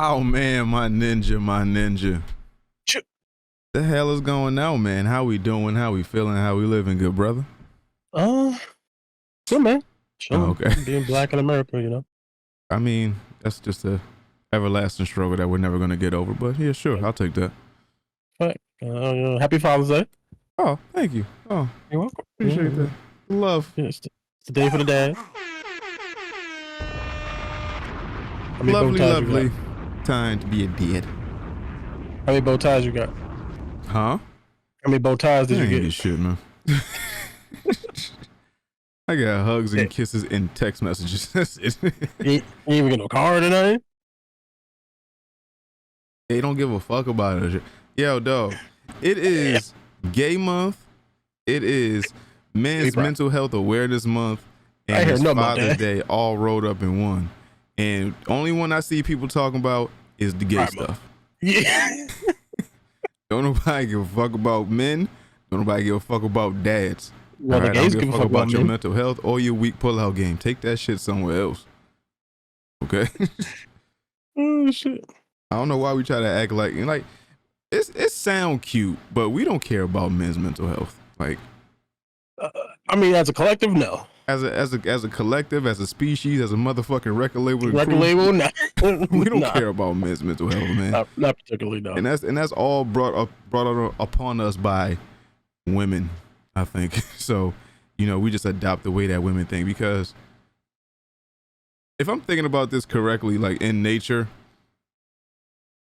Oh man, my ninja. Ch- The hell is going on, man? How we doing? How we feeling? How we living, good brother? Good man. Chilling. Okay. Being black in America, you know. I mean, that's just a everlasting struggle that we're never gonna get over. But yeah, sure, I'll take that. Right. Happy Father's Day. Oh, thank you. Oh, You're welcome. appreciate that. Love. Yeah, it's the day for the dad. How many bow ties you Lovely got? time to be a dad. How many bow ties you got? Huh? How many bow ties did I you ain't get? shit, man. I got hugs and kisses and text messages. That's it. You ain't even get no card or nothing? They don't give a fuck about it. Yo, dog. It is gay month. It is men's mental health awareness month. And it's Father's Day all rolled up in one. And only one I see people talking about is the gay stuff. Yeah. Don't nobody give a fuck about men. Don't nobody give a fuck about dads. Well, the gays give a fuck about your men. mental health or your weak pullout game. Take that shit somewhere else. Okay? Oh shit. I don't know why we try to act like it sound cute, but we don't care about men's mental health. Like, I mean, as a collective, no. As a collective, as a species, as a motherfucking record label, No. We don't care about men's mental health, man. Not particularly, no. And that's all brought upon us by women, I think. So, we just adopt the way that women think, because if I'm thinking about this correctly, like in nature,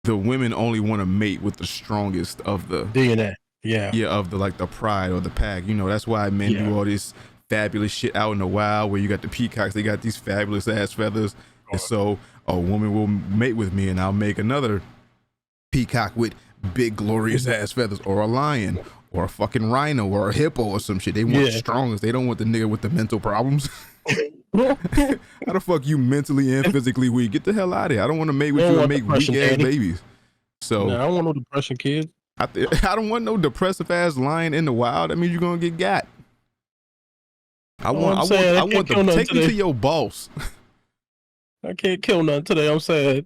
the women only want to mate with the strongest of the DNA. Yeah, of the the pride or the pack. That's why men do all this fabulous shit out in the wild, where you got the peacocks, they got these fabulous ass feathers, and so a woman will mate with me and I'll make another peacock with big glorious ass feathers, or a lion, or a fucking rhino, or a hippo, or some shit. They want the strongest. They don't want the nigga with the mental problems. How the fuck you mentally and physically weak? Get the hell out of here. I don't want to mate with you and make weak ass babies. So I don't want no depression kids. I don't want no depressive ass lion in the wild. That means you're gonna get got. I want to take me to your boss. I can't kill none today. I'm sad.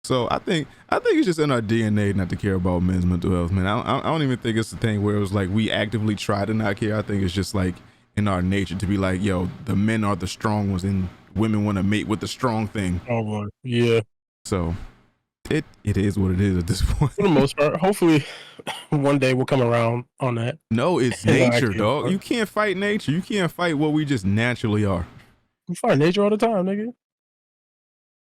So I think it's just in our DNA not to care about men's mental health, man. I don't even think it's the thing where it was like we actively try to not care. I think it's just like in our nature to be like, yo, the men are the strong ones and women want to mate with the strong thing. Oh boy. Yeah. So it is what it is at this point. For the most part. Hopefully one day we'll come around on that. No, it's nature, dog. You can't fight nature. You can't fight what we just naturally are. We fight nature all the time, nigga.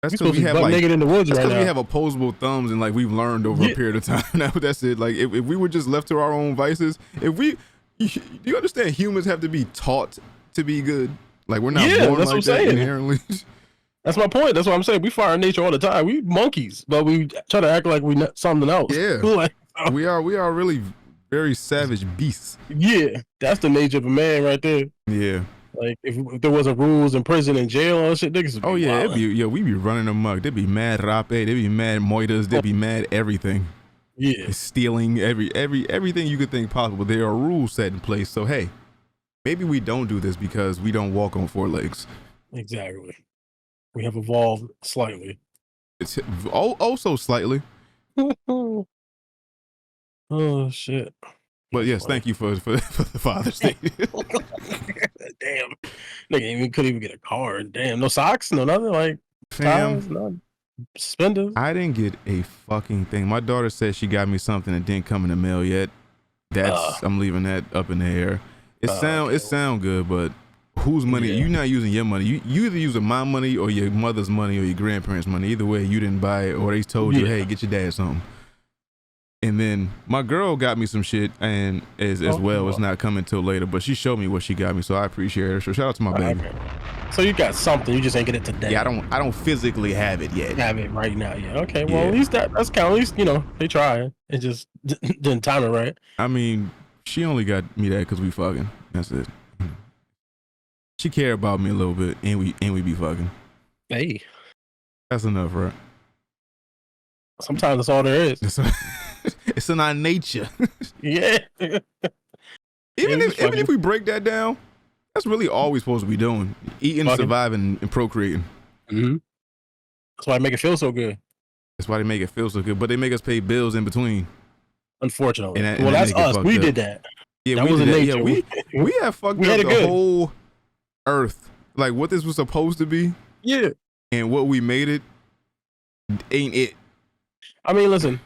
That's because we have naked in the woods right now. We have opposable thumbs and we've learned over a period of time. Now that's it. Like if we were just left to our own vices, do you understand humans have to be taught to be good? Like we're not born like that inherently. That's my point. That's what I'm saying. We fire nature all the time. We monkeys, but we try to act like we something else. Yeah. we are really very savage beasts. Yeah. That's the nature of a man right there. Yeah. Like if there wasn't rules in prison and jail and shit, niggas would be we be running amok. They'd be mad rape, they'd be mad moitas, they'd be mad everything. Yeah. Stealing everything you could think possible. There are rules set in place. So hey, maybe we don't do this because we don't walk on four legs. Exactly. We have evolved slightly. It's so slightly. Oh shit. But yes, thank you for the Father's Day. Damn. Nigga couldn't even get a card. Damn. No socks, no nothing, like ties, no suspenders. I didn't get a fucking thing. My daughter said she got me something that didn't come in the mail yet. I'm leaving that up in the air. It sound good, but whose money? You're not using your money. You either using my money or your mother's money or your grandparents' money. Either way, you didn't buy it, or they told you, hey, get your dad something. And then my girl got me some shit, and as well, it's not coming till later. But she showed me what she got me, so I appreciate her. So shout out to my baby. So you got something, you just ain't get it today. Yeah, I don't physically have it yet. Have it right now, yeah. Okay, well at least that's count. At least they try and just didn't time it right. I mean, she only got me that because we fucking. That's it. She care about me a little bit, and we be fucking. Hey, that's enough, right? Sometimes that's all there is. It's in our nature. Yeah. Even if we break that down, that's really all we're supposed to be doing: eating, surviving, and procreating. Mm-hmm. That's why I make it feel so good. That's why they make it feel so good, but they make us pay bills in between. Unfortunately, And that's us. We did that. Yeah, that wasn't nature. Yeah, we have fucked up the whole earth. Like what this was supposed to be. Yeah. And what we made it ain't it. I mean, listen.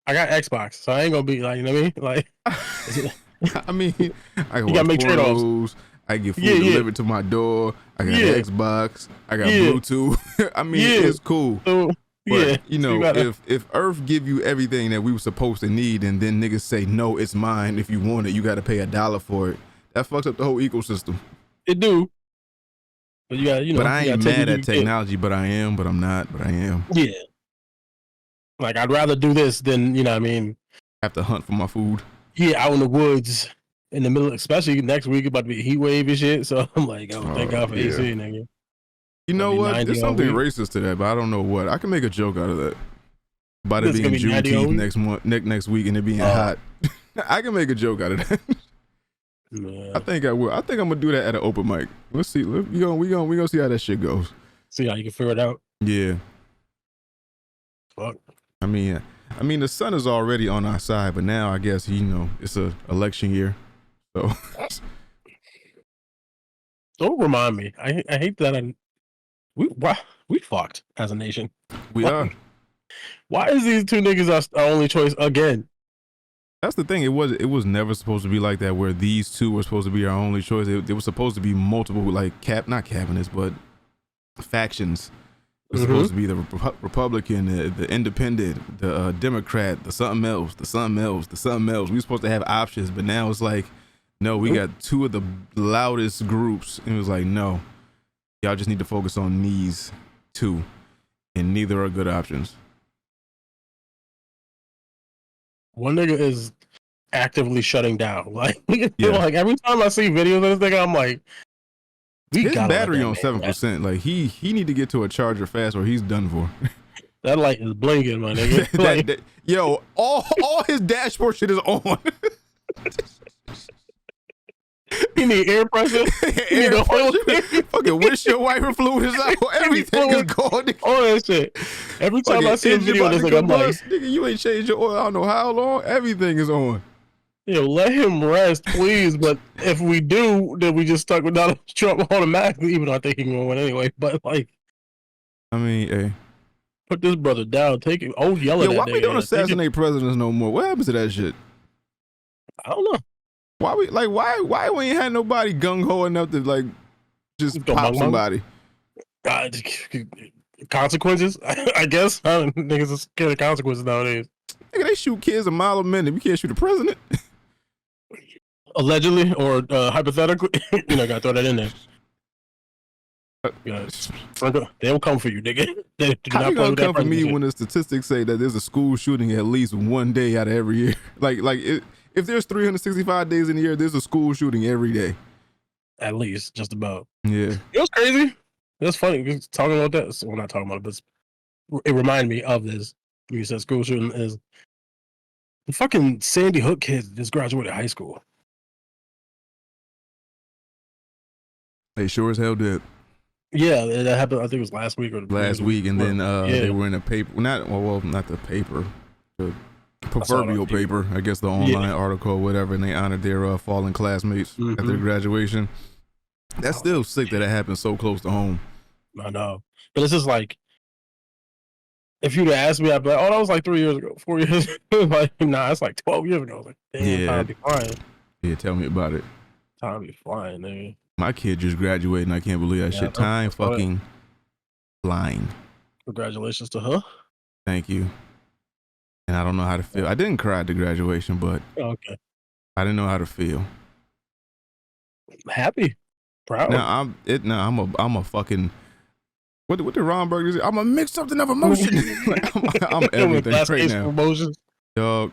I got Xbox, so I ain't gonna be like, you know what I mean? Like, I mean, I you gotta make trade-offs. I get food delivered to my door. I got an Xbox. I got Bluetooth. I mean, it's cool. So, but you know, if Earth give you everything that we were supposed to need, and then niggas say no, it's mine. If you want it, you got to pay $1 for it. That fucks up the whole ecosystem. It do. But you got, But I ain't mad at technology. But I am. But I'm not. But I am. Yeah. Like I'd rather do this than, you know what I mean, have to hunt for my food. Yeah, out in the woods in the middle, especially next week about to be a heat wave and shit. So I'm like, oh, thank God for AC, nigga. You know what? There's something racist to that, but I don't know what. I can make a joke out of that. About it being Juneteenth next week and it being hot. I can make a joke out of that. Yeah. I think I will. I think I'm gonna do that at an open mic. Let's see. We gonna see how that shit goes. See how you can figure it out. Yeah. Fuck. I mean, the sun is already on our side, but now I guess it's a election year, so. Don't remind me. I hate that. We fucked as a nation. We are. Why is these two niggas our only choice again? That's the thing. It was never supposed to be like that. Where these two were supposed to be our only choice. It was supposed to be multiple, like not cabinets, but factions. It was supposed to be the Republican, the Independent, the Democrat, the something else, the something else, the something else. We were supposed to have options, but now it's like, no, we got two of the loudest groups. And it was like, no, y'all just need to focus on these two, and neither are good options. One nigga is actively shutting down. Like, like every time I see videos of this nigga, I'm like, his battery on 7%. Like he need to get to a charger fast, or he's done for. That light is blinking, my nigga. Yo, all his dashboard shit is on. You need air pressure. Air pressure. Fucking windshield wiper fluid is out. Everything is gone. All that shit. Every time I see a video of this, I'm like, nigga, you ain't changed your oil. I don't know how long. Everything is on. Yo, let him rest, please. But if we do, then we just stuck with Donald Trump automatically, even though I think he can win anyway. But like, I mean, hey, put this brother down. Take it. Oh, yell at that. Why we don't assassinate presidents no more? What happens to that shit? I don't know. Why we ain't had nobody gung ho enough to like just pop somebody? Consequences, I guess. Niggas are scared of consequences nowadays. Nigga, they shoot kids a mile a minute. We can't shoot a president. Allegedly or hypothetically, gotta throw that in there. They'll come for you, nigga. How you gonna come for me when the statistics say that there's a school shooting at least one day out of every year? If there's 365 days in the year, there's a school shooting every day. At least, just about. Yeah. It was crazy. It was funny. Talking about that. We're not talking about it, but it reminded me of this. You said school shooting is the fucking Sandy Hook kids just graduated high school. They sure as hell did. Yeah, that happened. I think it was last week last week, and then they were in a paper. Not the paper. The proverbial paper, I guess, the online article or whatever, and they honored their fallen classmates at their graduation. That's still sick that it happened so close to home. I know, but it's just like, if you'd have asked me, I'd be like, oh, that was like 3 years ago, 4 years ago. Like, nah, it's like 12 years ago. I was like, damn, time to be flying. Yeah, tell me about it. Time to be flying, nigga. My kid just graduated, and I can't believe that shit. Time fucking flying. Congratulations to her. Thank you. And I don't know how to feel. I didn't cry at the graduation, but I didn't know how to feel. Happy, proud. Now I'm a fucking. What did Ron Burger say? I'm a mix something of emotion. I'm everything right now. Emotions. Dog,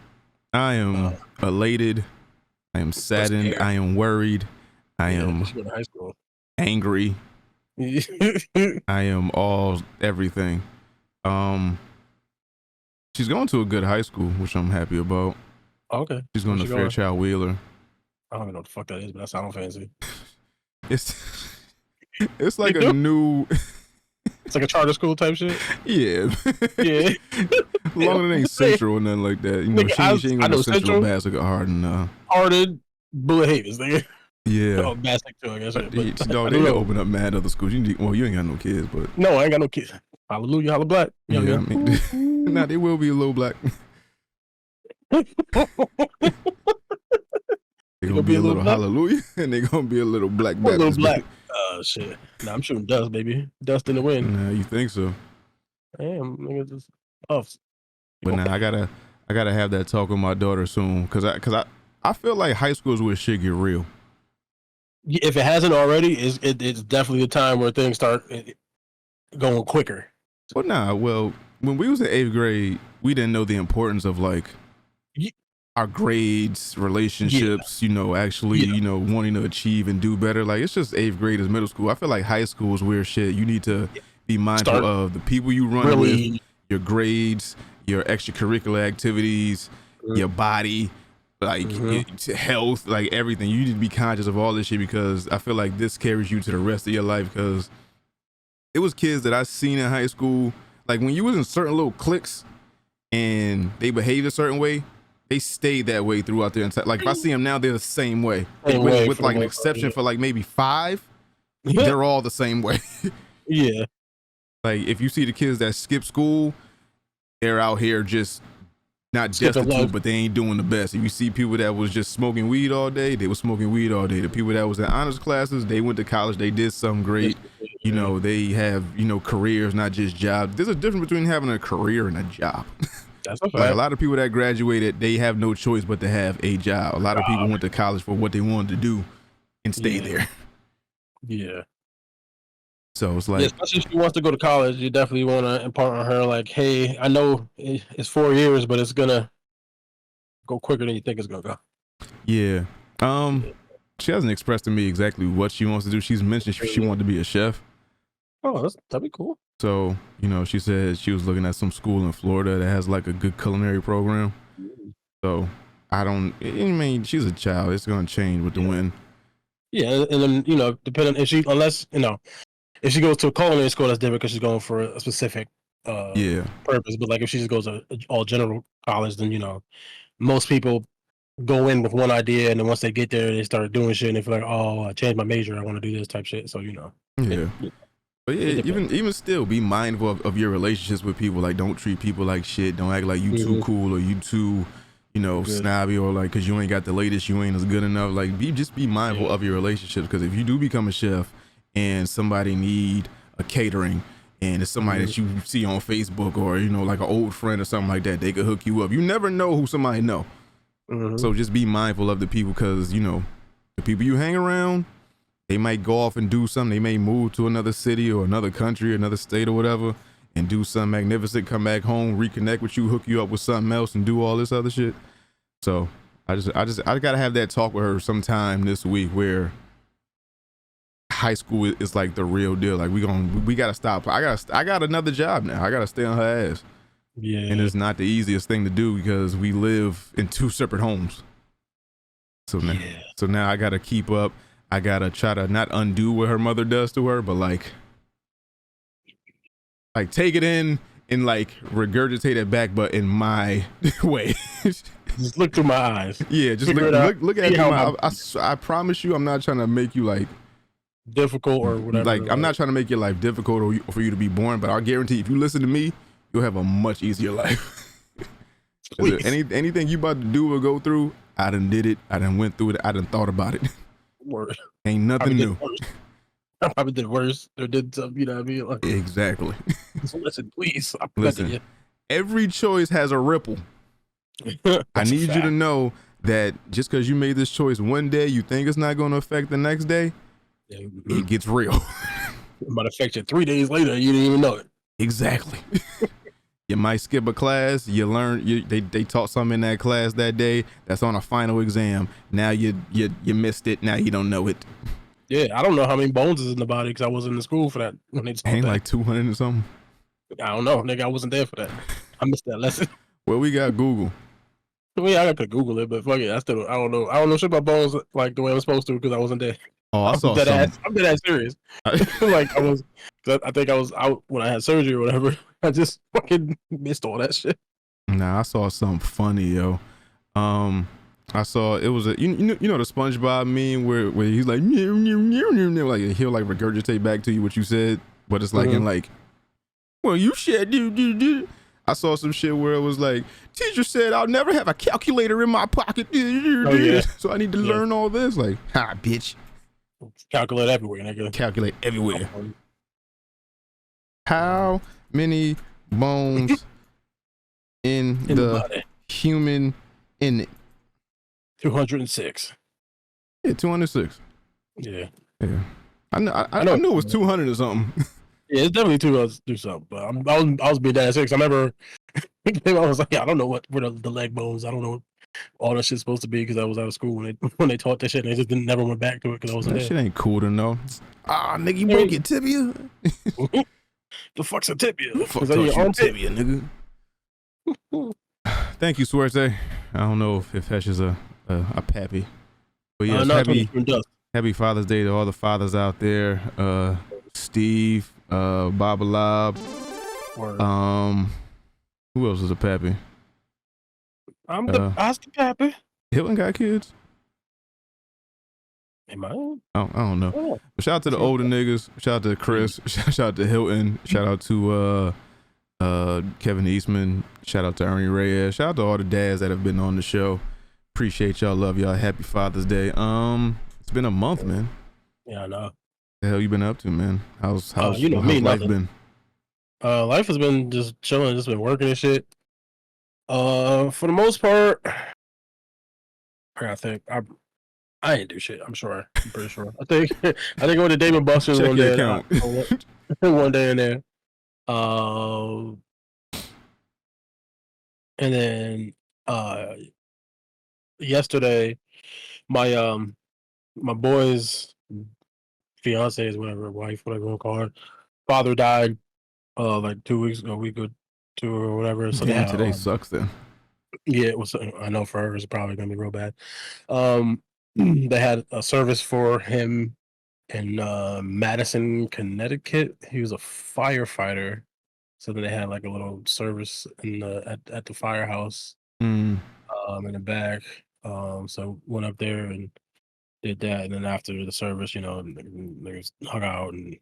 I am elated. I am saddened. I am worried. I am angry. I am all everything. She's going to a good high school, which I'm happy about. Okay. She's going to Fairchild Wheeler. I don't even know what the fuck that is, but that sounds fancy. It's like a new It's like a charter school type shit. Yeah. Yeah. Long as it ain't Central or nothing like that. You know, Nigga, she ain't going to Central Basic or Hardin. Hardin, Bullet Havens, nigga. Yeah. Oh, Basic too, I guess. But they need to open up mad other schools. You ain't got no kids, but. No, I ain't got no kids. Hallelujah, holla black. Yeah, I mean, nah, they will be a little black. They're gonna be a little hallelujah, and they're gonna be a little black Baptist. A little black. Oh shit! Nah, I'm shooting dust, baby. Dust in the wind. Nah, you think so? Damn, nigga, just off. But now I gotta have that talk with my daughter soon, cause I feel like high school is where shit get real. If it hasn't already, it's definitely a time where things start going quicker. Well, when we was in 8th grade, we didn't know the importance of like our grades, relationships, actually, wanting to achieve and do better. Like, it's just 8th grade is middle school. I feel like high school is where shit, you need to be mindful of the people you run with, your grades, your extracurricular activities, your body, like health, like everything. You need to be conscious of all this shit, because I feel like this carries you to the rest of your life. Because it was kids that I seen in high school, like when you was in certain little cliques and they behaved a certain way, they stayed that way throughout their entire. Like if I see them now, they're the same way, with like an exception for like maybe 5. They're all the same way. Yeah. Like if you see the kids that skip school, they're out here just not destitute, but they ain't doing the best. If you see people that was just smoking weed all day, they were smoking weed all day. The people that was in honors classes, they went to college, they did something great. They have, careers, not just jobs. There's a difference between having a career and a job. That's a fact. Like a lot of people that graduated, they have no choice but to have a job. A lot of people went to college for what they wanted to do and stay there. Yeah. So it's like, especially if she wants to go to college, you definitely want to impart on her, like, hey, I know it's 4 years, but it's gonna go quicker than you think it's gonna go. Yeah. She hasn't expressed to me exactly what she wants to do. She's mentioned she wanted to be a chef. Oh, that'd be cool. So, she said she was looking at some school in Florida that has like a good culinary program. So she's a child. It's going to change with the wind. Yeah. And then, depending if she goes to a culinary school, that's different because she's going for a specific purpose. But like if she just goes to all general college, then, most people go in with one idea, and then once they get there, they start doing shit, and they feel like, oh, I changed my major, I want to do this type shit. So, Yeah. But yeah, even still, be mindful of your relationships with people. Like, don't treat people like shit. Don't act like you too cool or you too, snobby, or like because you ain't got the latest, you ain't as good enough. Like, be mindful of your relationships, because if you do become a chef and somebody need a catering, and it's somebody that you see on Facebook or like an old friend or something like that, they could hook you up. You never know who somebody know. So just be mindful of the people, because the people you hang around, they might go off and do something. They may move to another city or another country, another state or whatever, and do something magnificent, come back home, reconnect with you, hook you up with something else, and do all this other shit. So I gotta have that talk with her sometime this week, where high school is like the real deal. Like we gotta stop. I got another job now. I gotta stay on her ass. Yeah. And it's not the easiest thing to do, because we live in 2 separate homes. So now I gotta keep up. I gotta try to not undo what her mother does to her, but like take it in and like regurgitate it back, but in my way. Just look through my eyes. Yeah, just look at it. I promise you, I'm not trying to make you like difficult or whatever. Like, I'm not trying to make your life difficult or for you to be boring, but I guarantee if you listen to me, you'll have a much easier life. Anything you about to do or go through, I done did it. I done went through it. I done thought about it. Word. Ain't nothing new. I probably did worse or did something, you know what I mean? Like, exactly. So listen, please. Listen, every choice has a ripple. I need you to know that just because you made this choice one day, you think it's not going to affect the next day, it gets real. It might affect you 3 days later. You didn't even know it. Exactly. You might skip a class. You learn. They taught something in that class that day that's on a final exam. Now you missed it. Now you don't know it. Yeah, I don't know how many bones is in the body because I wasn't in school for that when they taught Ain't that. Like 200 or something. I don't know, nigga. I wasn't there for that. I missed that lesson. Well, we got Google. Well, yeah, I could Google it, but fuck it. I don't know. I don't know shit about bones like the way I'm supposed to because I wasn't there. Oh, I saw something. I'm dead ass serious. Like I was, I think I was out when I had surgery or whatever. I just fucking missed all that shit. Nah, I saw something funny, yo. I saw it was a you know the SpongeBob meme where he's like like he'll like regurgitate back to you what you said, but it's like in like, well, you said do. I saw some shit where it was like, teacher said I'll never have a calculator in my pocket. Oh, yeah. So I need to learn all this. Like, ha, bitch. Calculate everywhere, nigga. Calculate everywhere. How many bones in the human in it? 206. Yeah, 206. Yeah. I knew it was 200 or something. Yeah, it's definitely 200 something. But I was being dead serious. I remember I was like, I don't know what the leg bones. I don't know what all that shit's supposed to be because I was out of school when they taught that shit. And they just never went back to it because I wasn't there. That shit ain't cool to know. Ah, nigga, you broke your tibia. The fuck's a tibia? The fuck taught you tibia, nigga? Thank you, Suerte. I don't know if Hesh is a pappy, but yes, happy Father's Day to all the fathers out there. Steve, Bob Lob. Who else is a pappy? I'm the pappy. Hilton got kids? Am I? I don't know. Oh. Shout out to the older niggas. Shout out to Chris. Shout out to Hilton. Shout out to Kevin Eastman. Shout out to Ernie Reyes. Shout out to all the dads that have been on the show. Appreciate y'all. Love y'all. Happy Father's Day. It's been a month, man. Yeah, I know. The hell you been up to, man? How's life been? Life has been just chilling. Just been working and shit. For the most part, I think I ain't do shit. I'm pretty sure. I think I went to Dave & Buster's one day. One day in there. And then yesterday, my boy's fiance's wife, whatever you want to call her, father died like 2 weeks ago, a week or two or whatever. So yeah, today sucks then. Yeah, it was. I know for her it's probably gonna be real bad. They had a service for him in Madison, Connecticut. He was a firefighter, so then they had like a little service in at the firehouse in the back. So went up there and did that, and then after the service, they hung out and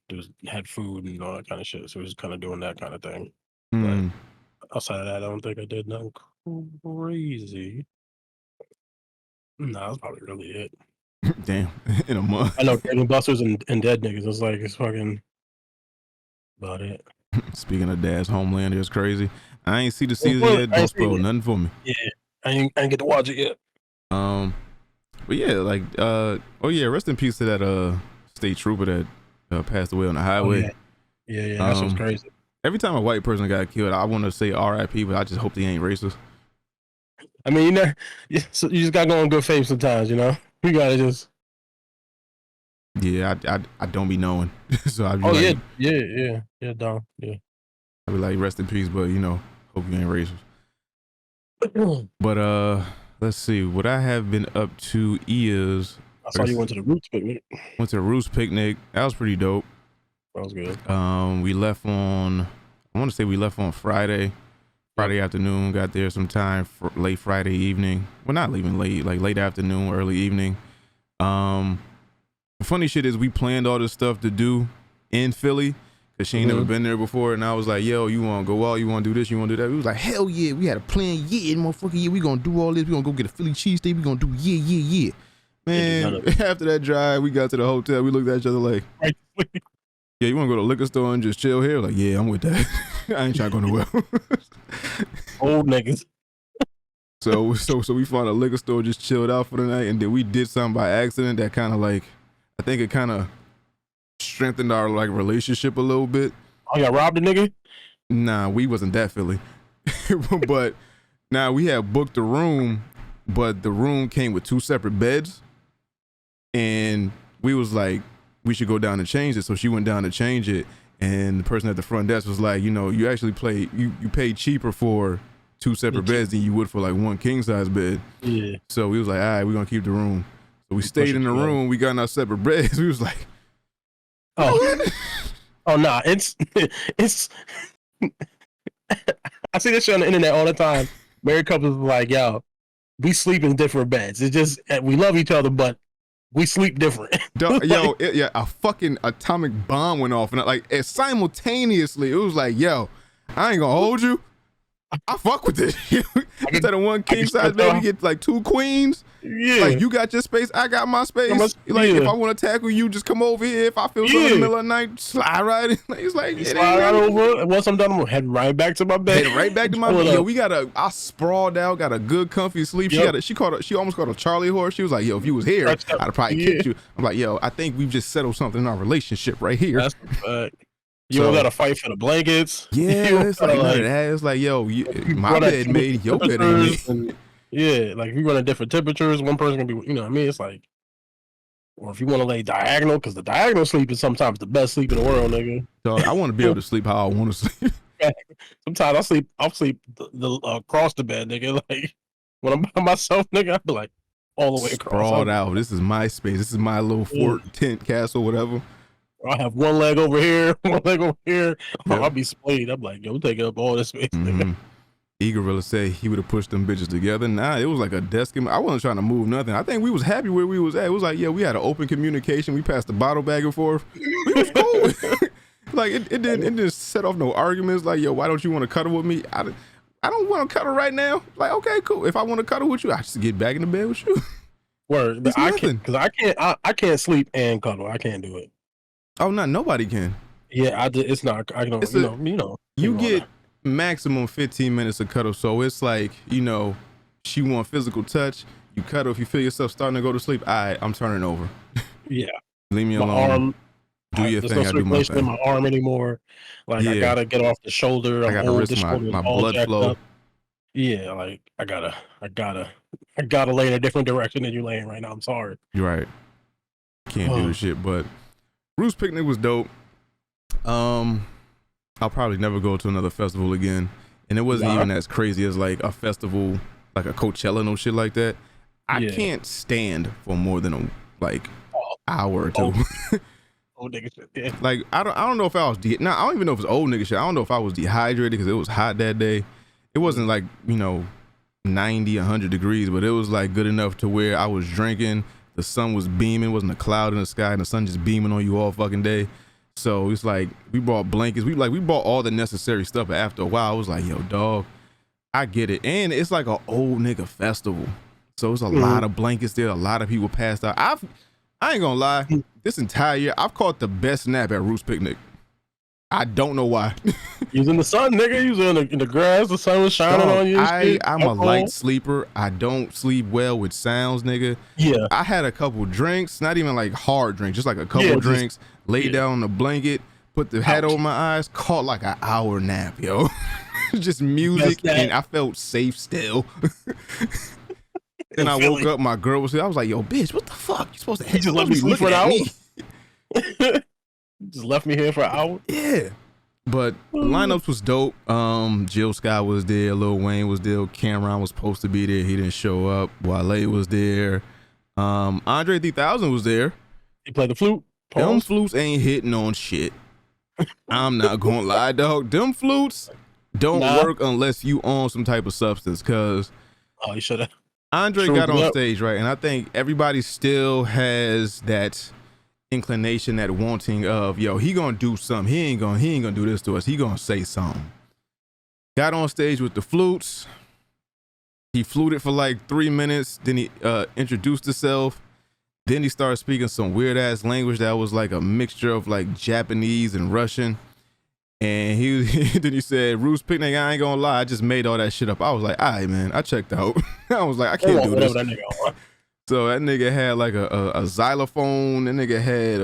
had food and all that kind of shit. So we was kind of doing that kind of thing. But outside of that, I don't think I did nothing crazy. Nah, that's probably really it. Damn, in a month. I know Dave & Buster's and dead niggas. It's fucking about it. Speaking of dad's Homeland, it's crazy. I ain't see the season yet. Don't spoil nothing for me. Yeah, I ain't get to watch it yet. But yeah, like rest in peace to that state trooper that passed away on the highway. Yeah, that was crazy. Every time a white person got killed, I want to say R.I.P., but I just hope they ain't racist. I mean, so you just gotta go on good faith sometimes, You gotta just. Yeah, I don't be knowing, so I be yeah, dog, yeah. I be like, rest in peace, but hope you ain't racist. But let's see, what I have been up to is. I saw you went to the Roots picnic. Went to the Roots picnic. That was pretty dope. That was good. We left on. I want to say we left on Friday afternoon. Got there sometime for late Friday evening. Well, not leaving late, like late afternoon, early evening. The funny shit is we planned all this stuff to do in Philly because she ain't never been there before, and I was like, "Yo, you want to go out? You want to do this? You want to do that?" We was like, "Hell yeah!" We had a plan. Yeah, motherfucker. Yeah, we gonna do all this. We gonna go get a Philly cheesesteak. We gonna do yeah. Man, after that drive, we got to the hotel. We looked at each other like, "Yeah, you want to go to the liquor store and just chill here?" Like, yeah, I'm with that. I ain't trying to go nowhere. Old niggas. So we found a liquor store, just chilled out for the night, and then we did something by accident that kind of like, I think it kind of strengthened our like relationship a little bit. Oh, y'all robbed a nigga? Nah, we wasn't that Philly. But now we had booked a room, but the room came with 2 separate beds, and we was like, we should go down and change it. So she went down to change it, and the person at the front desk was like, you actually you paid cheaper for 2 separate beds than you would for like 1 king size bed. Yeah. So we was like, all right, we're gonna keep the room. So we stayed in the room. We got in our separate beds. We was like, oh, Oh nah, it's it's. I see this shit on the internet all the time. Married couples are like, yo, we sleep in different beds. It's just we love each other, but we sleep different. Yo, a fucking atomic bomb went off, and simultaneously, it was like, yo, I ain't gonna hold you. I fuck with this. Instead of one king size bed, we get like two queens. Yeah, like you got your space, I got my space. If I want to tackle you, just come over here. If I feel something in the middle of the night, slide right in. It's like slide right over. And once I'm done, I'm gonna head right back to my bed. Head right back to my bed. Yo, I sprawled out, got a good comfy sleep. Yep. She almost caught a Charlie horse. She was like, yo, if you was here, I'd have probably kicked you. I'm like, yo, I think we've just settled something in our relationship right here. That's the fact. You don't gotta fight for the blankets. Yeah, it's like none of that. It's like, yo, my bed made, your bed ain't made. Yeah, like if you run at different temperatures, one person can be, you know what I mean? It's like, or if you want to lay diagonal, because the diagonal sleep is sometimes the best sleep in the world, nigga. So I want to be able to sleep how I want to sleep. Sometimes I'll sleep across the bed, nigga. Like when I'm by myself, nigga, I'll be like all the way across. Sprawled out. This is my space. This is my little fort, tent, castle, whatever. I have one leg over here, one leg over here. Yep. I'll be splayed. I'm like, yo, take up all this space. Mm-hmm. E-Gorilla said he would have pushed them bitches together. Nah, it was like a desk. I wasn't trying to move nothing. I think we was happy where we was at. It was like, yeah, we had an open communication. We passed the bottle back and forth. We was cool. Like it didn't set off no arguments. Like, yo, why don't you want to cuddle with me? I don't want to cuddle right now. Like, okay, cool. If I want to cuddle with you, I just get back in the bed with you. Word, but I can't, because I can't sleep and cuddle. I can't do it. Oh, nobody can. Yeah, it's not. I don't. It's you get maximum 15 minutes of cuddle. So it's like, she want physical touch. You cuddle. If you feel yourself starting to go to sleep, I'm turning over. Yeah. Leave me alone. Do your thing. I do my thing. In my arm anymore. Like I gotta get off the shoulder. I gotta risk my blood flow. Up. Yeah, like I gotta lay in a different direction than you're laying right now. I'm sorry. You're right. Can't do the shit, but Roost Picnic was dope. I'll probably never go to another festival again, and it wasn't even as crazy as like a festival, like a Coachella, no shit like that. I can't stand for more than a hour or two. Old nigga shit. Yeah. Like I don't know if I was I don't even know if it's old nigga shit. I don't know if I was dehydrated because it was hot that day. It wasn't like 90, 100 degrees, but it was like good enough to where I was drinking. The sun was beaming, wasn't a cloud in the sky, and the sun just beaming on you all fucking day. So it's like we bought blankets, we bought all the necessary stuff. But after a while, I was like, yo, dog, I get it. And it's like an old nigga festival, so it's a lot of blankets there. A lot of people passed out. I ain't gonna lie, this entire year I've caught the best nap at Roost Picnic. I don't know why. You was in the sun, nigga. You was in the grass. The sun was shining on you. I'm a light sleeper. I don't sleep well with sounds, nigga. Yeah. I had a couple drinks, not even like hard drinks, just like a couple drinks. Lay down on the blanket, put the hat over my eyes, caught like an hour nap, yo. Just music, and I felt safe still. Then I woke up. My girl was there. I was like, "Yo, bitch, what the fuck? You supposed to just let me sleep for an hour?" Just left me here for an hour. Yeah, but the lineups was dope. Jill Scott was there, Lil Wayne was there, Cameron was supposed to be there, he didn't show up. Wale was there, Andre 3000 was there. He played the flute. Them flutes ain't hitting on shit. I'm not gonna lie, dog. Them flutes don't work unless you on some type of substance. Cause you should have. Andre got on stage, right, and I think everybody still has that inclination, that wanting of, yo, he gonna do something. He ain't gonna do this to us. He gonna say something. Got on stage with the flutes. He fluted for like 3 minutes. Then he introduced himself. Then he started speaking some weird ass language that was like a mixture of like Japanese and Russian. And then he said, Roost Picnic, I ain't gonna lie, I just made all that shit up. I was like, all right, man, I checked out. I was like, I can't do this. So that nigga had like a xylophone. That nigga had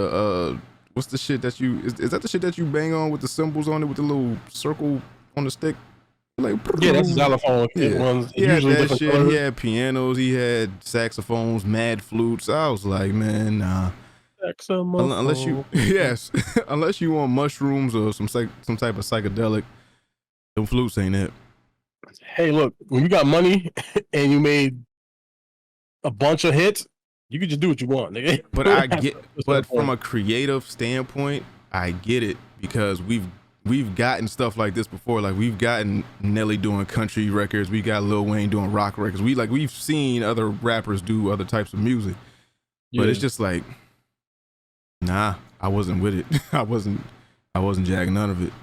what's the shit that is that the shit that you bang on with the cymbals on it with the little circle on the stick? Like, that's a xylophone. Yeah. He had that shit. Colors. He had pianos. He had saxophones, mad flutes. I was like, man, nah. Unless you want mushrooms or some type of psychedelic, them flutes ain't it. Hey, look, when you got money and you made a bunch of hits, you can just do what you want, nigga. But but from a creative standpoint, I get it. because we've gotten stuff like this before. Like we've gotten Nelly doing country records, we got Lil Wayne doing rock records. We've seen other rappers do other types of music, but it's just like, nah, I wasn't with it. I wasn't jagging none of it.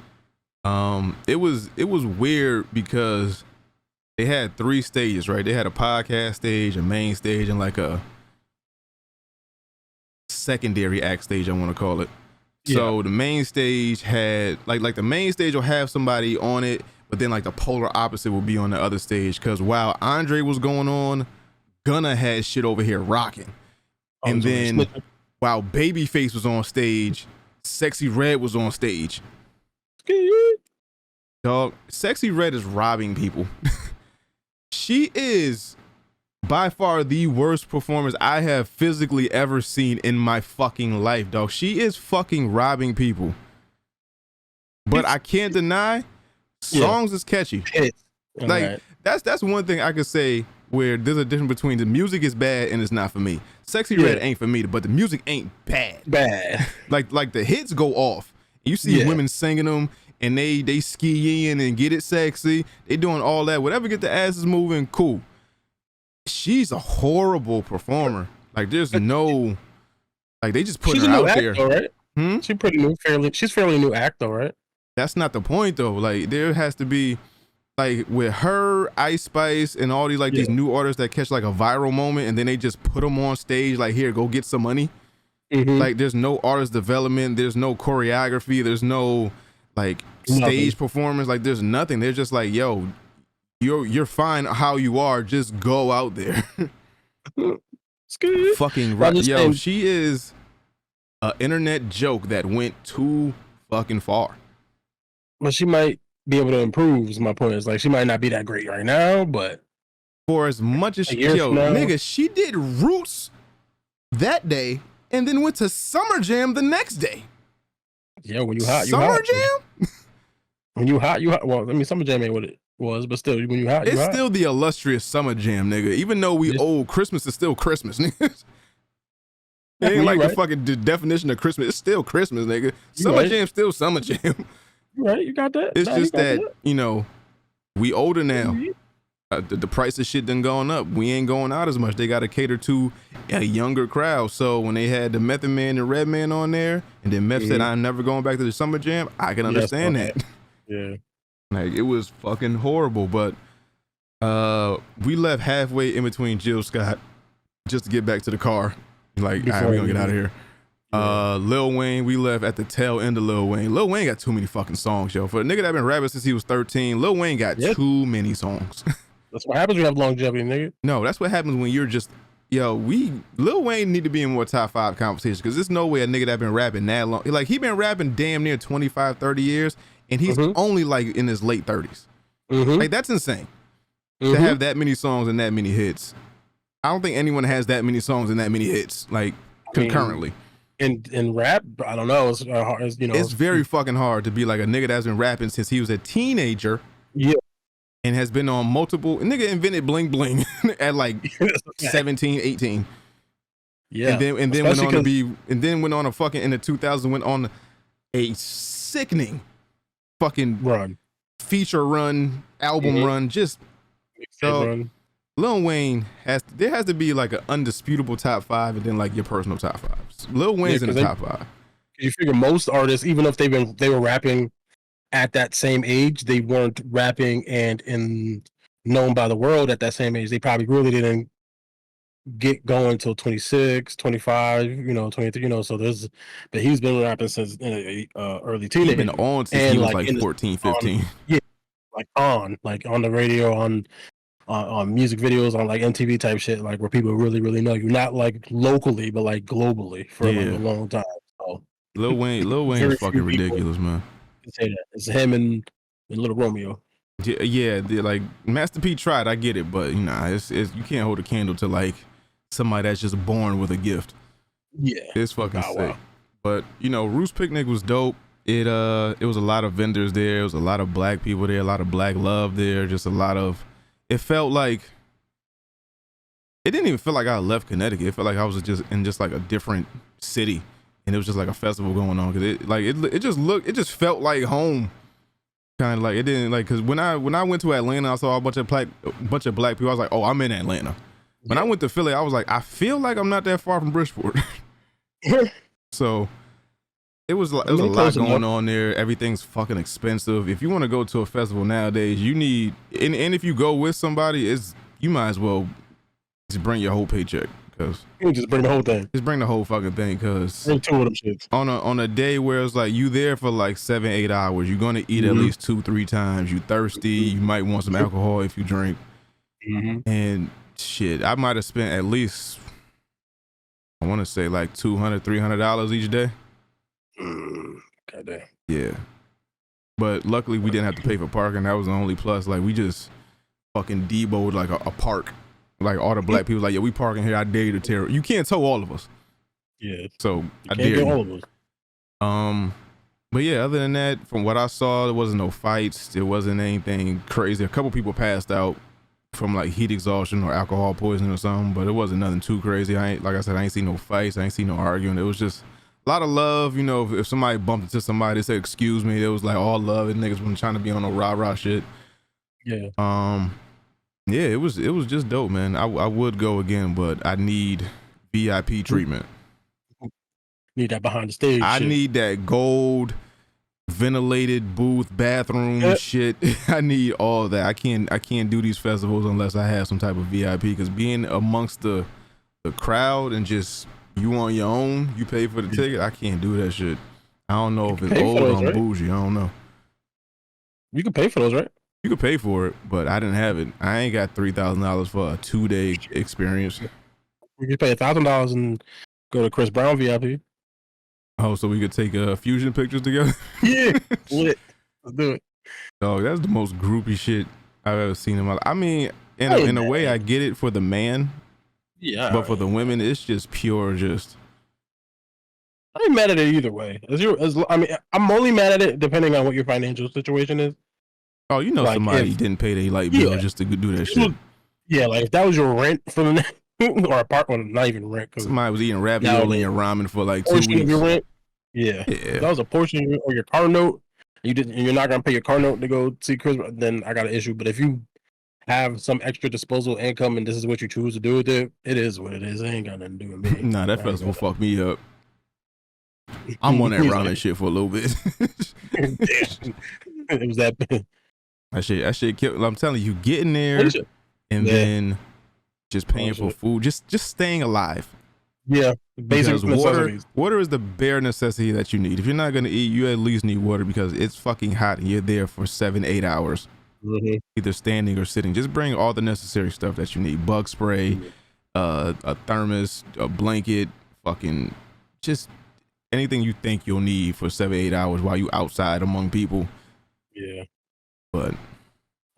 It was weird because they had 3 stages, right? They had a podcast stage, a main stage, and like a secondary act stage, I want to call it. So the main stage had like the main stage will have somebody on it, but then like the polar opposite will be on the other stage. Cause while Andre was going on, Gunna had shit over here rocking. And then while Babyface was on stage, Sexy Red was on stage. Dog, Sexy Red is robbing people. She is by far the worst performance I have physically ever seen in my fucking life, dog. She is fucking robbing people. But I can't deny, songs is catchy. Like that's one thing I could say where there's a difference between the music is bad and it's not for me. Sexy Red ain't for me, but the music ain't bad. Like the hits go off. You see women singing them and they ski in and get it sexy. They doing all that. Whatever get the asses moving, cool. She's a horrible performer. Like there's no, like they just put her out there. Though, right? She's pretty new, she's fairly new act though, right? That's not the point though. Like there has to be, like with her, Ice Spice, and all these like these new artists that catch like a viral moment and then they just put them on stage. Like here, go get some money. Like there's no artist development. There's no choreography. There's no like stage performance. Like there's nothing. They're just like, yo, you're fine how you are, just go out there. Fucking right. Yo, she is an internet joke that went too fucking far. But she might be able to improve, is my point. It's like she might not be that great right now, but for as much as nigga, she did Roots that day and then went to Summer Jam the next day. Yeah, when you hot, you Summer hot. Jam? When you hot, you hot. Well, I mean, Summer Jam ain't what it was, but still, when you hot, it's still the illustrious Summer Jam, nigga. Even though we old, Christmas is still Christmas, nigga. It ain't like the fucking definition of Christmas. It's still Christmas, nigga. Summer Jam's still Summer Jam. You right, you got that. It's just that, you know, we older now. The price of shit done gone up. We ain't going out as much. They got to cater to a younger crowd. So when they had the Method Man and Redman on there, and then Meth said, I'm never going back to the Summer Jam, I can understand that. Yeah. Like, it was fucking horrible, but we left halfway in between Jill Scott just to get back to the car. Like, all right, we gonna get out of here. Lil Wayne, we left at the tail end of Lil Wayne. Lil Wayne got too many fucking songs, yo. For a nigga that been rapping since he was 13, Lil Wayne got too many songs. That's what happens when you have longevity, nigga. No, that's what happens when you're just, yo, Lil Wayne need to be in more top 5 conversations, because there's no way a nigga that been rapping that long, like he been rapping damn near 25, 30 years, and he's only like in his late 30s. Like that's insane to have that many songs and that many hits. I don't think anyone has that many songs and that many hits, like concurrently. In rap, I don't know. It's hard, you know. It's very fucking hard to be like a nigga that's been rapping since he was a teenager. Yeah. And has been on multiple, nigga invented bling bling at like 17, 18. Yeah. And then went on to be, and then went on a fucking, in the 2000s, went on a sickening fucking feature run, album run, just so Lil Wayne there has to be like an undisputable top 5 and then like your personal top 5s. Lil Wayne's in the top 5. You figure most artists, even if they were rapping at that same age, they weren't rapping and known by the world at that same age. They probably really didn't get going till 26, 25, 23, so but he's been rapping since early teenage. He's been on since he was like 14, 15. Like on the radio, on music videos, on like MTV type shit, like where people really, really know you, not like locally, but like globally for like a long time. So Lil Wayne is fucking ridiculous, man. Say that it's him and Little Romeo. Yeah, like Master P tried, I get it, but it's you can't hold a candle to like somebody that's just born with a gift. Yeah, it's fucking sick. Wow. But Roost Picnic was dope. It was a lot of vendors there. It was a lot of black people there, a lot of black love there. Just a lot of. It felt like. It didn't even feel like I left Connecticut. It felt like I was just in like a different city and it was just like a festival going on because it just felt like home. Kind of like it didn't like because when I went to Atlanta, I saw a bunch of black people. I was like, oh, I'm in Atlanta. When I went to Philly, I was like, I feel like I'm not that far from Bridgeport. So it was a lot going on there. Everything's fucking expensive. If you want to go to a festival nowadays, you need and if you go with somebody, you might as well just bring your whole paycheck. Cause you just bring the whole thing. Just bring the whole fucking thing. Cause bring 2 of them shits. On a day where it's like you there for like 7-8 hours, you're gonna eat at least 2-3 times. You thirsty. You might want some alcohol if you drink. And shit, I might have spent at least I want to say like $200-$300 each day. Goddamn. Yeah, but luckily we didn't have to pay for parking. That was the only plus. Like we just fucking deboed like a park. Like all the black people, like, yeah, we parking here. I dare you to tear. You can't tow all of us. Yeah. So I dare you. All of us. But yeah, other than that, from what I saw, there wasn't no fights. There wasn't anything crazy. A couple people passed out from like heat exhaustion or alcohol poisoning or something, but it wasn't nothing too crazy. I ain't seen no fights. I ain't seen no arguing. It was just a lot of love. You know, if somebody bumped into somebody, they said excuse me. It was like all love, and niggas wasn't trying to be on no rah shit. Yeah. Yeah, it was just dope, man. I would go again, but I need VIP treatment. Need that behind the stage. I need that gold ventilated booth bathroom shit. I need all that. I can't do these festivals unless I have some type of VIP, because being amongst the crowd and just you on your own, you pay for the ticket. I can't do that shit. I don't know if it's old or I'm bougie. I don't know. You can pay for those, right? You could pay for it, but I didn't have it. I ain't got $3,000 for a 2-day experience. We could pay $1,000 and go to Chris Brown VIP. Oh, so we could take fusion pictures together? Yeah, lit. Let's do it. Oh, that's the most groupie shit I've ever seen in my life. I mean, in a way, I get it for the man. Yeah. But for the women, it's just pure just. I ain't mad at it either way. I mean, I'm only mad at it depending on what your financial situation is. Oh, you know, like somebody didn't pay their light bill just to do that shit. Yeah, like if that was your rent for the night, or apartment, not even rent. Somebody was eating ravioli and ramen for like 2 weeks. Of your rent. Yeah. If that was a portion or your car note, and you're not gonna pay your car note to go see Chris, then I got an issue. But if you have some extra disposable income and this is what you choose to do with it, it is what it is. It ain't got nothing to do with me. Nah, that festival fucked me up. I'm on that ramen shit for a little bit. It was that bad. That shit killed. I'm telling you, getting there and then just paying for food, just staying alive. Yeah, basic necessities. Water is the bare necessity that you need. If you're not gonna eat, you at least need water because it's fucking hot and you're there for 7-8 hours, either standing or sitting. Just bring all the necessary stuff that you need: bug spray, a thermos, a blanket, fucking just anything you think you'll need for 7-8 hours while you outside among people. Yeah. But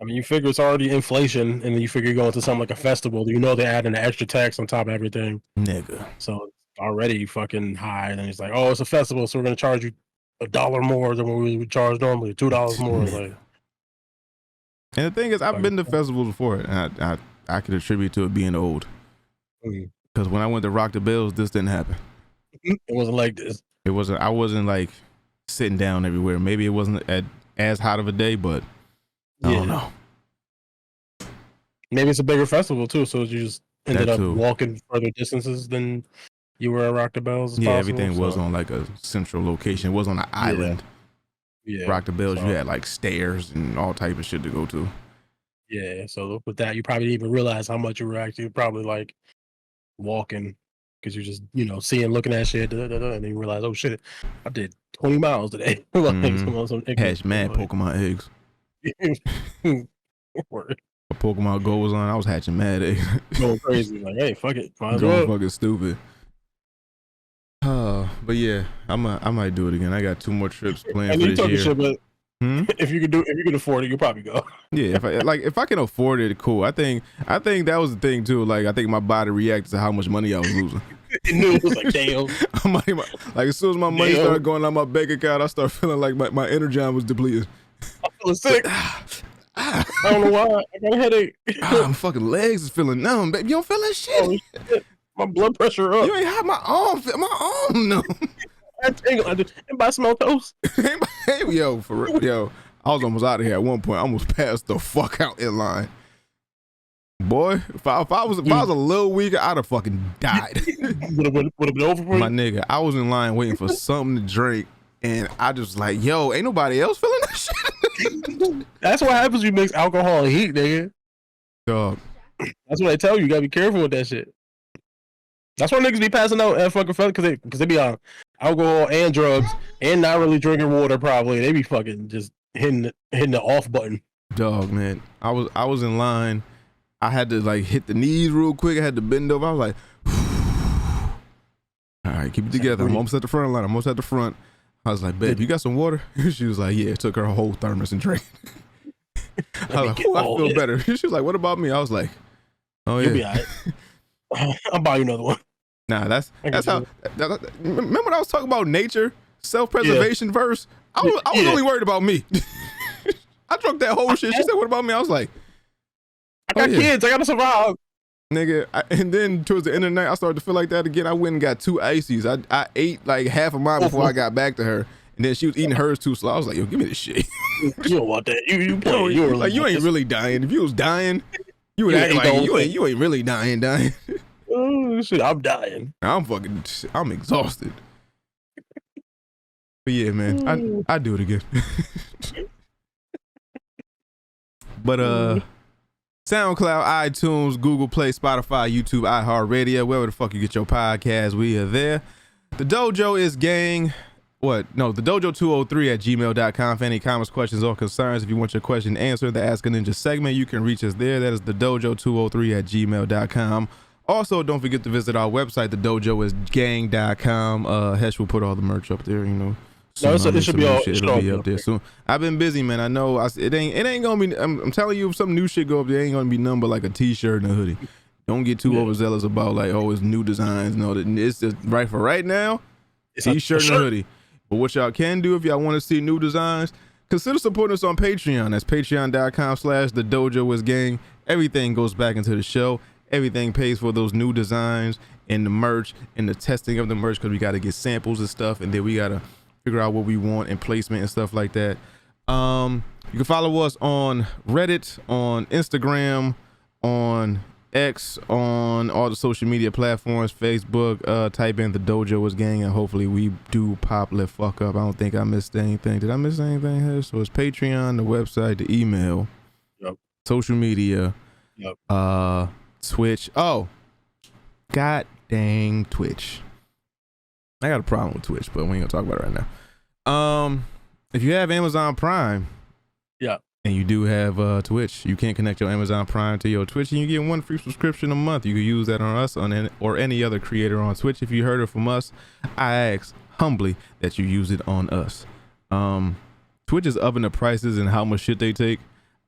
I mean, you figure it's already inflation, and then you figure you're going to something like a festival. You know they're adding an extra tax on top of everything, nigga. So it's already fucking high. And it's like, oh, it's a festival, so we're gonna charge you $1 more than what we would charge normally, $2 more. Like, and the thing is, I've been to festivals before, and I could attribute to it being old. Because when I went to Rock the Bells, this didn't happen. It wasn't like this. It wasn't. I wasn't like sitting down everywhere. Maybe it wasn't as hot of a day, but. I don't know. Maybe it's a bigger festival too, so you just ended up walking further distances than you were at Rock the Bells. Yeah, everything was on like a central location. It was on an island. Yeah. Rock the Bells, you had like stairs and all type of shit to go to. Yeah, so with that, you probably didn't even realize how much you were actually probably like walking, because you're just seeing, looking at shit, and then you realize, oh shit, I did 20 miles today. Hatched mad Pokemon eggs. Pokemon Go was on. I was hatching mad eggs. Going crazy, like, hey, fuck it, going fucking stupid. But yeah, I might do it again. I got 2 more trips planned for this year. Shit, but if you could afford it, you'll probably go. Yeah, if I can afford it, cool. I think that was the thing too. Like, I think my body reacted to how much money I was losing. It knew. It was like, damn. Like, as soon as my money started going on my bank account, I started feeling like my energon was depleted. I'm feeling sick. I don't know why. I got a headache. My fucking legs is feeling numb, baby. You don't feel that shit? Oh, shit. My blood pressure up. You ain't have my arm numb. Anybody smell toast? Yo, for real, yo, I was almost out of here at one point. I almost passed the fuck out in line. Boy, if I was a little weaker, I'd have fucking died. Would have been over for you? My nigga, I was in line waiting for something to drink, and I just like, yo, ain't nobody else feeling that shit. That's what happens when you mix alcohol and heat, nigga. Dog. That's what they tell you. You gotta be careful with that shit. That's why niggas be passing out at fucking fella because they be on alcohol and drugs and not really drinking water. Probably they be fucking just hitting the off button. Dog, man, I was in line. I had to like hit the knees real quick. I had to bend over. I was like, all right, keep it together. I'm almost at the front of the line. I'm almost at the front. I was like, babe, you got some water? She was like, yeah. Took her whole thermos and drank. I was like, I feel better. She was like, what about me? I was like, oh yeah. You'll be all right. I'll buy you another one. Nah, that's how. Remember when I was talking about nature, self-preservation verse? I was only worried about me. I drunk that whole shit. She said, what about me? I was like, I got kids. I gotta survive. Nigga, and then towards the end of the night, I started to feel like that again. I went and got 2 ices. I ate like half of mine before I got back to her, and then she was eating hers too slow. I was like, yo, give me this shit. You don't want that. You ain't really dying. If you was dying, you would act like you ain't really dying. Oh shit, I'm dying. I'm exhausted. But yeah, man, I do it again. But SoundCloud, iTunes, Google Play, Spotify, YouTube, iHeartRadio, wherever the fuck you get your podcast, we are there. The Dojo is gang. The Dojo203@gmail.com for any comments, questions, or concerns. If you want your question answered, the Ask a Ninja segment, you can reach us there. That is the Dojo203@gmail.com. Also, don't forget to visit our website, thedojoisgang.com. Hesh will put all the merch up there, you know. No, it should be all. It'll be up there soon. I've been busy, man. I know. It ain't gonna be. I'm telling you, if some new shit go up there, it ain't gonna be nothing but like a t-shirt and a hoodie. Don't get too overzealous about like, oh, it's new designs. No, it's just right for right now. It's t-shirt and a hoodie. But what y'all can do if y'all want to see new designs, consider supporting us on Patreon. That's patreon.com/thedojoisgang. Everything goes back into the show. Everything pays for those new designs and the merch and the testing of the merch because we got to get samples and stuff, and then we gotta figure out what we want and placement and stuff like that. You can follow us on Reddit, on Instagram, on X, on all the social media platforms, Facebook. Type in the Dojo is Gang, and hopefully we do pop the fuck up. I don't think I missed anything. Did I miss anything here? So it's Patreon, the website, the email, social media, Twitch. Oh, god dang Twitch. I got a problem with Twitch, but we ain't gonna talk about it right now. If you have Amazon Prime, and you do have Twitch, you can connect your Amazon Prime to your Twitch, and you get 1 free subscription a month. You can use that on us or any other creator on Twitch. If you heard it from us, I ask humbly that you use it on us. Twitch is upping the prices and how much shit they take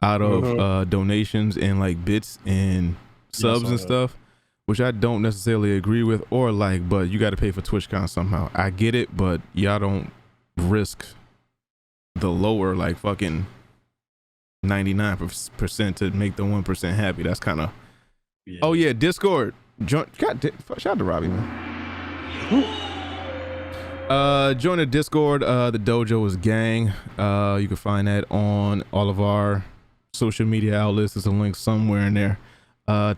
out of donations and like bits and subs and stuff, which I don't necessarily agree with or like, but you got to pay for TwitchCon somehow. I get it, but y'all don't risk the lower like fucking 99% to make the 1% happy. That's kind of oh yeah, Discord. Shout out to Robbie, man. Join the Discord. The Dojo is Gang. You can find that on all of our social media outlets. There's a link somewhere in there.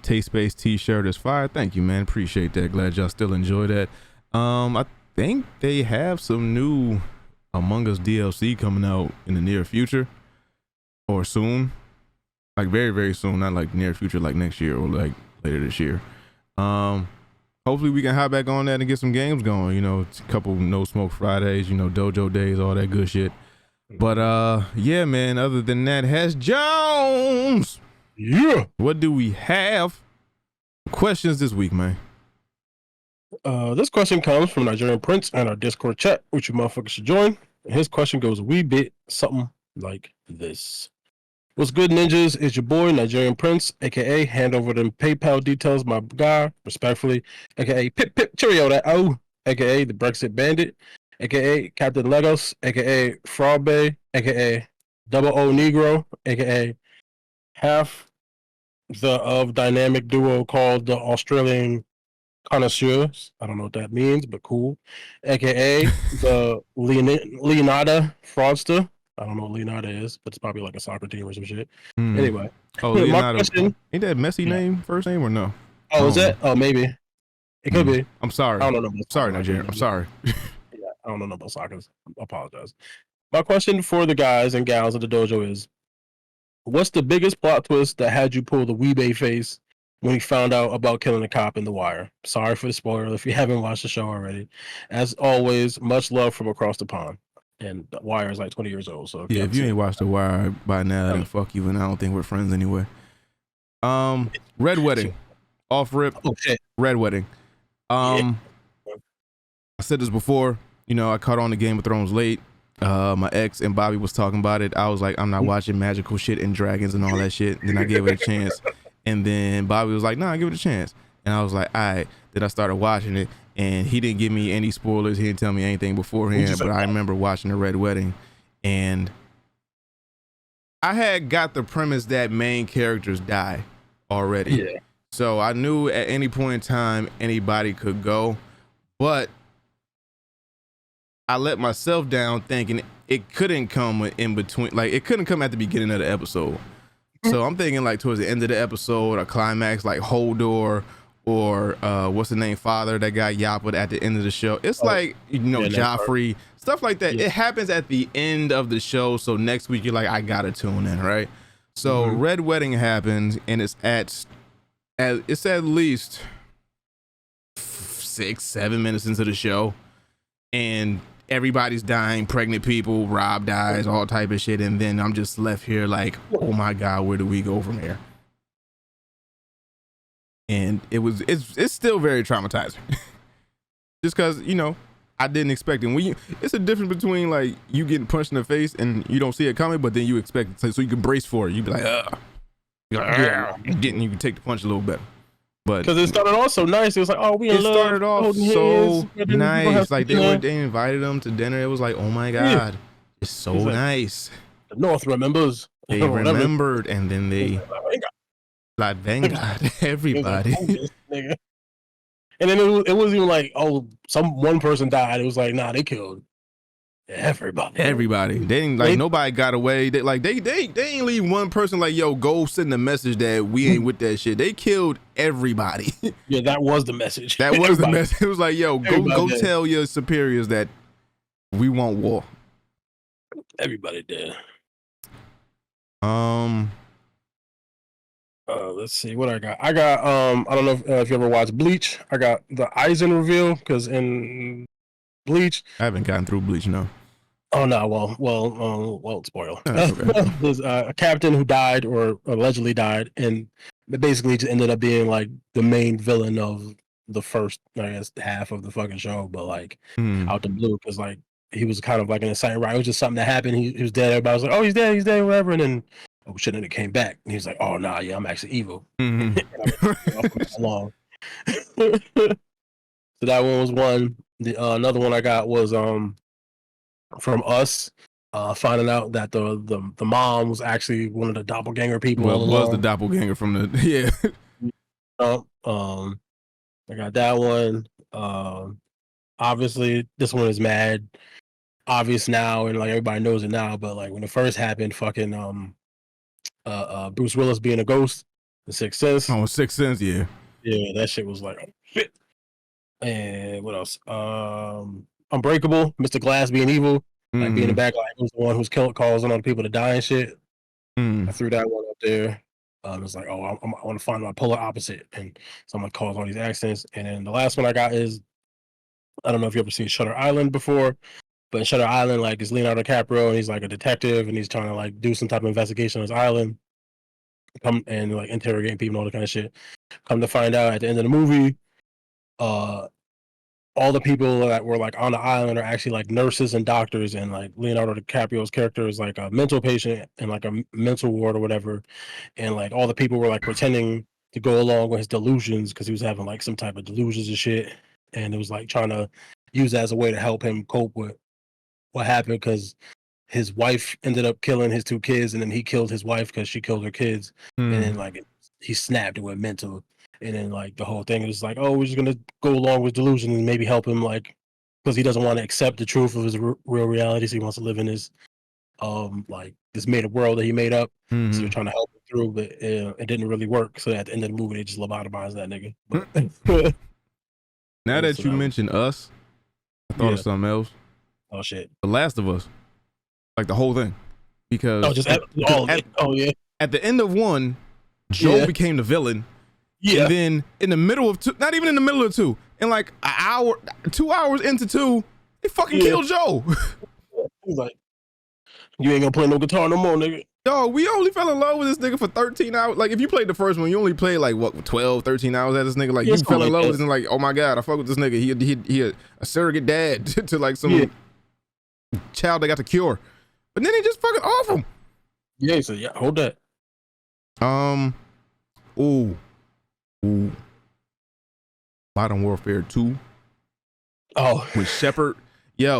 Taste-based t-shirt is fire. Thank you, man. Appreciate that. Glad y'all still enjoy that. I think they have some new Among Us DLC coming out in the near future or soon, like very, very soon. Not like near future, like next year or like later this year. Hopefully we can hop back on that and get some games going. You know, a couple No Smoke Fridays, you know, Dojo days, all that good shit. But yeah, man. Other than that, Hesh Jones. Yeah. What do we have? Questions this week, man. This question comes from Nigerian Prince and our Discord chat, which you motherfuckers should join. And his question goes a wee bit something like this. What's good, ninjas? It's your boy, Nigerian Prince, aka hand over them PayPal details, my guy, respectfully, aka Pip Pip Cheerio that aka the Brexit Bandit, aka Captain Legos, aka Fraud Bay, aka Double O Negro, aka half of dynamic duo called the Australian connoisseurs. I don't know what that means, but cool. AKA the Leonardo fraudster. I don't know what Leonardo is, but it's probably like a soccer team or some shit. Anyway, oh, my Leonardo, question. ain't that Messi name, first name, or no? Oh, is that? Oh, maybe. It could be. I'm sorry. I don't know. Sorry, Nigerian. I'm sorry. Yeah, I don't know about soccer. I apologize. My question for the guys and gals of the dojo is, what's the biggest plot twist that had you pull the weebay face when you found out about killing a cop in The Wire? Sorry for the spoiler if you haven't watched the show already. As always, much love from across the pond. And The Wire is like 20 years old. So if you ain't watched The Wire by now, then fuck you, and I don't think we're friends anyway. Red Wedding. Off rip. Oh, shit. Red Wedding. I said this before, I caught on to Game of Thrones late. My ex and Bobby was talking about it. I was like, I'm not watching magical shit and dragons and all that shit. And then I gave it a chance. And then Bobby was like, nah, give it a chance. And I was like, all right. Then I started watching it, and he didn't give me any spoilers. He didn't tell me anything beforehand, but I remember watching the Red Wedding, and I had got the premise that main characters die already. Yeah. So I knew at any point in time anybody could go, but I let myself down thinking it couldn't come in between, like it couldn't come at the beginning of the episode. So I'm thinking like towards the end of the episode, a climax like Hodor or what's the name, father that got yappled at the end of the show. It's like, Joffrey, stuff like that. Yeah. It happens at the end of the show. So next week you're like, I gotta tune in, right? So Red Wedding happens, and it's at least 6-7 minutes into the show, and everybody's dying, pregnant people, Rob dies, all type of shit, and then I'm just left here like, oh my god, where do we go from here? And it's still very traumatizing. Just because I didn't expect it. It's a difference between like you getting punched in the face and you don't see it coming, but then you expect it, so you can brace for it. You be like, you can take the punch a little better. But because it started off so nice, it was like, oh, we in love. It started off so nice. Like they invited them to dinner. It was like, oh my god, it's so nice. The North remembers. They remembered, and then they like vanguard everybody. And then it wasn't even like, oh, one person died. It was like, nah, they killed everybody. They didn't like nobody got away. They ain't leave one person like, yo, go send a message that we ain't with that shit. They killed everybody. Yeah, that was the message. That was the message. It was like, yo, go tell your superiors that we want war. Everybody did. Let's see what I got. I don't know if you ever watched Bleach. I got the Aizen reveal, because in Bleach, I haven't gotten through Bleach, no. Oh no! Well, spoiler. Okay. There's a captain who died or allegedly died, and it basically just ended up being like the main villain of the first, I guess, half of the fucking show. But like out the blue, because like he was kind of like an inciting riot. It was just something that happened. He was dead. Everybody was like, "Oh, he's dead, whatever." And then oh shit, and it came back, and he was like, "Oh nah, yeah, I'm actually evil." Long. So that one was one. Another one I got was from Us, finding out that the mom was actually one of the doppelganger people. Well, was the doppelganger from the I got that one. Obviously, this one is mad obvious now, and like everybody knows it now. But like when it first happened, fucking Bruce Willis being a ghost, The Sixth Sense. Oh, Sixth Sense, yeah. Yeah, that shit was like, oh, shit. And what else? Unbreakable, Mr. Glass being evil, like being the bad guy, who's the one who's causing other people to die and shit. I threw that one up there. It's like, oh, I want to find my polar opposite, and so I'm gonna cause all these accidents. And then the last one I got is, I don't know if you ever seen Shutter Island before, but in Shutter Island, like, it's Leonardo DiCaprio, and he's like a detective, and he's trying to like do some type of investigation on his island, come and like interrogating people and all that kind of shit. Come to find out at the end of the movie, all the people that were like on the island are actually like nurses and doctors, and like Leonardo DiCaprio's character is like a mental patient in like a mental ward or whatever, and like all the people were like pretending to go along with his delusions because he was having like some type of delusions and shit, and it was like trying to use that as a way to help him cope with what happened, because his wife ended up killing his two kids, and then he killed his wife because she killed her kids, and then like he snapped and went mental. And then like the whole thing is like, oh, we're just gonna go along with delusion and maybe help him like because he doesn't want to accept the truth of his real reality, so he wants to live in his like this made up world that he made up. So they're trying to help him through, but it didn't really work. So at the end of the movie, they just lobotomized that nigga. But, now that you mentioned Us, I thought of something else. Oh shit! The Last of Us, like the whole thing, because at the end of one, Joel became the villain. Yeah. And then in the middle of two, not even in the middle of two, in like an hour, 2 hours into two, they fucking killed Joe. He's like, you ain't gonna play no guitar no more, nigga. Yo, we only fell in love with this nigga for 13 hours. Like, if you played the first one, you only played like, what, 12, 13 hours at this nigga? Like, you fell in love with him, like, oh my God, I fuck with this nigga. He a surrogate dad to like some child they got to cure. But then he just fucking off him. Yeah, he said, yeah, hold that. Ooh. Modern Warfare 2. Oh. With Shepard. I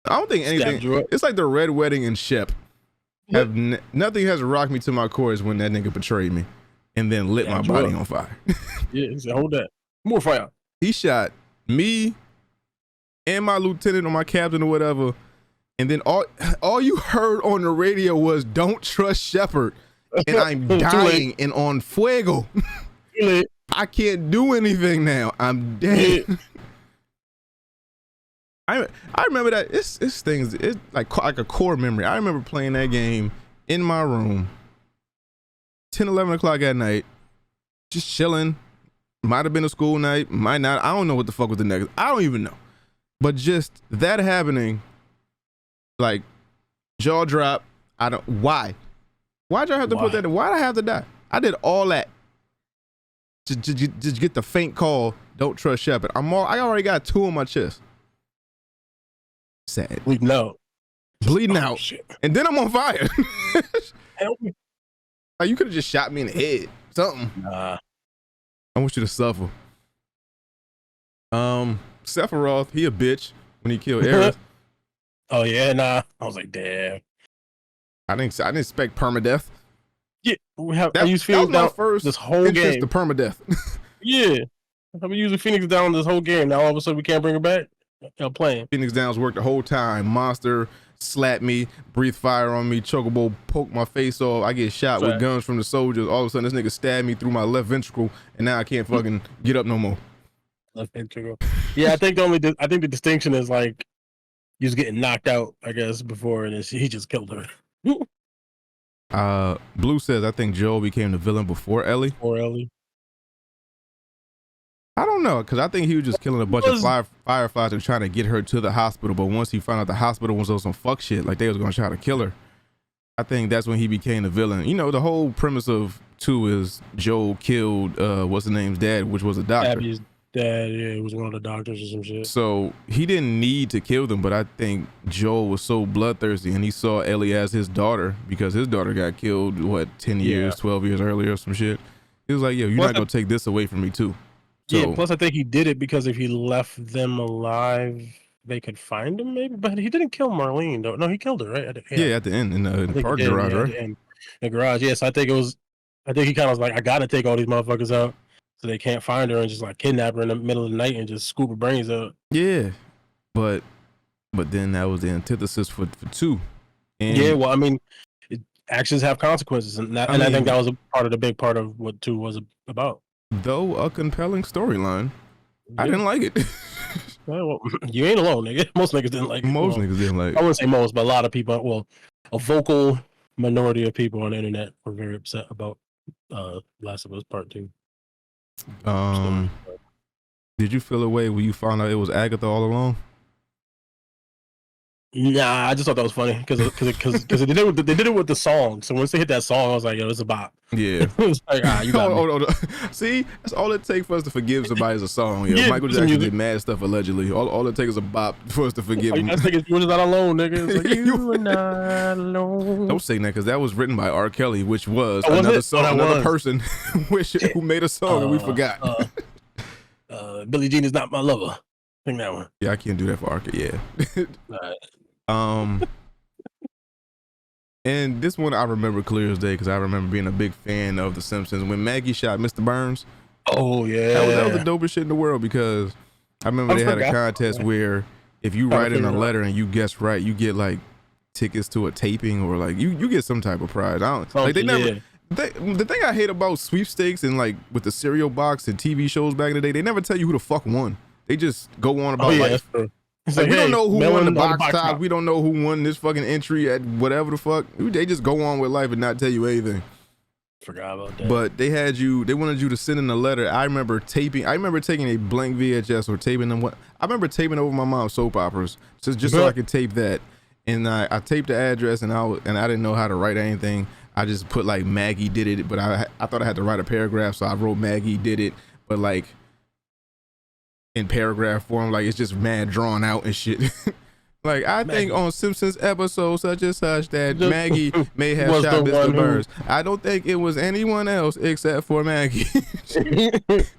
don't think anything. It's like the Red Wedding and Shep. Nothing has rocked me to my core as when that nigga betrayed me and then lit my body on fire. Yeah, he said, hold that. More fire. He shot me and my lieutenant or my captain or whatever. And then all you heard on the radio was, don't trust Shepard. And I'm dying and on fuego. I can't do anything now. I'm dead. I remember that it's things, it's like a core memory. I remember playing that game in my room 10 11 o'clock at night, just chilling. Might have been a school night, might not. I don't know what the fuck was the next. I don't even know. But just that happening, like jaw drop. Why'd y'all have to put that in? Why'd I have to die? I did all that to just get the faint call, don't trust Shepard. I already got 2 on my chest. Sad. Bleeding out. Shit. And then I'm on fire. Help me. Like, you could have just shot me in the head. Something. Nah. I want you to suffer. Sephiroth, he a bitch when he killed Aerith. Oh yeah, nah. I was like, damn. I didn't expect permadeath. Yeah, I used Phoenix down first this whole game. The permadeath. Yeah, I've been using Phoenix down this whole game. Now all of a sudden we can't bring her back. I'm playing. Phoenix Downs worked the whole time. Monster slapped me, breathe fire on me, Chocobo poked my face off. I get shot with guns from the soldiers. All of a sudden, this nigga stabbed me through my left ventricle, and now I can't fucking get up no more. Left ventricle. Yeah, I think the distinction is like he was getting knocked out, I guess, before, and he just killed her. Blue says I think Joel became the villain before Ellie. I don't know, because I think he was just killing a bunch of fireflies and trying to get her to the hospital. But once he found out the hospital was on some fuck shit, like they was going to try to kill her, I think that's when he became the villain. You know, the whole premise of 2 is Joel killed, what's the name's dad, which was a doctor. Abby's dad, yeah, he was one of the doctors or some shit. So he didn't need to kill them, but I think Joel was so bloodthirsty and he saw Ellie as his daughter because his daughter got killed, 10 years, 12 years earlier or some shit. He was like, yo, you're not going to take this away from me too. So, yeah, plus I think he did it because if he left them alive, they could find him maybe, but he didn't kill Marlene though. No, he killed her, right? Yeah, at the end in the park garage, right? In the garage, yes. I think he kind of was like, I gotta take all these motherfuckers out so they can't find her and just like kidnap her in the middle of the night and just scoop her brains out. Yeah, but then that was the antithesis for 2. And yeah, well, I mean, actions have consequences, and I think that was a big part of what 2 was about. Though a compelling storyline, I didn't like it. Well, you ain't alone, nigga. Most niggas didn't like it. Most niggas didn't like it. I wouldn't say most, but a lot of people, well, a vocal minority of people on the internet were very upset about Last of Us Part 2. Did you feel a way when you found out it was Agatha all along? Nah, I just thought that was funny because they did it with the song. So once they hit that song, I was like, yo, it's a bop. Yeah. It was like, you got me. See, that's all it takes for us to forgive somebody is a song. Yeah, Michael Jackson did mad stuff allegedly. All it takes is a bop for us to forgive him. I think you're not alone, nigga. It's like, you are not alone. Don't say that because that was written by R. Kelly, which was another song, another person who made a song and we forgot. Billie Jean is not my lover. I think that one. Yeah, I can't do that for R. Kelly. Yeah. And this one I remember clear as day because I remember being a big fan of The Simpsons when Maggie shot Mr. Burns. Oh yeah, that was the dopest shit in the world because I remember they had a contest where if you write in a letter and you guess right, you get like tickets to a taping or like you get some type of prize. I don't like they never. The thing I hate about sweepstakes and like with the cereal box and TV shows back in the day, they never tell you who the fuck won. They just go on about life. Like, we don't know who won the box top. We don't know who won this fucking entry at whatever the fuck. They just go on with life and not tell you anything. Forgot about that. But they wanted you to send in a letter. I remember taking a blank VHS or taping them. I remember taping over my mom's soap operas just so I could tape that. And I taped the address and I didn't know how to write anything. I just put like Maggie did it, but I thought I had to write a paragraph, so I wrote Maggie did it, but like in paragraph form, like it's just mad drawn out and shit. Like I think on Simpsons episode such and such that Maggie may have shot Mr. Burns. I don't think it was anyone else except for Maggie.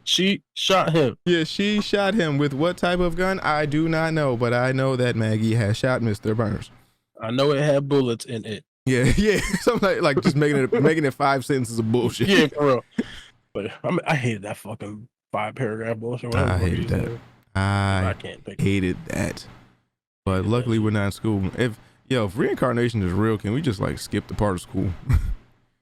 She shot him. Yeah, she shot him with what type of gun? I do not know, but I know that Maggie has shot Mr. Burns. I know it had bullets in it. Yeah, something like just making it 5 sentences of bullshit. Yeah, for real. But I hated that fucking 5-paragraph bullshit. I hated that. I hated that. But luckily we're not in school. If reincarnation is real, can we just like skip the part of school?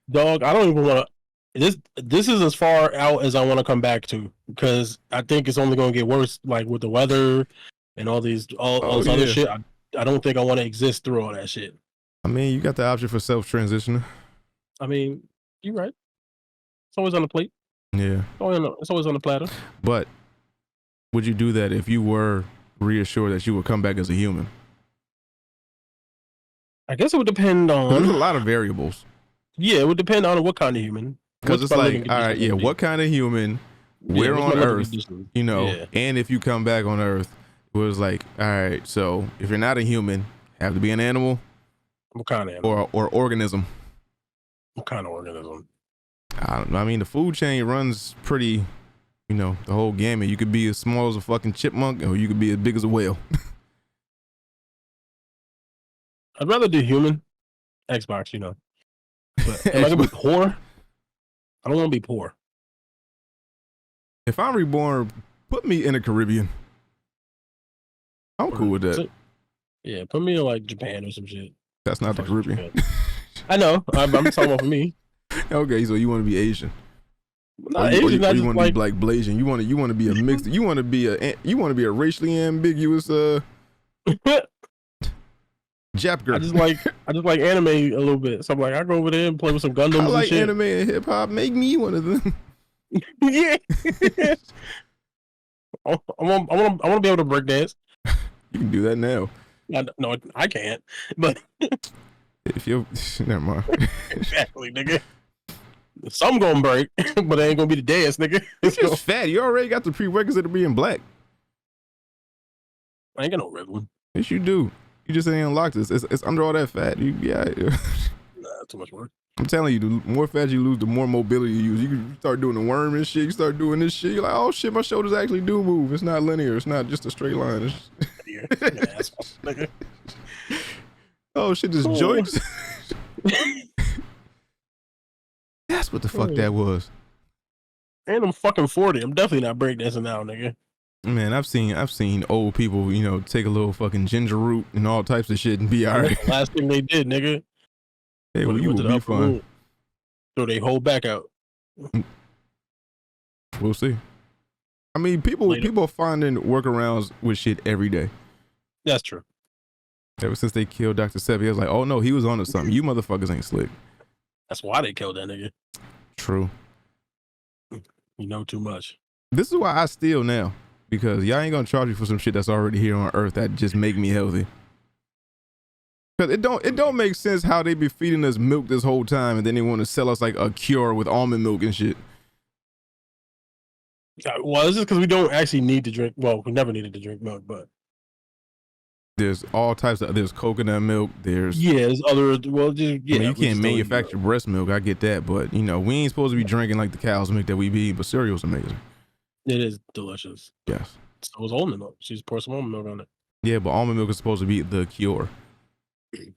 Dog, I don't even want to. This is as far out as I want to come back to because I think it's only going to get worse. Like with the weather and all this other shit. I don't think I want to exist through all that shit. I mean, you got the option for self-transitioning. I mean, you're right. It's always on the plate. Yeah. It's always on the platter. But would you do that if you were reassured that you would come back as a human? I guess it would depend on... There's a lot of variables. Yeah, it would depend on what kind of human. Because it's like, all right, yeah, what kind of human, where on Earth, and if you come back on Earth, it was like, all right, so if you're not a human, have to be an animal. What kind of animal? Or organism. What kind of organism? I don't know. I mean, the food chain runs pretty, the whole gamut. You could be as small as a fucking chipmunk, or you could be as big as a whale. I'd rather do human. Xbox, But am I gonna be poor? I don't want to be poor. If I'm reborn, put me in the Caribbean. I'm cool with that. Yeah, put me in like Japan or some shit. That's not the Caribbean. I know. I'm talking about for me. Okay, so you want to be Asian? Not Asian. Or you want to be like Blasian? You want to be a mixed? You want to be a racially ambiguous Jap girl. I just like anime a little bit. So I'm like, I go over there and play with some Gundams. I like and shit. Anime and hip hop. Make me one of them. Yeah. I want to be able to break dance. You can do that now. No, I can't. But if you're, never mind. Exactly, nigga. Some gonna break, but it ain't gonna be the dance, nigga. It's just fat. You already got the prerequisite of being black. I ain't got no red one. Yes, you do. You just ain't unlocked this. It's under all that fat. Nah, too much work. I'm telling you, the more fat you lose, the more mobility you use. You can start doing the worm and shit. You start doing this shit. You're like, oh shit, my shoulders actually do move. It's not linear. It's not just a straight line. Oh shit, there's joints. That's what the fuck that was. And I'm fucking 40. I'm definitely not breakdancing now, nigga. Man, I've seen old people, take a little fucking ginger root and all types of shit and be all right. The last thing they did, nigga. Hey, well, you will be fine. So they hold back out. We'll see. I mean, people are finding workarounds with shit every day. That's true. Ever since they killed Dr. Sebi, I was like, oh no, he was onto something. You motherfuckers ain't slick. That's why they killed that nigga. True. You know too much. This is why I steal now. Because y'all ain't gonna charge me for some shit that's already here on Earth that just make me healthy. Cause it don't make sense how they be feeding us milk this whole time and then they want to sell us like a cure with almond milk and shit. Well, it's just because we don't actually need to drink. Well, we never needed to drink milk, but there's all types of. There's coconut milk. There's other. Well, just, I mean, you can't manufacture breast milk. I get that, but we ain't supposed to be drinking like the cow's milk that we be eating. But cereal's amazing. It is delicious. Yes. So it was almond milk. She's pour some almond milk on it. Yeah, but almond milk is supposed to be the cure.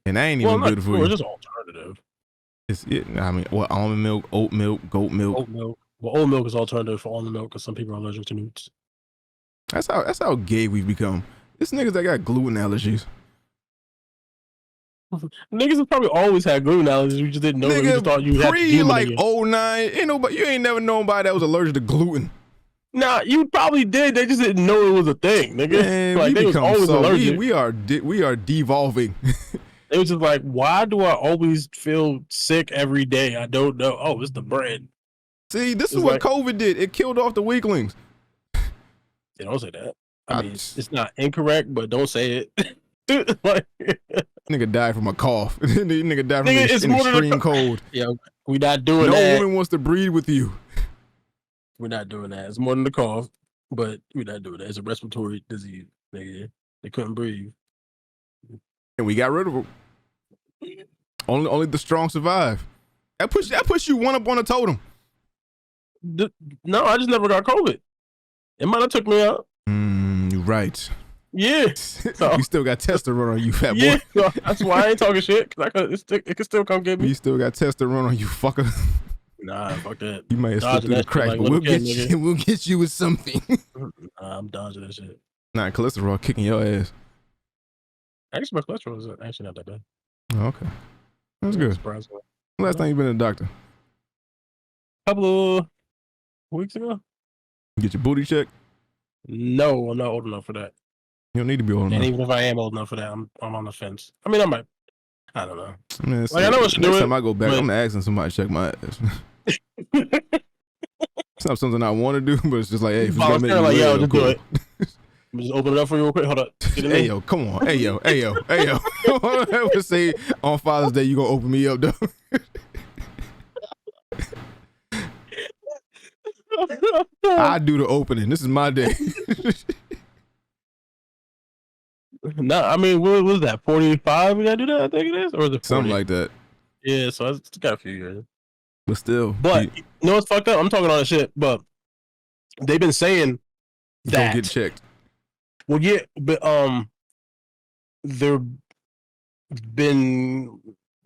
And that ain't even good for you. It's just alternative. I mean, what, almond milk, oat milk, goat milk. Oat milk. Well, oat milk is alternative for almond milk because some people are allergic to newts. That's how gay we've become. This niggas that got gluten allergies. Niggas have probably always had gluten allergies. We just didn't know. We just thought you had to like 09, you ain't never known nobody that was allergic to gluten. Nah, you probably did. They just didn't know it was a thing, nigga. Man, like they was always allergic. We are devolving. It was just like, why do I always feel sick every day? I don't know. Oh, it's the bread. See, this is what COVID did. It killed off the weaklings. They don't say that. I mean, it's not incorrect, but don't say it. Like, nigga died from a cough. Nigga died from an extreme cold. Yeah, we not doing that. No woman wants to breed with you. We're not doing that. It's more than the cough, but we're not doing that. It's a respiratory disease. Nigga. They couldn't breathe. And we got rid of them. Only the strong survive. That puts you one up on a totem. No, I just never got COVID. It might have took me out. You're right. Yeah. So, you still got testosterone on you, fat boy. Yeah, so that's why I ain't talking shit. It can still come get me. You still got testosterone on you, fucker. Nah, fuck that. You might have slipped through the cracks, but we'll get you with something. Nah, I'm dodging that shit. Nah, cholesterol kicking your ass. Actually, my cholesterol is actually not that bad. Oh, okay. That's good. Surprisingly. Last time you been to the doctor? A couple of weeks ago. Get your booty checked? No, I'm not old enough for that. You don't need to be old enough. And even if I am old enough for that, I'm on the fence. I mean, I might. I don't know. I mean, I know what to do. Next time I go back, I'm asking somebody to check my ass. It's not something I want to do, but it's just like, hey, if you're gonna make me like, yo, just cool. do it. Just open it up for you real quick. Hold up. Hey, yo, come on. Hey, yo. I would say on Father's Day, you gonna open me up, though. I do the opening. This is my day. No, I mean, what was that? 45? We gotta do that. I think it is, or is it 40? Something like that. Yeah, so it's got a few years. But still, you know what's fucked up? I'm talking all that shit, but they've been saying that don't get checked. Well, yeah, but they've been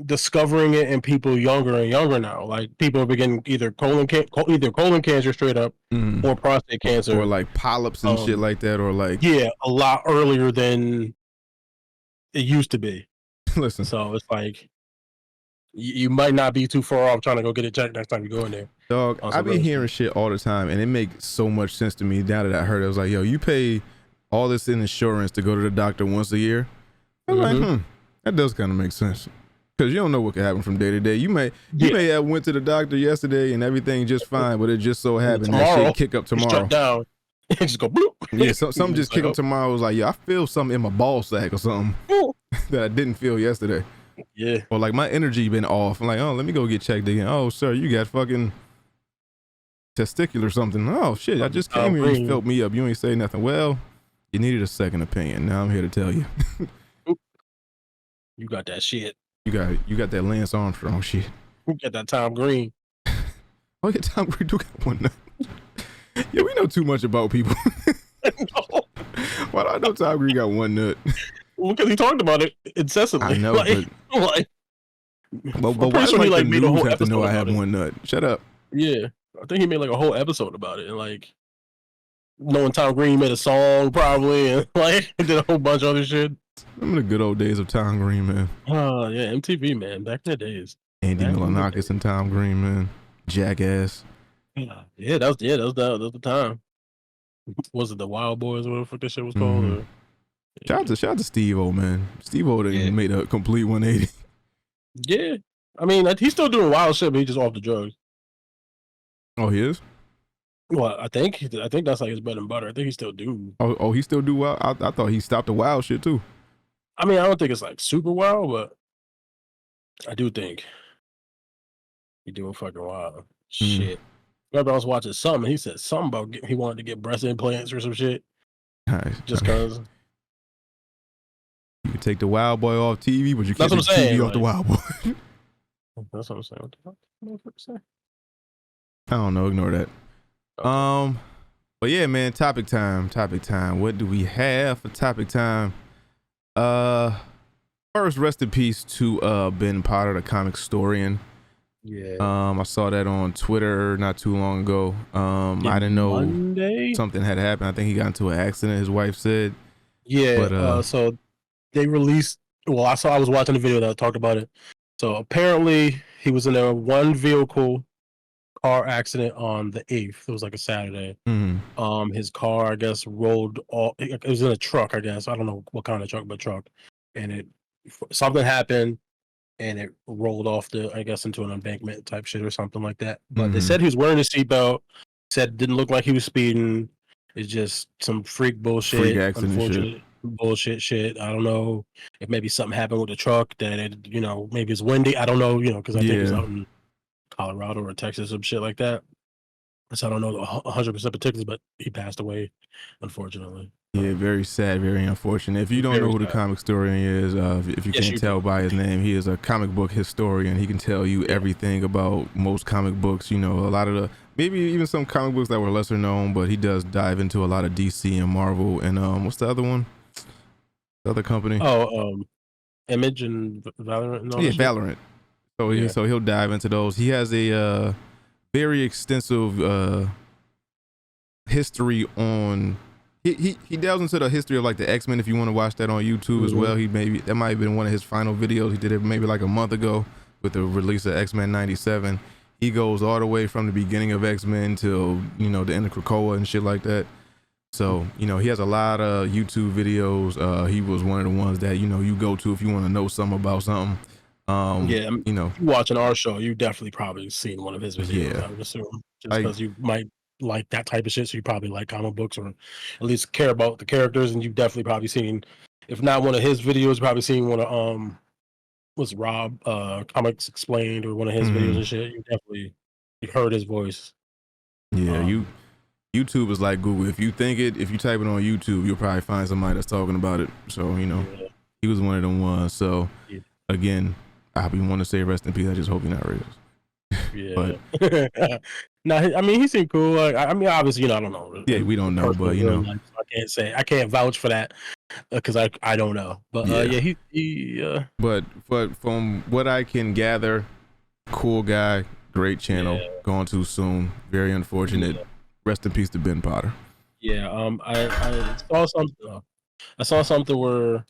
discovering it in people younger and younger now. Like people are beginning either colon cancer straight up, or prostate cancer, or like polyps and shit like that, or like a lot earlier than it used to be. Listen, so it's like you might not be too far off trying to go get it checked next time you go in there. Dog, I be hearing shit all the time, and it makes so much sense to me. Now that I heard it, I was like, yo, you pay all this in insurance to go to the doctor once a year. I was like, that does kind of make sense. Because you don't know what can happen from day to day. You may have went to the doctor yesterday and everything just fine, but it just so happened that shit kick up tomorrow. Shut down. Just go bloop. Yeah, something just kick up tomorrow. I was like, yeah, I feel something in my ball sack or something that I didn't feel yesterday. Yeah. Or like my energy been off. I'm like, oh, let me go get checked again. Oh, sir, you got fucking testicular something. Oh shit, I just came here and you felt me up. You ain't say nothing. Well, you needed a second opinion. Now I'm here to tell you. You got that shit. You got that Lance Armstrong shit. You got that Tom Green. Oh yeah, Tom Green do got one nut. Yeah, we know too much about people. No. Why do I know Tom Green got one nut? Well, because he talked about it incessantly. I know, but why does like the news have to know I have one nut? Shut up. Yeah, I think he made like a whole episode about it, and like knowing Tom Green made a song probably, and like did a whole bunch of other shit. Remember the good old days of Tom Green, man. Oh yeah, MTV, man, back in the days. Andy Milonakis and Tom Green, man. Jackass. Yeah, that was the time. Was it the Wild Boys or whatever the fuck that shit was called? Or, Shout out to Steve-O, man. Steve-O made a complete 180. Yeah, I mean he's still doing wild shit, but he's just off the drugs. Oh, he is? Well, I think that's like his bread and butter. I think he still do. Oh, he still do wild? I thought he stopped the wild shit too. I mean, I don't think it's like super wild, but I do think he doing fucking wild shit. Remember, I was watching something. And he said something about he wanted to get breast implants or some shit. Nice. Just cause you can take the wild boy off TV, but you can't take TV off the wild boy. That's what I'm saying. What the fuck say? I don't know. Ignore that. Okay. But yeah, man. Topic time. What do we have for topic time? First, rest in peace to Ben Potter, the Comicstorian. Yeah. I saw that on Twitter not too long ago. I didn't know something had happened. I think he got into an accident, his wife said. Yeah. But, so they released. Well, I was watching the video that talked about it. So apparently he was in a one vehicle car accident on the 8th. It was like a Saturday. Mm-hmm. His car, I guess, rolled all. It was in a truck, I guess. I don't know what kind of truck, but truck. And something happened, and it rolled off I guess, into an embankment type shit or something like that. But they said he was wearing a seatbelt. Said it didn't look like he was speeding. It's just some freak bullshit. Freak accident unfortunate shit. Bullshit shit. I don't know if maybe something happened with the truck that it, maybe it's windy. I don't know, because I think it was out in Colorado or Texas, some shit like that. So I don't know 100% particulars, but he passed away, unfortunately. Yeah, very sad, very unfortunate. If you don't know who the Comicstorian is, if you can't tell by his name, he is a comic book historian. He can tell you everything about most comic books. A lot of maybe even some comic books that were lesser known, but he does dive into a lot of DC and Marvel. And what's the other one? The other company? Image and Valorant. And all Valorant. So he'll dive into those. He has a very extensive history on. He delves into the history of like the X-Men. If you want to watch that on YouTube as well, that might have been one of his final videos. He did it maybe like a month ago with the release of X-Men '97. He goes all the way from the beginning of X-Men till the end of Krakoa and shit like that. So he has a lot of YouTube videos. He was one of the ones that you go to if you want to know something about something. If you're watching our show, you definitely probably seen one of his videos. Yeah. I would assume just because you might like that type of shit, so you probably like comic books or at least care about the characters, and you've definitely probably seen, if not one of his videos, probably seen one of was Rob Comics Explained or one of his videos and shit. You definitely heard his voice. Yeah, YouTube is like Google. If you type it on YouTube, you'll probably find somebody that's talking about it. So he was one of them ones. So again, I want to say rest in peace. I just hope you're not racist. Yeah. But no, I mean, he seemed cool. Like, I mean, obviously, I don't know. Yeah, we don't know, but I can't vouch for that because I don't know. But he. But from what I can gather, cool guy, great channel. Gone too soon. Very unfortunate. Yeah. Rest in peace to Ben Potter. Yeah. I saw something. I saw something where.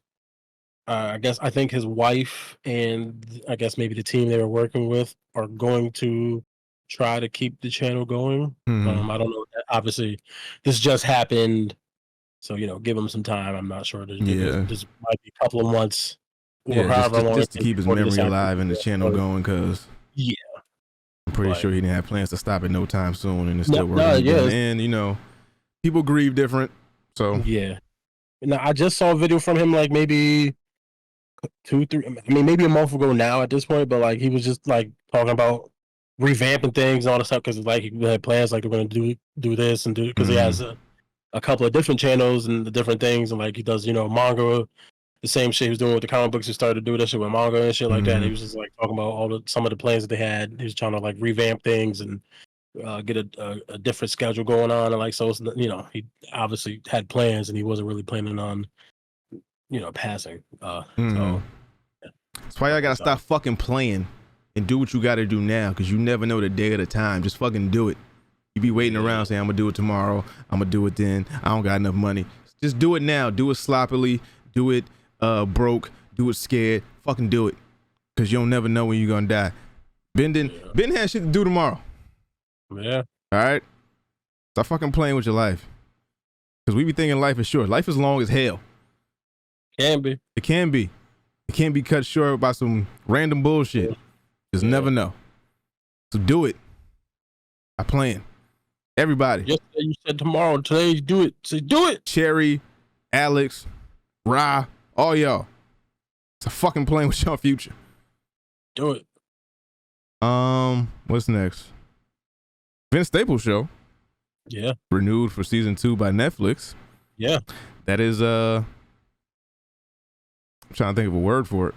I think his wife and I guess maybe the team they were working with are going to try to keep the channel going. I don't know. Obviously, this just happened, so give him some time. I'm not sure. This might be a couple of months or however long. Just to keep his memory alive and the channel going, because I'm pretty sure he didn't have plans to stop it no time soon, and it's still working. And people grieve different. So Now I just saw a video from him like maybe 2-3, I mean maybe a month ago now at this point, but like he was just like talking about revamping things and all this stuff because like he had plans like they're going to do this and do because he has a couple of different channels and the different things, and like he does manga, the same shit he was doing with the comic books. He started to do that shit with manga and shit like that. And he was just like talking about some of the plans that they had. He was trying to like revamp things and get a different schedule going on, and like so he obviously had plans and he wasn't really planning on passing. So that's why y'all gotta stop fucking playing and do what you gotta do now, because you never know the day or the time. Just fucking do it. You be waiting around saying I'm gonna do it tomorrow, I'm gonna do it then, I don't got enough money. Just do it now. Do it sloppily, do it broke, do it scared. Fucking do it, because you'll never know when you're gonna die. Ben had shit to do tomorrow. All right, stop fucking playing with your life, because we be thinking life is short. Life is long as hell. It can be cut short by some random bullshit. Just never know. So do it. Stop playing. Everybody. Yesterday you said tomorrow. Today you do it. So do it. Cherry, Alex, Ra, all y'all. Stop fucking playing with your future. Do it. What's next? Vince Staples show. Yeah. Renewed for season 2 by Netflix. Yeah. That is I'm trying to think of a word for it.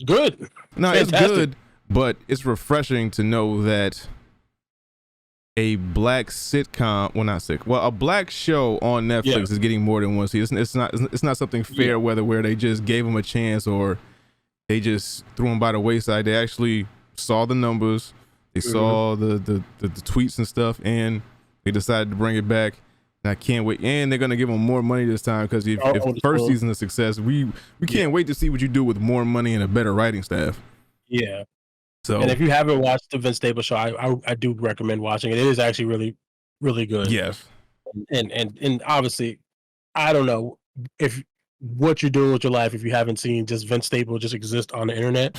Good. No, Fantastic. It's good, but it's refreshing to know that a black sitcom, a black show on Netflix is getting more than one season. It's not something fair where they just gave him a chance or they just threw them by the wayside. They actually saw the numbers, they saw the tweets and stuff, and they decided to bring it back. And I can't wait. And they're gonna give them more money this time because if first season is a success, we can't wait to see what you do with more money and a better writing staff. Yeah. So, and if you haven't watched the Vince Staples show, I do recommend watching it. It is actually really, really good. Yes. And obviously, I don't know if what you're doing with your life if you haven't seen just Vince Staples just exist on the internet.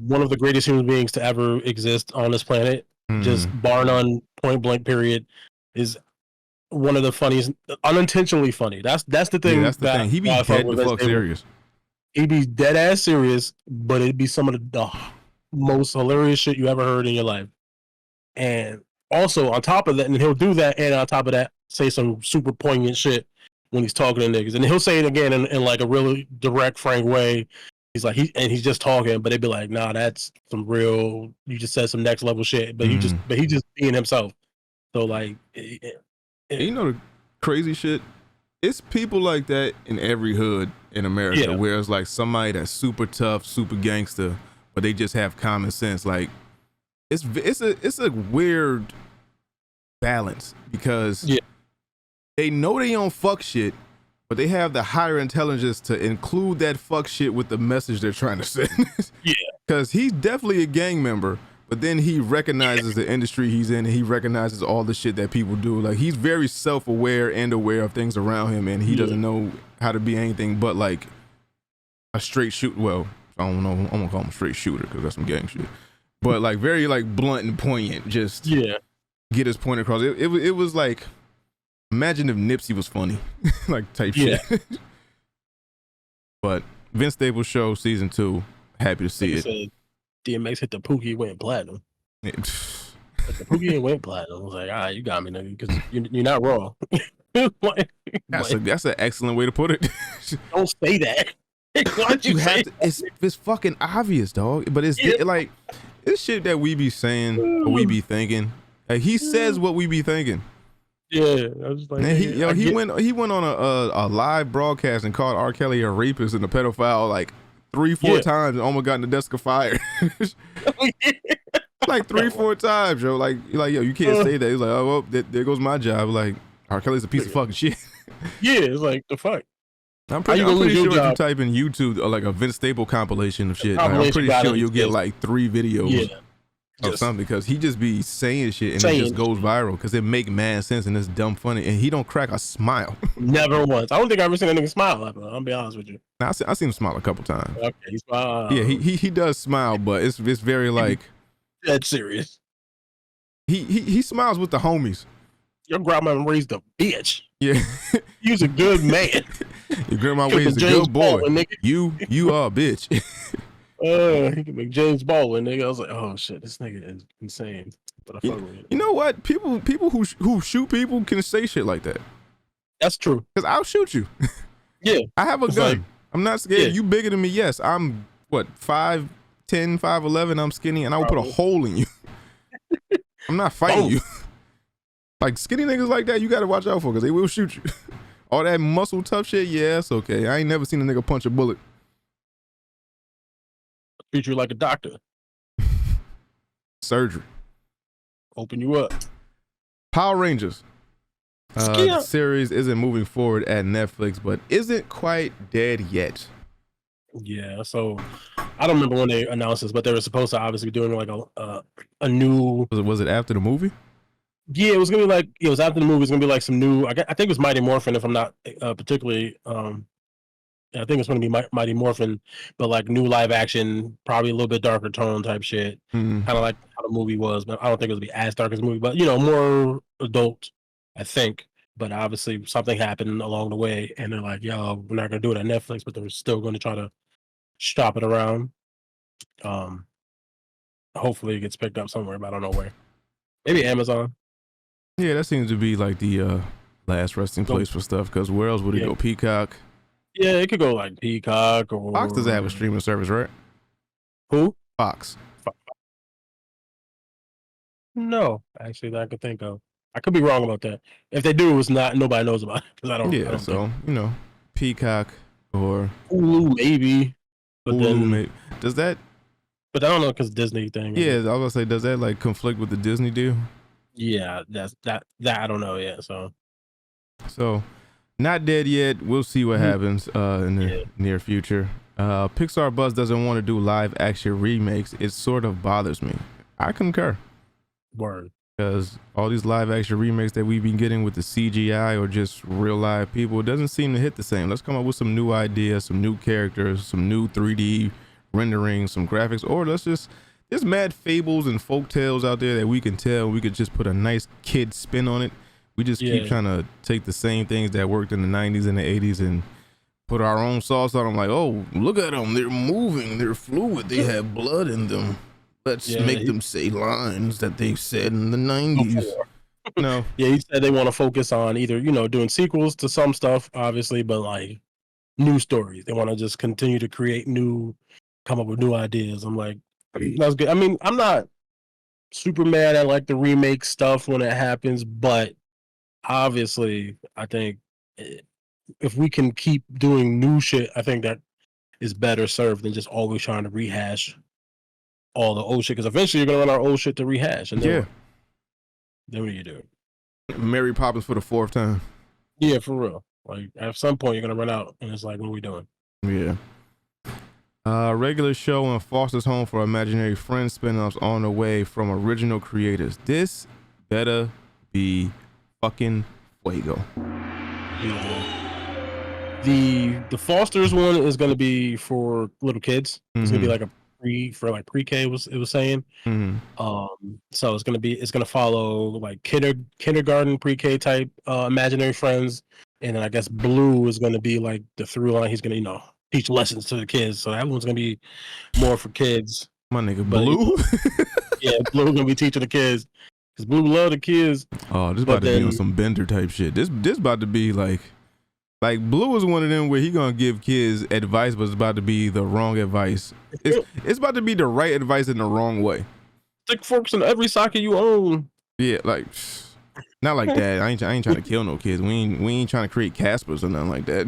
One of the greatest human beings to ever exist on this planet, just bar none, point blank period, is one of the funniest, unintentionally funny. That's the thing. Yeah, that's the thing. He be dead the fuck serious. He'd be dead ass serious, but it'd be some of the most hilarious shit you ever heard in your life. And also on top of that, and he'll do that, and on top of that, say some super poignant shit when he's talking to niggas. And he'll say it again in like a really direct, frank way. He's like, he's just talking, but they'd be like, nah, that's some real, you just said some next level shit. But he just being himself. So like, you know the crazy shit? It's people like that in every hood in America, where it's like somebody that's super tough, super gangster, but they just have common sense. Like it's a weird balance because they know they don't fuck shit, but they have the higher intelligence to include that fuck shit with the message they're trying to send. Because he's definitely a gang member, but then he recognizes the industry he's in, and he recognizes all the shit that people do. Like he's very self-aware and aware of things around him, and he doesn't know how to be anything but like a straight shoot. Well, I don't know. I'm gonna call him a straight shooter because that's some gang shit. But like very like blunt and poignant. Just get his point across. It was like, imagine if Nipsey was funny, like type shit. But Vince Staples show season 2. Happy to see it. DMX hit the Pookie, went platinum. Hit the Pookie and went platinum. I was like, all right, you got me, nigga, because you're not wrong. That's an excellent way to put it. Don't say that. Why'd you say that? It's fucking obvious, dog. But it's like it's shit that we be saying or we be thinking. Like, he says what we be thinking. Yeah, I was like, and he went on a live broadcast and called R. Kelly a rapist and a pedophile like 3-4 times and almost got in the desk of fire. Like 3-4 times, yo. Like yo, you can't say that. He's like, oh well, there goes my job. Like R. Kelly's a piece of fucking shit. Yeah, it's like the fuck. I'm pretty sure if you type in YouTube or like a Vince Staples compilation of shit, like, I'm pretty sure you'll get like 3 videos of something, because he just be saying shit and it just goes viral because it make mad sense and it's dumb funny, and he don't crack a smile. Never once. I don't think I've ever seen a nigga smile ever. I'll be honest with you. I seen him smile a couple times. Okay, he smile. Yeah, he does smile, but it's very like dead serious. He smiles with the homies. Your grandma raised a bitch. Yeah, you's a good man. Your grandma raised a good boy. You are a bitch. He can make James Baldwin, nigga. I was like, oh shit, this nigga is insane. But I fuck with it. You know what? People who shoot people can say shit like that. That's true. Because I'll shoot you. Yeah, I have a gun. Like, I'm not scared. Yeah. You bigger than me? Yes. I'm what 5'10", 5'11". I'm skinny, and I will put a hole in you. I'm not fighting you. Like skinny niggas like that, you gotta watch out for, because they will shoot you. All that muscle tough shit, yeah, it's okay. I ain't never seen a nigga punch a bullet. Treat you like a doctor. Surgery. Open you up. Power Rangers. The series isn't moving forward at Netflix, but isn't quite dead yet. Yeah, so I don't remember when they announced this, but they were supposed to obviously be doing like a new. Was it after the movie? Yeah, it was gonna be like it was after the movie. It's gonna be like some new. I think it was Mighty Morphin, if I'm not particularly. I think it's gonna be Mighty Morphin, but like new live action, probably a little bit darker tone type shit. Kind of like how the movie was, but I don't think it would be as dark as the movie. But you know, more adult, I think. But obviously, something happened along the way, and they're like, "Yo, we're not gonna do it on Netflix," but they're still going to try to shop it around. Hopefully, it gets picked up somewhere, but I don't know where. Maybe Amazon. Yeah, that seems to be like the last resting place for stuff. Because where else would it go? Peacock. Yeah, it could go like Peacock or Fox doesn't have a streaming service, right? Who? Fox. No, actually, that I could think of. I could be wrong about that. If they do, it's not. Nobody knows about it because I don't. Yeah, I don't so think. You know, Peacock or Hulu, maybe. But then does that? But I don't know because Disney thing. Yeah, I was gonna say, does that like conflict with the Disney deal? Yeah, that I don't know yet. So not dead yet. We'll see what happens in the near future. Pixar Buzz doesn't want to do live action remakes. It sort of bothers me. I concur. Word. Because all these live action remakes that we've been getting with the CGI or just real live people, it doesn't seem to hit the same. Let's come up with some new ideas, some new characters, some new 3D rendering, some graphics, or there's mad fables and folk tales out there that we can tell. We could just put a nice kid spin on it. We just keep trying to take the same things that worked in the 90s and the 80s and put our own sauce on them. Like, oh, look at them. They're moving. They're fluid. They have blood in them. Let's make them say lines that they said in the 90s. No. Yeah, he said they want to focus on either, doing sequels to some stuff, obviously, but like new stories. They want to just continue to come up with new ideas. I'm like, that's good. I mean, I'm not super mad at like the remake stuff when it happens, but obviously, I think if we can keep doing new shit, I think that is better served than just always trying to rehash all the old shit. Because eventually you're gonna run out of old shit to rehash, and then what do you do? Mary Poppins for the 4th time. Yeah, for real. Like at some point you're gonna run out, and it's like, what are we doing? Yeah. Regular show and Foster's Home for Imaginary Friends spin-offs on the way from original creators. This better be fucking fuego. The Foster's one is going to be for little kids. It's going to be like a pre-K it was saying. So it's going to follow like kindergarten, pre-K type imaginary friends, and then I guess Blue is going to be like the through line. He's going to teach lessons to the kids. So that one's going to be more for kids. My nigga Blue. Yeah, Blue going to be teaching the kids because Blue love the kids. Oh, this about to be on some Bender type shit. This about to be like Blue is one of them where he gonna give kids advice, but it's about to be the wrong advice. It's about to be the right advice in the wrong way. Stick forks in every socket you own. Yeah, like not like that. I ain't trying to kill no kids. We ain't trying to create Caspers or nothing like that.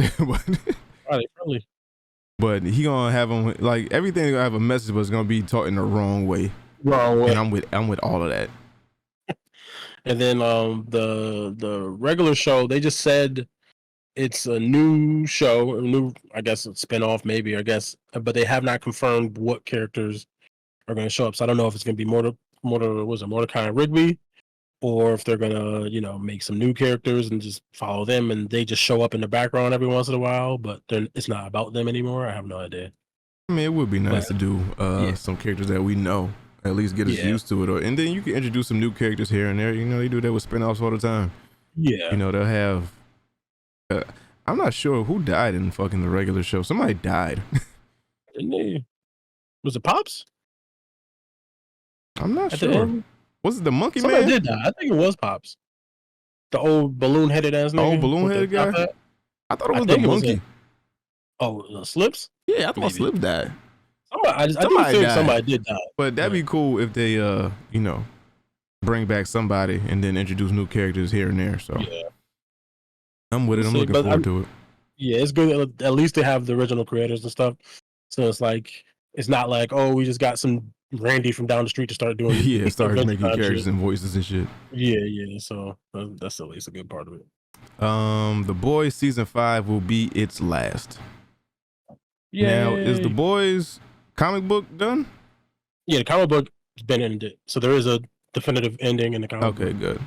But he gonna have them like everything gonna have a message, but it's gonna be taught in the wrong way. And I'm with all of that. And then the regular show, they just said it's a new show, I guess a spinoff maybe, but they have not confirmed what characters are going to show up. So I don't know if it's going to be Mordecai and Rigby, or if they're going to, make some new characters and just follow them and they just show up in the background every once in a while, but it's not about them anymore. I have no idea. I mean, it would be nice to do some characters that we know, at least get us used to it. And then you can introduce some new characters here and there. They do that with spinoffs all the time. Yeah. They'll have... I'm not sure who died in fucking the regular show. Somebody died. Didn't they? Was it Pops? I'm not sure. Was it the monkey Somebody man? Did die. I think it was Pops. The old balloon-headed ass nigga. Oh, balloon-headed guy? I thought it was the monkey. Slips? Yeah, I thought Slips died. I think somebody did die. But that'd be cool if they, bring back somebody and then introduce new characters here and there. So yeah. I'm with it. I'm looking forward to it. Yeah, it's good. At least they have the original creators and stuff. So it's not like, oh, we just got some Randy from down the street to start doing. Start making characters shit. And voices and shit. Yeah. So that's at least a good part of it. The Boys season 5 will be its last. Yeah. Now, is the Boys comic book done? Yeah, the comic book has been ended. So there is a definitive ending in the comic book. Okay, good.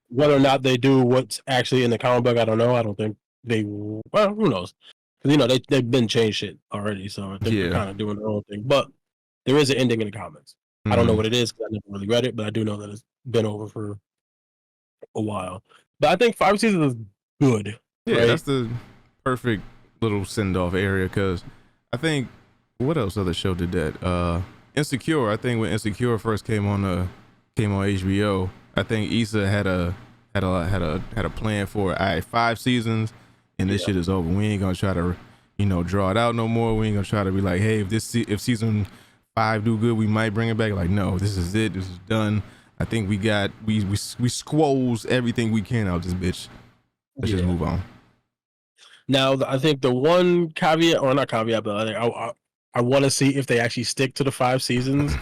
Whether or not they do what's actually in the comic book, I don't know. I don't think they will. Well, who knows? Because, they've been changed shit already. So I think they're kind of doing their own thing. But there is an ending in the comics. I don't know what it is because I never really read it, but I do know that it's been over for a while. But I think 5 seasons is good. Yeah, right? That's the perfect little send-off area because I think, what else other show did that? Insecure. I think when Insecure first came on HBO, I think Issa had a plan for 5 seasons, and this shit is over. We ain't gonna try to, draw it out no more. We ain't gonna try to be like, hey, if season 5 do good, we might bring it back. Like, no, this is it. This is done. I think we squoze everything we can out this bitch. Let's just move on. Now, I think the one caveat, or not caveat, but I think I want to see if they actually stick to the 5 seasons,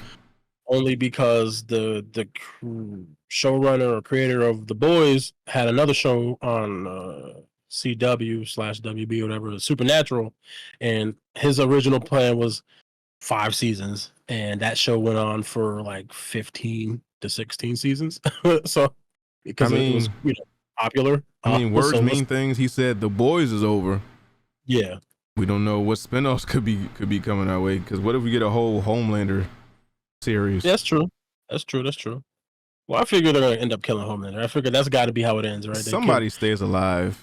only because the showrunner or creator of The Boys had another show on CW/WB or whatever, Supernatural, and his original plan was 5 seasons, and that show went on for like 15 to 16 seasons. So because it was popular. I mean, words mean things. He said The Boys is over. Yeah. We don't know what spinoffs could be coming our way, because what if we get a whole Homelander series? That's true. Well, I figure they're gonna end up killing Homelander. I figure that's got to be how it ends, right? Somebody stays alive.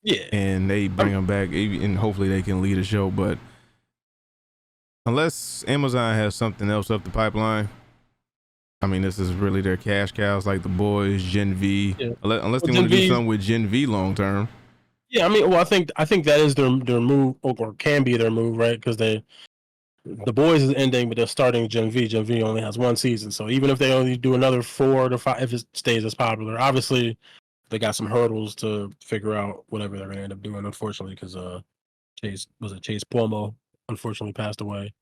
Yeah. And they bring him back, and hopefully they can lead a show. But unless Amazon has something else up the pipeline, I mean, this is really their cash cows, like The Boys, Gen V. Yeah. Unless they want to do something with Gen V long term. Yeah, I mean, well, I think that is their move, or can be their move, right? Because The Boys is ending, but they're starting Gen V. Gen V only has 1 season, so even if they only do another 4 to 5, if it stays as popular, obviously they got some hurdles to figure out whatever they're gonna end up doing. Unfortunately, because Chase Cuomo unfortunately passed away,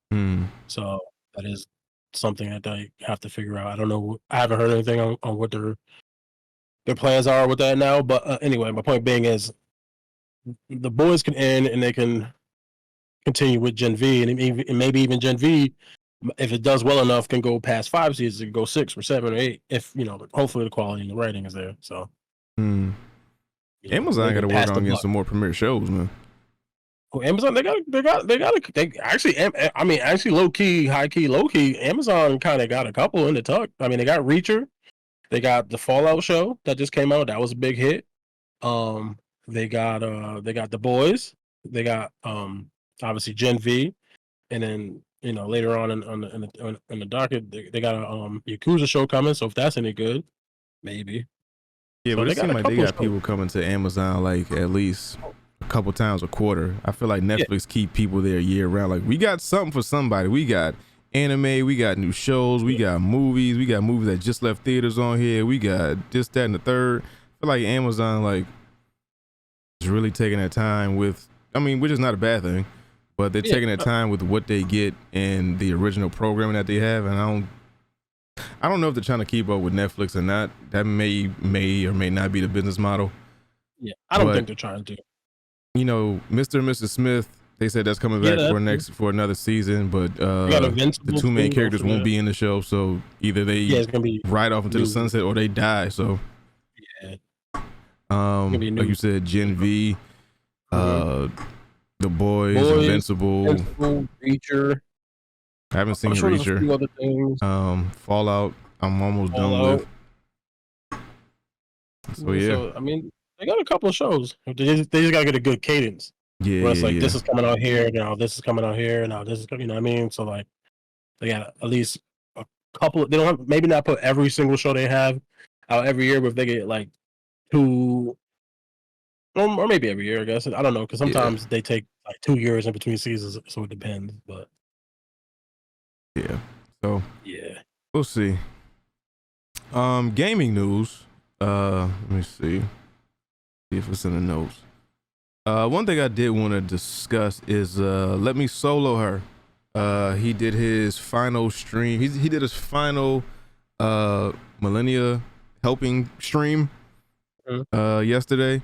so that is something that they have to figure out. I don't know. I haven't heard anything on what their plans are with that now. But anyway, my point being is, The Boys can end, and they can continue with Gen V, and maybe even Gen V, if it does well enough, can go past 5 seasons, it can go 6 or 7 or 8, if hopefully the quality and the writing is there. So Amazon got to work on getting some more premiere shows, man. Oh, Amazon, they actually low key, high key, low key. Amazon kind of got a couple in the tuck. I mean, they got Reacher, they got the Fallout show that just came out. That was a big hit. They got The Boys. They got obviously Gen V, and then later on in the docket they got a Yakuza show coming. So if that's any good, maybe. Yeah, but it seems like they got people coming to Amazon like at least a couple times a quarter. I feel like Netflix keep people there year round. Like, we got something for somebody. We got anime, we got new shows, we got movies that just left theaters on here. We got this, that, and the third. I feel like Amazon is really taking their time with, I mean, which is not a bad thing, but they're taking their time with what they get and the original programming that they have. And I don't know if they're trying to keep up with Netflix or not. That may or may not be the business model. Yeah, I don't think they're trying to. Mr. and Mrs. Smith, they said that's coming back for another season, but the 2 main characters won't be in the show, so either they ride off into the sunset or they die. So like you said, Gen V, The Boys, Invincible, Reacher. I haven't seen Reacher. Fallout, I'm almost done with. So yeah. So, I mean, they got a couple of shows. They just gotta get a good cadence. Yeah. Where it's like, this is coming out here, this is coming out here, now this is, you know what I mean? So like, they got at least a couple. They don't have, maybe not put every single show they have out every year, but if they get like 2, or maybe every year, I guess. I don't know, because sometimes they take like 2 years in between seasons, so it depends. But so we'll see. Gaming news. Let me see if it's in the notes. One thing I did want to discuss is Let Me Solo Her. He did his final stream. He did his final Malenia helping stream yesterday.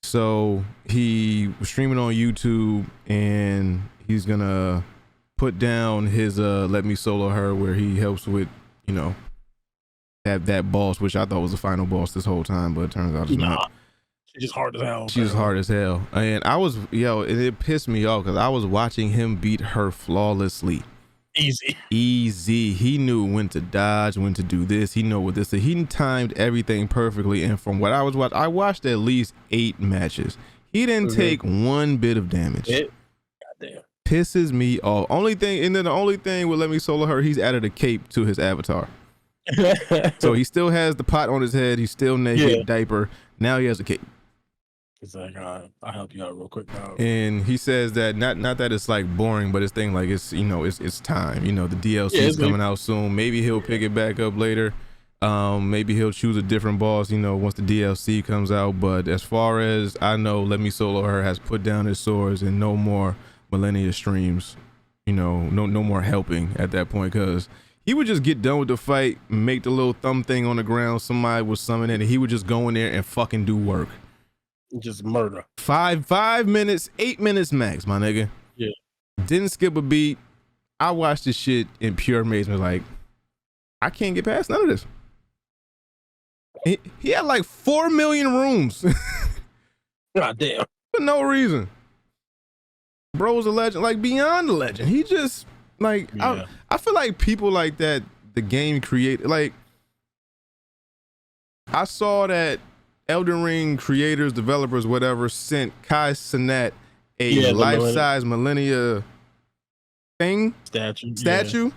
So he was streaming on YouTube, and he's gonna put down his Let Me Solo Her, where he helps with that boss, which I thought was the final boss this whole time, but it turns out it's not. She's just hard as hell. She's hard as hell. And I was, and it pissed me off because I was watching him beat her flawlessly. Easy. He knew when to dodge, when to do this. He knew what this. He timed everything perfectly. And from what I was watching, I watched at least 8 matches. He didn't take 1 bit of damage. Goddamn. Pisses me off. The only thing with Let Me Solo Her, he's added a cape to his avatar. So he still has the pot on his head. He's still naked, diaper. Now he has a cape. It's like, I'll help you out real quick now. And he says that not that it's like boring, but it's thing like it's it's time. The DLC is coming out soon. Maybe he'll pick it back up later. Maybe he'll choose a different boss, once the DLC comes out. But as far as I know, Let Me Solo Her has put down his swords, and no more Malenia streams no more helping at that point, because he would just get done with the fight, make the little thumb thing on the ground, somebody would summon it, and he would just go in there and fucking do work. Just murder. 5 minutes, 8 minutes max, my nigga. Yeah. Didn't skip a beat. I watched this shit in pure amazement. Like, I can't get past none of this. He had like 4 million rooms. God damn. For no reason. Bro's a legend, like beyond a legend. He just like, yeah. I feel like people like that, the game created, like, I saw that Elden Ring creators, developers, whatever, sent Kai Cenat a life-size Malenia thing statue. Yeah.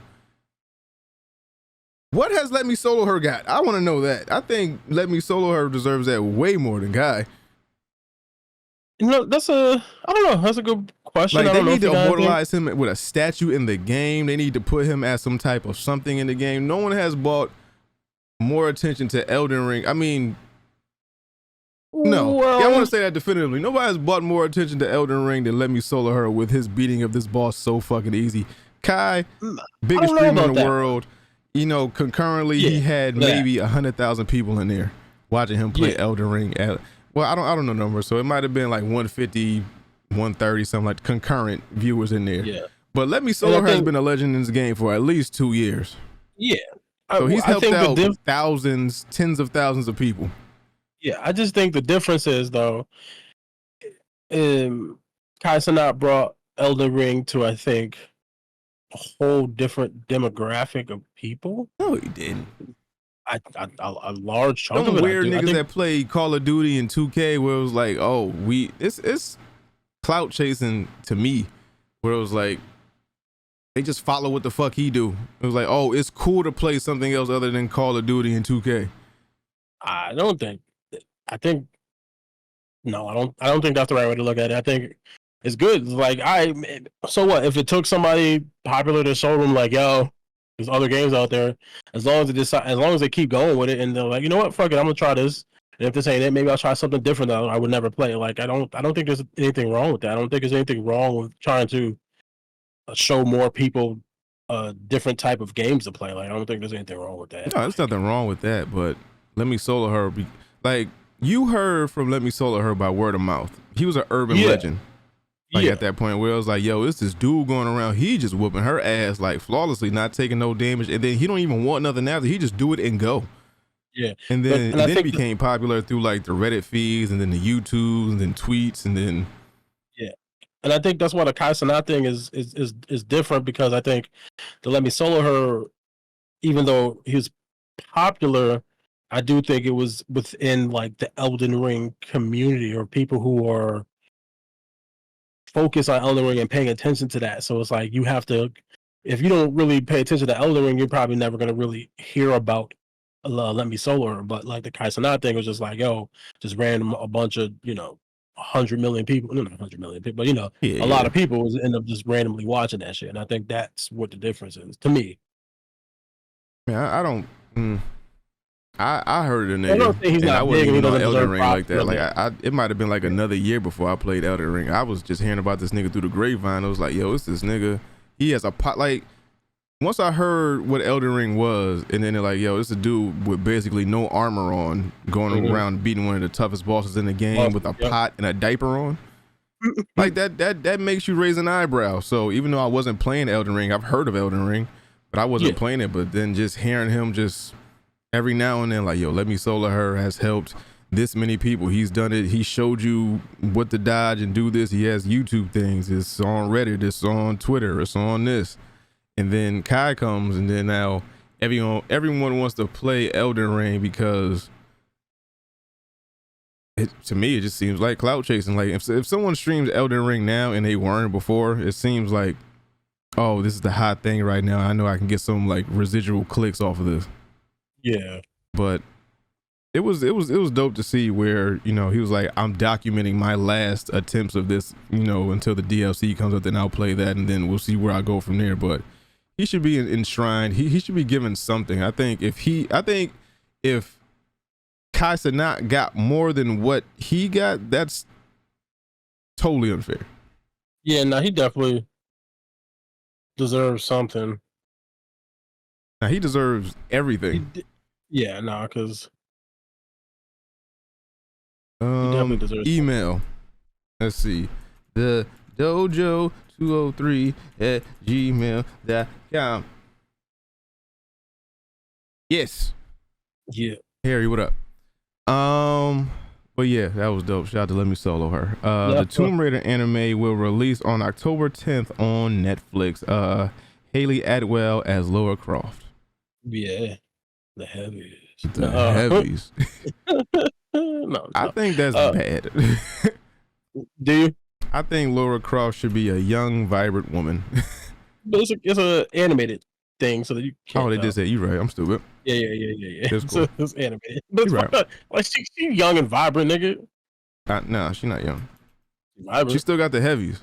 What has Let Me Solo Her got? I want to know that. I think Let Me Solo Her deserves that way more than Kai. I don't know. That's a good question. Like, they need to immortalize him with a statue in the game. They need to put him as some type of something in the game. No one has brought more attention to Elden Ring. I mean, no. Well, I want to say that definitively. Nobody has brought more attention to Elden Ring than Let Me Solo Her with his beating of this boss so fucking easy. Kai, biggest streamer in the world. Concurrently, he had maybe 100,000 people in there watching him play Elden Ring. Well, I don't know numbers, so it might have been like 150, 130, something like concurrent viewers in there. Yeah. But Let Me Solo Her has been a legend in this game for at least 2 years. Yeah. So he's helped out thousands, tens of thousands of people. Yeah, I just think the difference is, though, Kai Cenat brought Elden Ring to, I think, a whole different demographic of people. No, he didn't. A large chunk of it. Weird niggas that play Call of Duty and 2K, where it was like, oh, it's clout chasing to me, where it was like they just follow what the fuck he do. It was like, oh, it's cool to play something else other than Call of Duty and 2K. I don't think that's the right way to look at it. I think it's good. Like, so what if it took somebody popular to show them, like, yo, there's other games out there. As long as they keep going with it, and they're like, you know what, fuck it, I'm gonna try this. And if this ain't it, maybe I'll try something different that I would never play. Like, I don't think there's anything wrong with that. I don't think there's anything wrong with trying to show more people a different type of games to play. Like, I don't think there's anything wrong with that. No, there's nothing wrong with that. But Let Me Solo Her, like, you heard from Let Me Solo Her by word of mouth. He was an urban legend. Like, at that point where it was like, yo, it's this dude going around, he just whooping her ass like flawlessly, not taking no damage, and then he don't even want nothing after. He just do it and go. Yeah. And then it became popular through like the Reddit feeds and then the YouTubes and then tweets and then and I think that's why the Kai Cenat thing is different, because I think the Let Me Solo Her, even though he was popular, I do think it was within like the Elden Ring community, or people who are focused on Elden Ring and paying attention to that. So it's like, you have to, if you don't really pay attention to Elden Ring, you're probably never going to really hear about Let Me Solo Her. But like the Kai Cenat thing was just like, yo, just random, a bunch of, 100 million people, not 100 million people, but a lot of people end up just randomly watching that shit. And I think that's what the difference is to me. Man, I heard a nigga, and I wasn't even on Elden Ring like that. Like, it might have been like another year before I played Elden Ring. I was just hearing about this nigga through the grapevine. I was like, yo, it's this nigga. He has a pot. Like, once I heard what Elden Ring was, and then they're like, yo, this is a dude with basically no armor on, going around beating one of the toughest bosses in the game with a pot and a diaper on. Like, that makes you raise an eyebrow. So even though I wasn't playing Elden Ring, I've heard of Elden Ring, but I wasn't playing it. But then just hearing him just every now and then, like, yo, Let Me Solo Her has helped this many people. He's done it. He showed you what to dodge and do this. He has YouTube things. It's on Reddit. It's on Twitter. It's on this. And then Kai comes, and then now everyone wants to play Elden Ring because to me, it just seems like clout chasing. Like, if someone streams Elden Ring now and they weren't before, it seems like, oh, this is the hot thing right now. I know I can get some like residual clicks off of this. Yeah. But it was dope to see where, he was like, I'm documenting my last attempts of this, until the DLC comes up, then I'll play that, and then we'll see where I go from there. But he should be enshrined. He should be given something. I think if Kai Cenat got more than what he got, that's totally unfair. Yeah, no, he definitely deserves something. Now he deserves everything. Yeah, no, because he definitely deserves email. Something. Let's see. The Dojo 203 at gmail.com. Yes. Yeah. Harry, what up? But yeah, that was dope. Shout out to Let Me Solo Her. The Tomb Raider anime will release on October 10th on Netflix. Haley Atwell as Lara Croft. Yeah. The heavies. The heavies. No, I think that's bad. Do you? I think Lara Croft should be a young, vibrant woman. But it's a animated thing, so that you can't. Oh, they did say you're right. I'm stupid. Yeah. It's cool. So it's animated. But you're right. Like she young and vibrant, nigga. No, she's not young. Vibrant. She still got the heavies.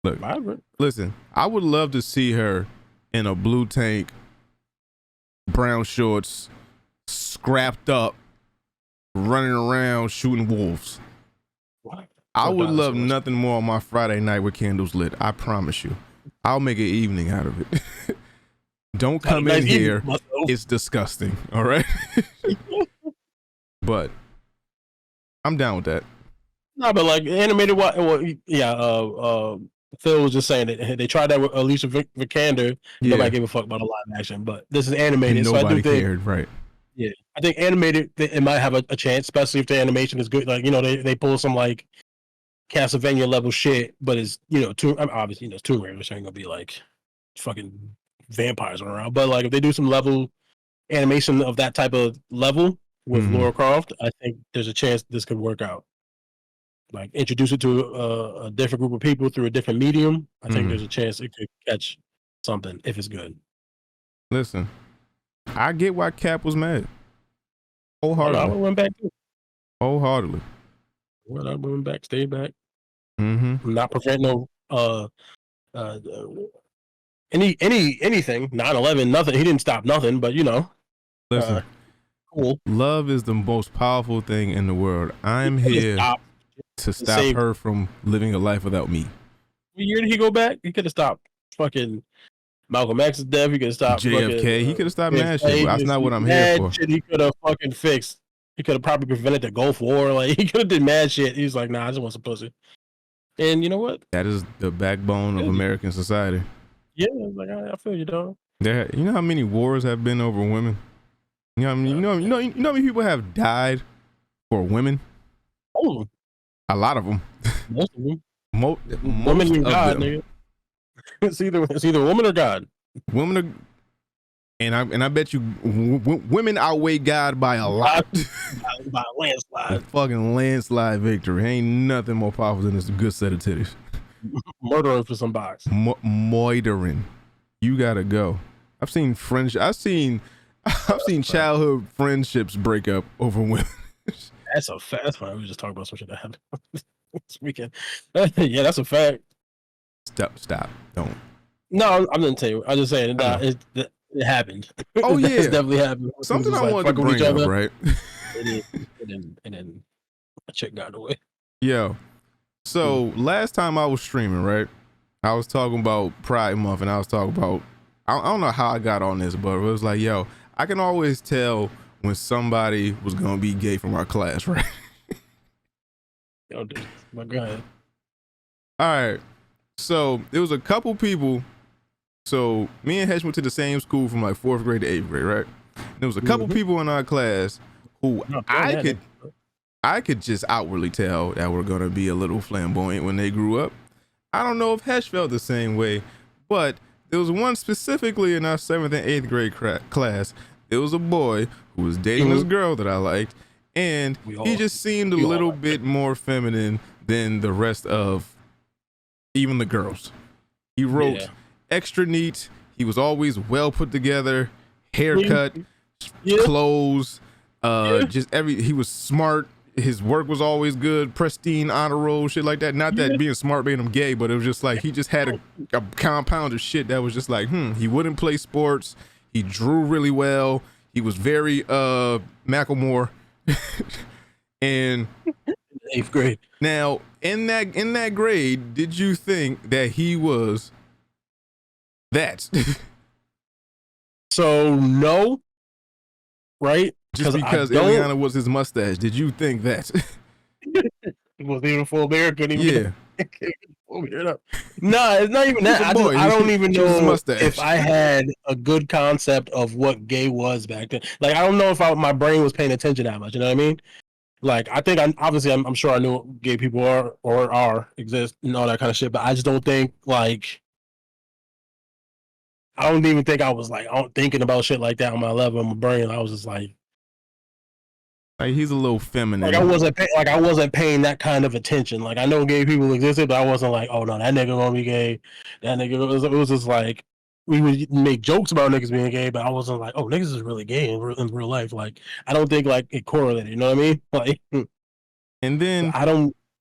Look, vibrant. Listen, I would love to see her in a blue tank, brown shorts, scrapped up, running around shooting wolves. What? I would love nothing more on my Friday night with candles lit. I promise you. I'll make an evening out of it. Don't come in here. It's disgusting. All right. But I'm down with that. No, but like animated, Phil was just saying that they tried that with Alicia Vikander. Nobody gave a fuck about a live action, but this is animated. Nobody so I do cared, think, right? Yeah, I think animated it might have a chance, especially if the animation is good. Like they pull some like Castlevania level shit, but it's obviously it's Tomb Raider, so ain't gonna be like fucking vampires around. But like if they do some level animation of that type of level with Lara Croft, I think there's a chance this could work out. Like introduce it to a different group of people through a different medium. I think there's a chance it could catch something if it's good. Listen, I get why Cap was mad. Wholeheartedly. I went back too. Wholeheartedly. Well, I went back, stayed back. Not preventing anything. 9/11, nothing. He didn't stop nothing, but listen. Cool. Love is the most powerful thing in the world. I'm here to stop her from living a life without me. What year did he go back? He could have stopped fucking Malcolm X's death. He could have stopped JFK. He could have stopped mad shit. That's not what I'm here for. Shit he could have fucking fixed. He could have probably prevented the Gulf War. Like he could have did mad shit. He was like, nah, I just want some pussy. And you know what? That is the backbone of American society. Yeah, like I feel you, dog. You know how many wars have been over women? You know what I mean? You know how many people have died for women? Oh, a lot of them. Most of them. Women and God, nigga. It's either woman or God. Women are, and I bet you women outweigh God by a lot. by a landslide. A fucking landslide victory. Ain't nothing more powerful than this good set of titties. Murdering for some box. Moitering. You gotta go. I've seen childhood friendships break up over women. That's a fact. That's fine. We just talked about some shit that happened this weekend. Yeah, that's a fact. Stop. Don't. No, I'm gonna tell you. I'm just saying it happened. Oh yeah, it's definitely happened. Something I wanted to bring up, right? And then a chick got away. Yo, so last time I was streaming, right? I was talking about Pride Month, and I was talking about I don't know how I got on this, but it was like, yo, I can always tell when somebody was gonna be gay from our class, right? Yo, dude, my God. All right. So there was a couple people. So me and Hesh went to the same school from like 4th grade to 8th grade, right? And there was a couple people in our class who I could just outwardly tell that were gonna be a little flamboyant when they grew up. I don't know if Hesh felt the same way, but there was one specifically in our 7th and 8th grade class. There was a boy who was dating this girl that I liked, and he just seemed a little bit more feminine than the rest of even the girls. He wrote extra neat. He was always well put together, haircut, clothes, he was smart. His work was always good, pristine, honor roll, shit like that. Not that being smart made him gay, but it was just like he just had a compound of shit that was just like, he wouldn't play sports. He drew really well. He was very Macklemore. And 8th grade. Now, in that grade, did you think that he was that. So no, right? Just because Ileana was his mustache, did you think that? It wasn't even a full beard. Couldn't even full beard up. No, it's not even that. I don't even know if I had a good concept of what gay was back then. Like, I don't know if my brain was paying attention that much. You know what I mean? Like, I think I'm sure I knew what gay people are exist and all that kind of shit. But I just don't think I don't even think I was like thinking about shit like that on my level in my brain. I was just like he's a little feminine. Like I wasn't paying that kind of attention. Like, I know gay people existed, but I wasn't like, oh no, that nigga gonna be gay. That nigga it was just like we would make jokes about niggas being gay, but I wasn't like, oh, niggas is really gay in real life. Like, I don't think like it correlated. You know what I mean? Like, and then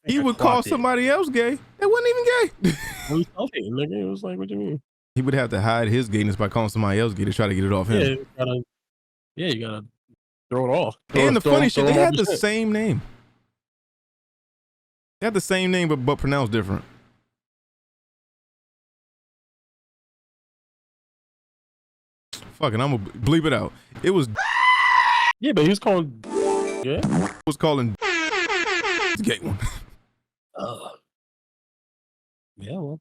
he would call somebody else gay. It wasn't even gay. It was like, what do you mean? He would have to hide his gayness by calling somebody else gay to try to get it off him. You gotta throw it off. And the funny shit, they had the same name. They had the same name, but pronounced different. Fucking, I'm gonna bleep it out. It was. Yeah, but he was calling. Yeah. Was calling the gay one. Yeah, well.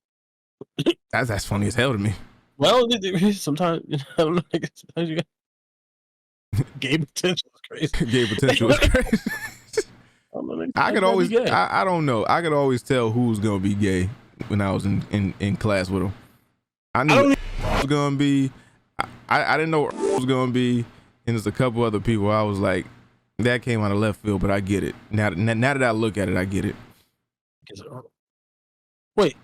That's funny as hell to me. Well, sometimes I don't know. Sometimes you got gay potential is crazy. Gay potential is crazy. I could always. I don't know. I could always tell who was gonna be gay when I was in class with him. I knew it was gonna be. I didn't know it was gonna be, and there's a couple other people. I was like, that came out of left field, but I get it. Now that I look at it, I get it. Wait.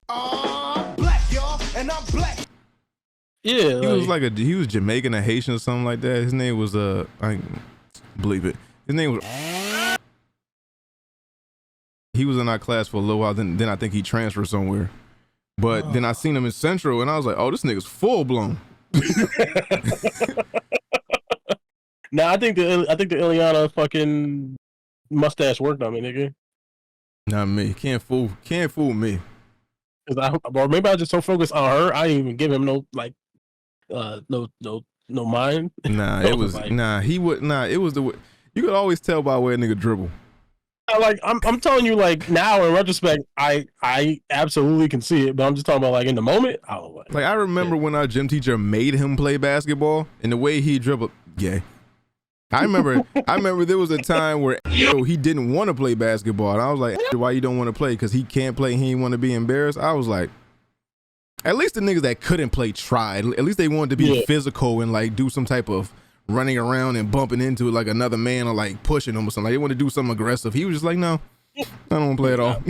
Black, y'all, and I'm black. Yeah, he was Jamaican or Haitian or something like that. His name was I believe it. His name was. He was in our class for a little while. Then I think he transferred somewhere. But then I seen him in Central, and I was like, oh, this nigga's full blown. Nah, I think the Ileana fucking mustache worked on me, nigga. Not me. Can't fool me. Or maybe I was just so focused on her, I didn't even give him no mind. Nah, it was it was the way you could always tell by the way a nigga dribble. Like, I'm telling you, like, now in retrospect, I absolutely can see it, but I'm just talking about like in the moment. I don't know. Like, I remember when our gym teacher made him play basketball, and the way he dribbled, yeah. I remember there was a time where he didn't want to play basketball, and I was like, why you don't want to play? Because he can't play, he didn't want to be embarrassed. I was like, at least the niggas that couldn't play tried. At least they wanted to be physical and like do some type of running around and bumping into like another man or like pushing him or something. Like, they want to do something aggressive. He was just like, no, I don't want to play at all.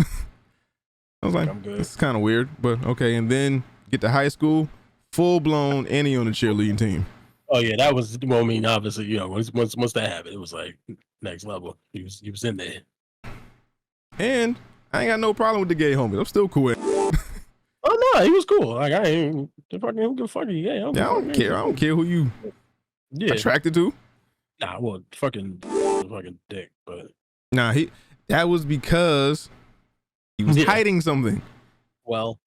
I was like, this is kind of weird, but okay. And then get to high school, full blown, and he on the cheerleading team. Oh yeah, that was, well, I mean, obviously, you know, once that happened, it was like next level. He was in there. And I ain't got no problem with the gay homies. I'm still cool. Oh no, he was cool. Like, I ain't fucking give a fuck. Yeah, I don't care. I don't care who you attracted to. Nah, well, fucking dick, but nah, that was because he was hiding something. Well,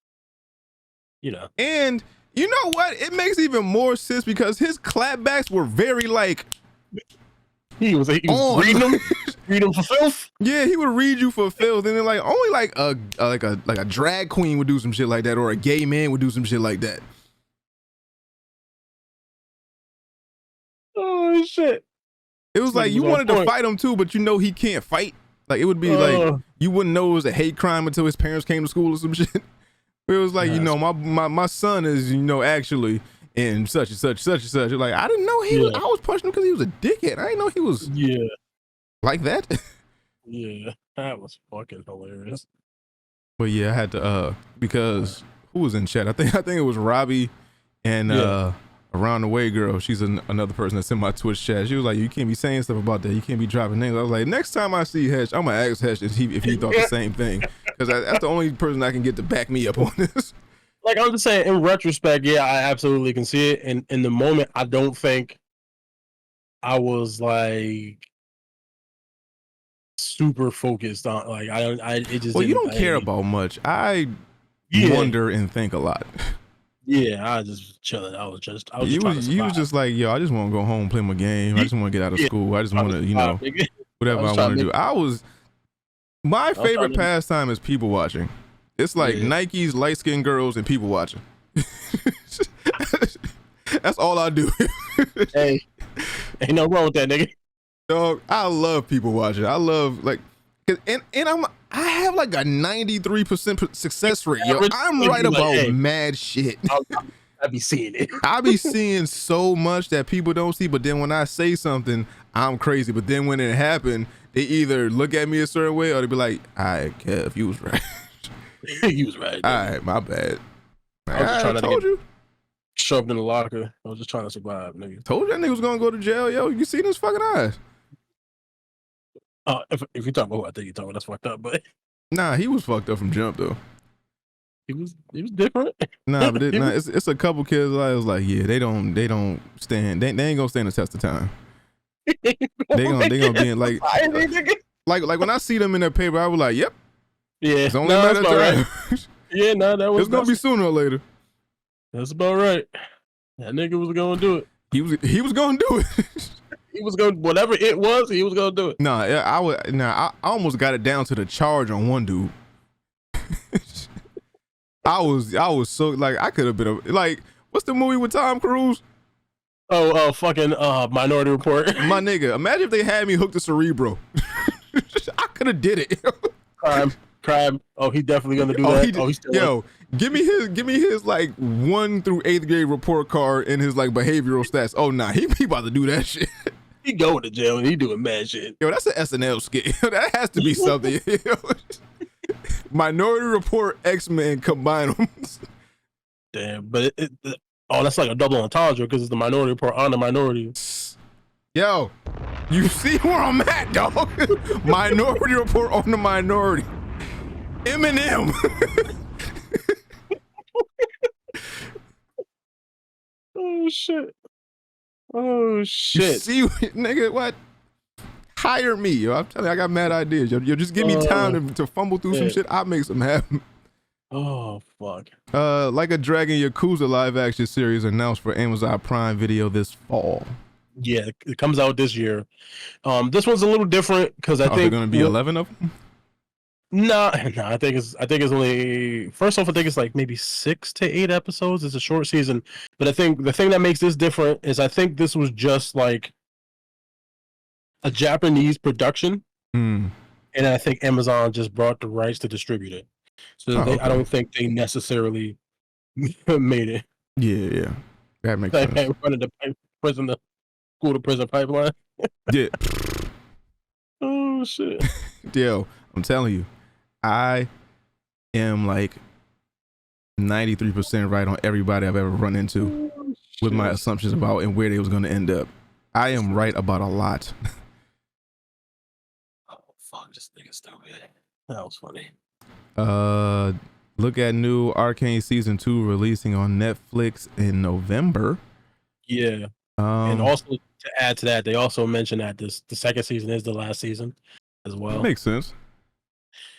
you know. And you know what? It makes even more sense because his clapbacks were very like he was reading them for filth. Yeah, he would read you for filth, and then like only like a drag queen would do some shit like that, or a gay man would do some shit like that. Oh shit! It was like you wanted to fight him too, but you know he can't fight. Like, it would be like you wouldn't know it was a hate crime until his parents came to school or some shit. It was like, you know, my son is, you know, actually in such and such. Like, I didn't know I was pushing him because he was a dickhead. I didn't know he was like that. Yeah, that was fucking hilarious. But yeah, I had to because who was in chat? I think it was Robbie and Around the Way girl. She's another person that's in my Twitch chat. She was like, you can't be saying stuff about that. You can't be dropping names. I was like, next time I see Hesh, I'm gonna ask Hesh if he thought the same thing, because that's the only person I can get to back me up on this. Like, I'm just saying, in retrospect, yeah, I absolutely can see it. And in the moment, I don't think I was like super focused on, like, it just. Well, you don't care about much. I wonder and think a lot. Yeah, I was just chilling. I was just trying to survive. You was just like, yo, I just want to go home, play my game. I just want to get out of school. I just want to, whatever I want to do. My favorite pastime is people watching. It's like Nike's light skinned girls and people watching. That's all I do. Hey, ain't no wrong with that, nigga. Dog, I love people watching. I love and I have like a 93% success rate. Yo, I'm right about mad shit. I be seeing it. I be seeing so much that people don't see, but then when I say something, I'm crazy. But then when it happened, they either look at me a certain way or they be like, all right, Kev, you was right. You was right. All right, my bad. I was just trying to get shoved in the locker. I was just trying to survive, nigga. Told you that nigga was gonna go to jail, yo. You seen his fucking eyes. If you talk about who I think you talking about, that's fucked up, but nah, he was fucked up from jump though. He was different. Nah, but it's a couple kids I was like, yeah, they don't stand. They ain't gonna stand the test of time. they gonna be in like when I see them in that paper, I was like, yep. Yeah, it's only a matter of time. Right. Yeah, no, that was. It's gonna be sooner or later. That's about right. That nigga was gonna do it. He was gonna do it. He was gonna, whatever it was, he was gonna do it. Nah, I almost got it down to the charge on one dude. I was so like I could have been like, what's the movie with Tom Cruise? Fucking Minority Report. My nigga, imagine if they had me hooked to Cerebro. I could have did it. Crime. Oh, he definitely gonna do that. He's still give me his like 1 through 8th grade report card and his like behavioral stats. Oh nah, he about to do that shit. He going to jail and he doing mad shit. Yo, that's an SNL skit. That has to be something. Minority Report, X-Men combine them. Damn, but that's like a double entendre because it's the Minority Report on the minority. Yo, you see where I'm at, dog? Minority Report on the minority. Eminem. Oh shit. You see, nigga, what? Hire me, yo. I'm telling you, I got mad ideas. Yo, just give me time to fumble through some shit. I'll make some happen. Oh fuck. Like a Dragon Yakuza live action series announced for Amazon Prime Video this fall. Yeah, it comes out this year. This one's a little different because I think they're gonna be 11 of them. No, I think it's only, first off, I think it's like maybe 6 to 8 episodes. It's a short season, but I think the thing that makes this different is I think this was just like a Japanese production, and I think Amazon just brought the rights to distribute it. So I don't think they necessarily made it. Yeah, that makes sense. Running the school to prison pipeline. Yeah. Oh shit. Yo, I'm telling you, I am like 93% right on everybody I've ever run into with my assumptions about and where they was going to end up. I am right about a lot. Oh fuck, this nigga's stupid. That was funny. Look at new Arcane season 2 releasing on Netflix in November. Yeah. And also to add to that, they also mentioned that the second season is the last season as well. That makes sense.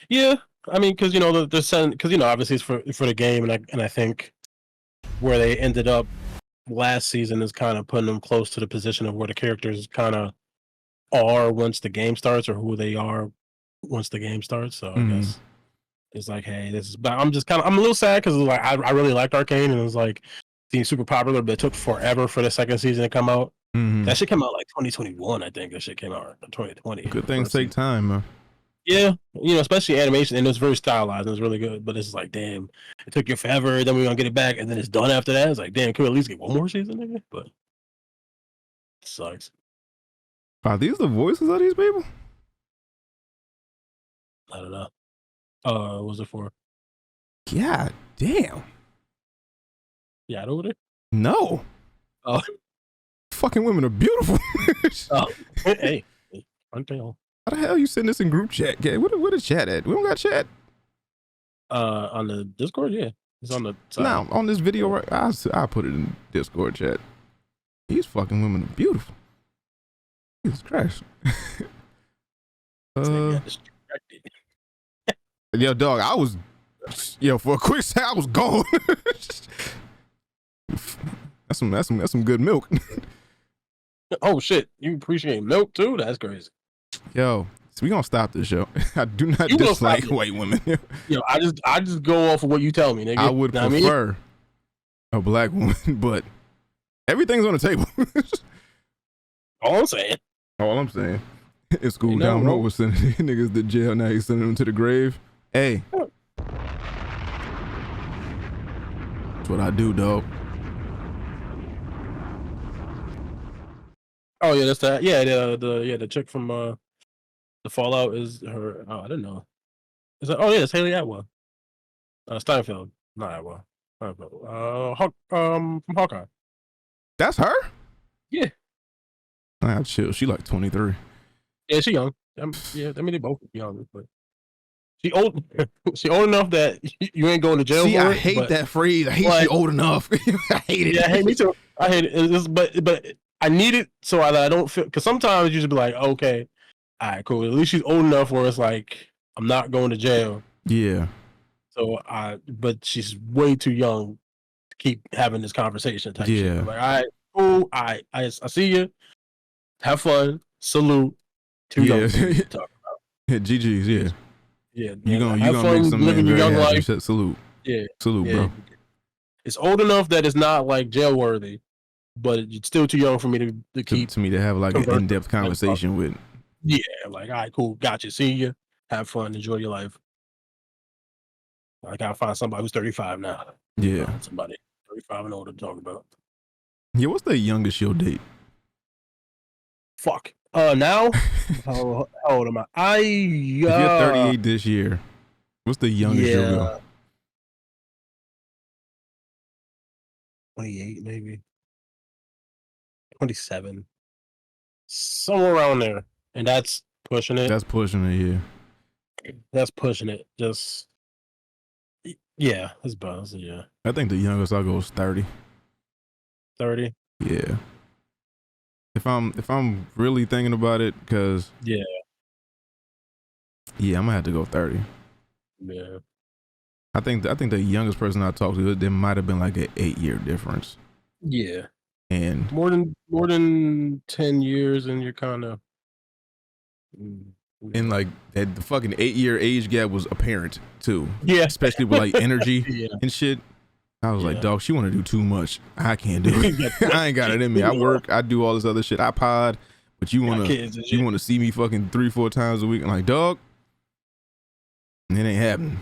Yeah, I mean, because obviously it's for the game, and I think where they ended up last season is kind of putting them close to the position of where the characters kind of are once the game starts, or who they are once the game starts. So I guess it's like, hey, this is. But I'm a little sad because like I really liked Arcane, and it was like being super popular, but it took forever for the second season to come out. That shit came out like 2021, I think. That shit came out 2020. Good things take time, man. Yeah, especially animation, and it was very stylized, and it was really good. But it's like, damn, it took you forever. Then we're gonna get it back, and then it's done after that. It's like, damn, can we at least get one more season, nigga? But it sucks. Are these the voices of these people? I don't know. What was it for? Yeah, damn. Yeah, over there. No. Oh, fucking women are beautiful. Oh, hey, aren't they all? How the hell you send this in group chat? Yeah, where the chat at? We don't got chat. On the Discord, yeah, it's on the side. Now on this video, right? I put it in Discord chat. These fucking women are beautiful. Jesus Christ. Yo, dog, for a quick second, I was gone. That's some good milk. Oh shit, you appreciate milk too? That's crazy. Yo, so we gonna stop this show. I do not dislike white women. Yo, I just go off of what you tell me, nigga. I would prefer a black woman, but everything's on the table. All I'm saying. It's cool. Down road was sending niggas to jail. Now he's sending them to the grave. Hey. That's what I do, dog. Oh yeah, that's that. Yeah, the chick from the Fallout is her. Oh, I didn't know. Is that? Oh yeah, it's Haley Atwell. Steinfeld, not Atwell. From Hawkeye. That's her. Yeah. Nah, chill. She like 23. Yeah, she young. Yeah, I mean they both young, but she old. She old enough that you ain't going to jail. See, for I it, hate that phrase. I hate she old enough. I hate it. Yeah, I hate me too. I hate it. But I need it so I don't feel, because sometimes you just be like, okay, all right, cool. At least she's old enough where it's like I'm not going to jail. Yeah. So but she's way too young to keep having this conversation type shit. I'm like, all right, cool. I see you. Have fun. Salute. Too young to talk about. Yeah, GG's, yeah. Yeah. You gonna make some living your young life. Salute. Yeah. Salute, bro. It's old enough that it's not like jail worthy, but it's still too young for me to keep to me to have like an in-depth conversation with. Yeah, like, all right, cool, gotcha. See you. Have fun, enjoy your life. I gotta find somebody who's 35 now. Yeah. Somebody 35 and older to talk about. Yeah, what's the youngest you'll date? Fuck. Now? how old am I? If you're 38 this year, what's the youngest you'll go? 28, maybe. 27. Somewhere around there. And that's pushing it. That's pushing it, yeah. That's pushing it. Just, yeah, it's buzz, yeah. I think the youngest I'll go is 30. 30? Yeah. If I'm really thinking about it, because yeah, I'm gonna have to go 30. Yeah. I think the youngest person I talked to, there might have been like an 8-year difference. Yeah. And more than 10 years, and you're kind of. And like that, the fucking 8-year age gap was apparent too. Yeah. Especially with like energy and shit. I was like, dog, she want to do too much. I can't do it. I ain't got it in me. I work. I do all this other shit. I pod, but you want to see me fucking 3-4 times a week. I'm like, dog, it ain't happening.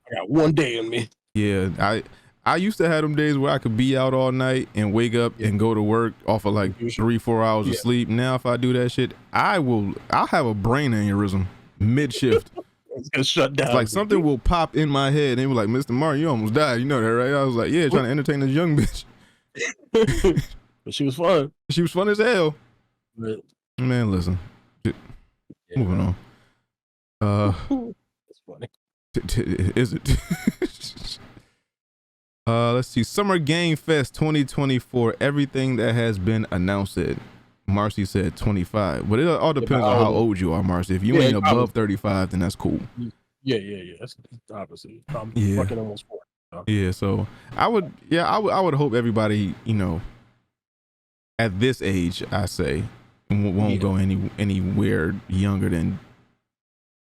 I got one day in me. Yeah, I used to have them days where I could be out all night and wake up and go to work off of like 3-4 hours of sleep. Now, if I do that shit, I'll have a brain aneurysm mid shift. It's gonna shut down. It's like something will pop in my head and they were like, Mr. Martin, you almost died. You know that, right? I was like, yeah, trying to entertain this young bitch. But she was fun. She was fun as hell. But, man, listen. Moving on. That's funny. Is it? Let's see. Summer Game Fest 2024. Everything that has been announced. Marcy said 25, but it all depends on how old you are, Marcy. If you ain't above 35, then that's cool. Yeah. That's the opposite. I'm fucking almost 40. So. Yeah, so I would hope everybody, at this age, I say, won't go anywhere younger than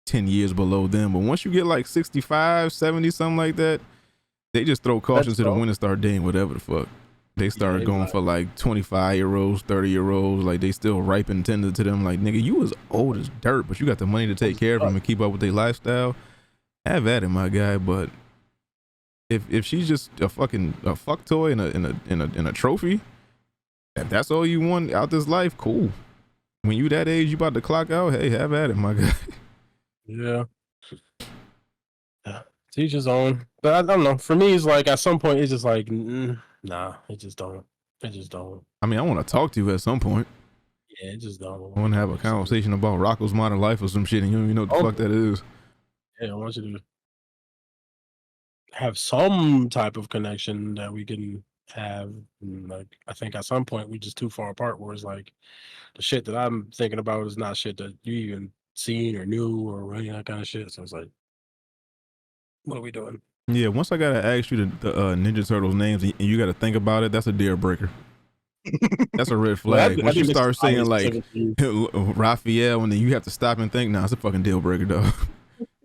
10 years below them. But once you get like 65, 70, something like that, they just throw caution to the wind and start dating whatever the fuck. They started going for like 25-year-olds, 30-year-olds, like they still ripe and tender to them. Like, nigga, you was old as dirt, but you got the money to take care of them and keep up with their lifestyle. Have at it, my guy. But if she's just a fuck toy in a trophy, if that's all you want out this life, cool. When you that age, you about to clock out, hey, have at it, my guy. Yeah. Teach his own. But I don't know. For me, it's like at some point, it's just like, nah, it just don't. I mean, I want to talk to you at some point. Yeah, it just don't. I want to have a conversation about Rocco's Modern Life or some shit, and you don't even know what the fuck that is. Yeah, I want you to have some type of connection that we can have. And like, I think at some point, we're just too far apart where it's like, the shit that I'm thinking about is not shit that you even seen or knew or any of that kind of shit. So it's like, what are we doing? Yeah, once I gotta ask you the Ninja Turtles names and you gotta think about it, that's a deal breaker. That's a red flag. Well, Once you start saying like specifically- Raphael, and then you have to stop and think, nah, it's a fucking deal breaker, though.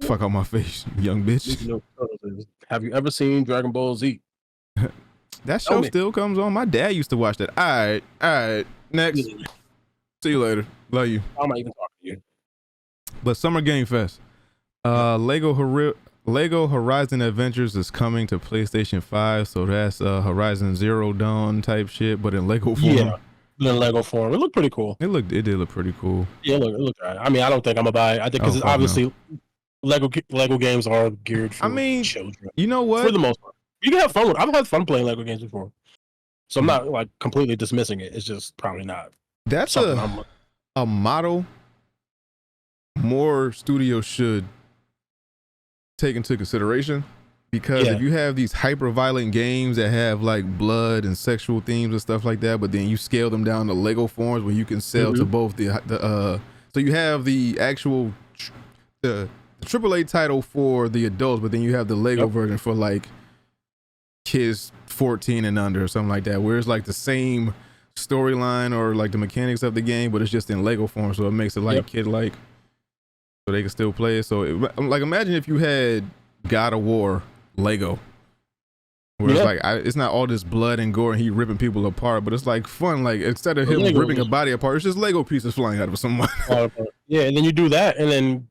Fuck out my face, young Need bitch. to know what turtles is. Have you ever seen Dragon Ball Z? That show still comes on. My dad used to watch that. All right. Next. See you later. Love you. I'm not even talking to you. But Summer Game Fest. Lego Horizon Adventures is coming to PlayStation 5, so that's Horizon Zero Dawn type shit, but in Lego form. Yeah, in Lego form. It looked pretty cool. It did look pretty cool. Yeah, it looked right. I mean, I don't think I'm gonna buy it. I think because obviously Lego games are geared for children. You know what? For the most part, you can have fun with. I've had fun playing Lego games before, so I'm not like completely dismissing it. It's just probably not. That's a model more studios should take into consideration, because if you have these hyper violent games that have like blood and sexual themes and stuff like that, but then you scale them down to Lego forms where you can sell to both the so you have the actual the AAA title for the adults, but then you have the Lego version for like kids 14 and under or something like that, where it's like the same storyline or like the mechanics of the game, but it's just in Lego form, so it makes it like kid like, so they can still play it. So like imagine if you had God of War Lego, where it's like it's not all this blood and gore and he ripping people apart, but it's like fun. Like instead of him ripping a body apart, it's just Lego pieces flying out of someone. Yeah, and then you do that, and then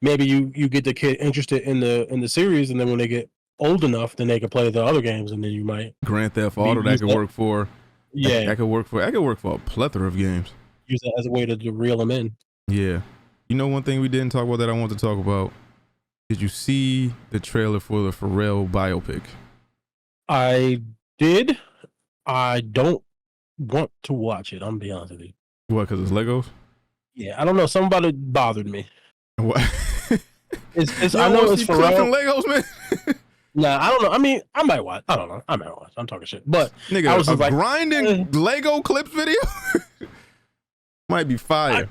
maybe you get the kid interested in the series, and then when they get old enough, then they can play the other games, and then you might Grand Theft Auto that could work for. Yeah, that could work for a plethora of games. Use that as a way to reel them in. Yeah. You know, one thing we didn't talk about that I want to talk about. Did you see the trailer for the Pharrell biopic? I did. I don't want to watch it. I'm gonna be honest with you. What? Because it's Legos? Yeah, I don't know. Something about it bothered me. What? It's I know it's Pharrell. Legos, man. Nah, I don't know. I mean, I might watch. I don't know. I might watch. I'm talking shit. But nigga, I was a like, grinding Lego clips video might be fire.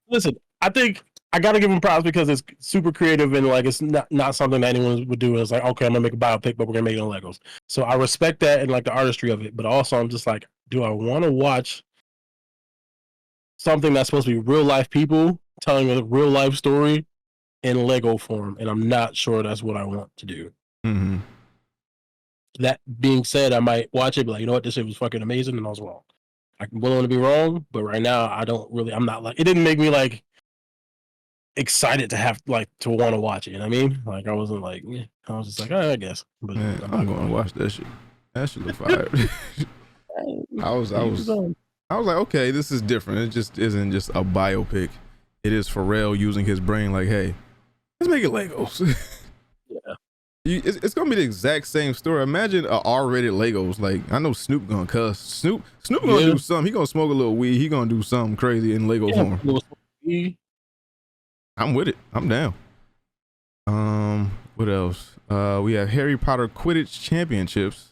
Listen, I think I gotta give him props because it's super creative and like it's not something that anyone would do. It's like, okay, I'm gonna make a biopic, but we're gonna make it on Legos. So I respect that and like the artistry of it. But also, I'm just like, do I want to watch something that's supposed to be real life people telling a real life story in Lego form? And I'm not sure that's what I want to do. Mm-hmm. That being said, I might watch it, but like, you know what, this shit was fucking amazing, and I was wrong. I'm willing to be wrong, but right now I'm not like, it didn't make me like excited to have like to want to watch it. You know what I mean? Like I wasn't like, I was just like, I guess. But man, I'm going to watch that shit. That shit look fire. I was like, okay, this is different. It just isn't just a biopic. It is Pharrell using his brain. Like, hey, let's make it Legos. Yeah. It's gonna be the exact same story. Imagine a R-rated Legos. Like I know Snoop gonna cuss. Snoop gonna do something. He gonna smoke a little weed. He gonna do something crazy in Lego form. I'm with it. I'm down. What else? We have Harry Potter Quidditch Championships.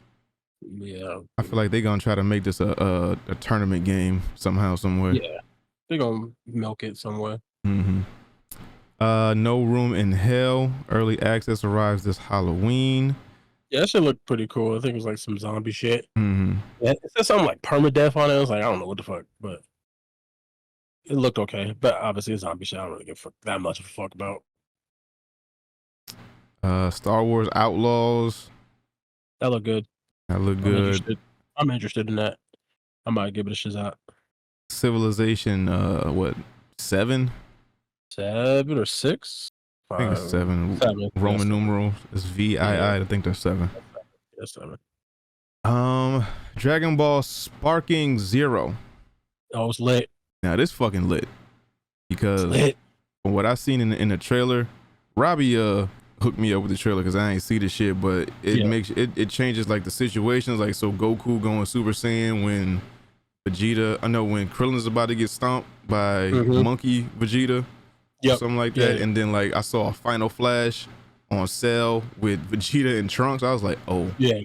Yeah. I feel like they're gonna try to make this a tournament game somehow, somewhere. Yeah. They're gonna milk it somewhere. Mm-hmm. No Room in Hell early access arrives this Halloween. Yeah, that should look pretty cool. I think it was like some zombie shit. Mm-hmm. Yeah, it said something like permadeath on it. I was like, I don't know what the fuck, but it looked okay. But obviously, it's zombie shit. I don't really give that much of a fuck about. Star Wars Outlaws. That looked good. I'm interested in that. I might give it a shot. Civilization, what, 7? 7 or 6? I think it's 7. Roman numerals. It's VII. Yeah. I think there's 7. That's 7. Dragon Ball Sparking Zero. Oh, it's lit. Now this fucking lit because from what I seen in the trailer, Robbie hooked me up with the trailer because I ain't see the shit, but it makes it changes like the situations. Like so, Goku going Super Saiyan when when Krillin's about to get stomped by Monkey Vegeta. Something like that. And then like I saw a Final Flash on Cell with Vegeta and Trunks. I was like, oh yeah,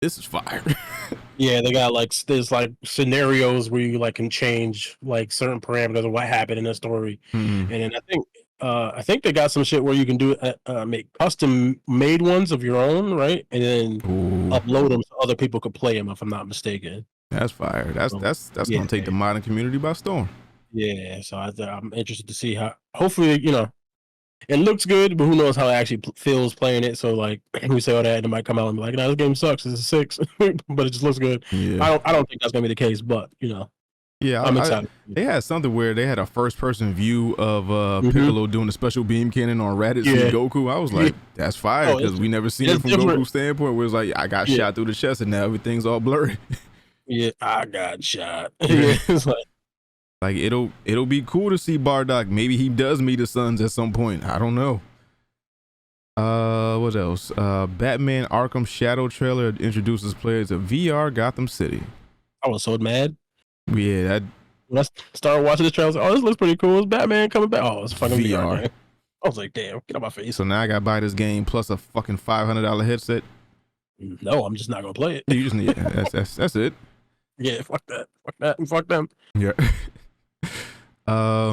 this is fire. Yeah, they got like there's like scenarios where you like can change like certain parameters of what happened in the story. And then I think they got some shit where you can do make custom made ones of your own, right? And then upload them so other people could play them if I'm not mistaken. That's fire. That's gonna take the modern community by storm. Yeah, so I'm interested to see how. Hopefully, it looks good, but who knows how it actually feels playing it. So like we say all that, and it might come out and be like, "No, this game sucks. It's a 6," but it just looks good. Yeah. I don't think that's gonna be the case, but yeah, I'm excited. They had something where they had a first person view of Piccolo doing the special beam cannon on Raditz and Goku. I was like, that's fire, because we never seen it from Goku's standpoint, where it's like, I got shot through the chest and now everything's all blurry. Yeah, I got shot. It's like it'll be cool to see Bardock. Maybe he does meet his sons at some point. I don't know. What else? Batman Arkham Shadow trailer introduces players to VR Gotham City. I was so mad. Yeah, when I started watching the trailer, I was like, oh, this looks pretty cool. It's Batman coming back. Oh, it's fucking VR. I was like, damn, get out my face. So now I gotta buy this game plus a fucking $500 headset. No, I'm just not gonna play it. You just need that's it. Yeah, fuck that, and fuck them. Yeah.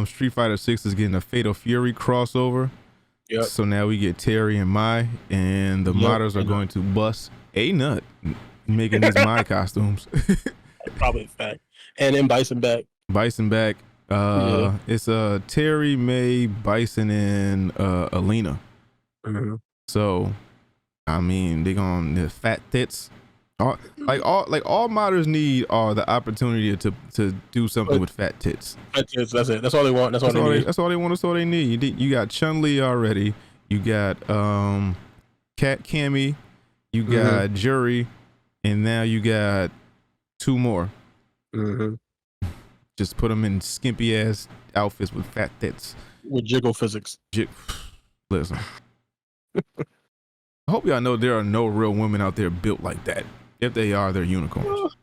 Street Fighter 6 is getting a Fatal Fury crossover. Yep. So now we get Terry and Mai, and the modders are going to bust a nut making these Mai costumes. Probably a fact. And then Bison back. It's Terry, May, Bison, and Alina. Mm-hmm. So I mean, they the fat tits. All modders need are the opportunity to do something with fat tits. Fat tits, that's it. That's all they want. That's all they need. That's all they want. That's all they need. You got Chun-Li already. You got Cat Cammy. You got Jury, and now you got 2 more. Mm-hmm. Just put them in skimpy ass outfits with fat tits. With jiggle physics. Listen. I hope y'all know there are no real women out there built like that. If they are, they're unicorns.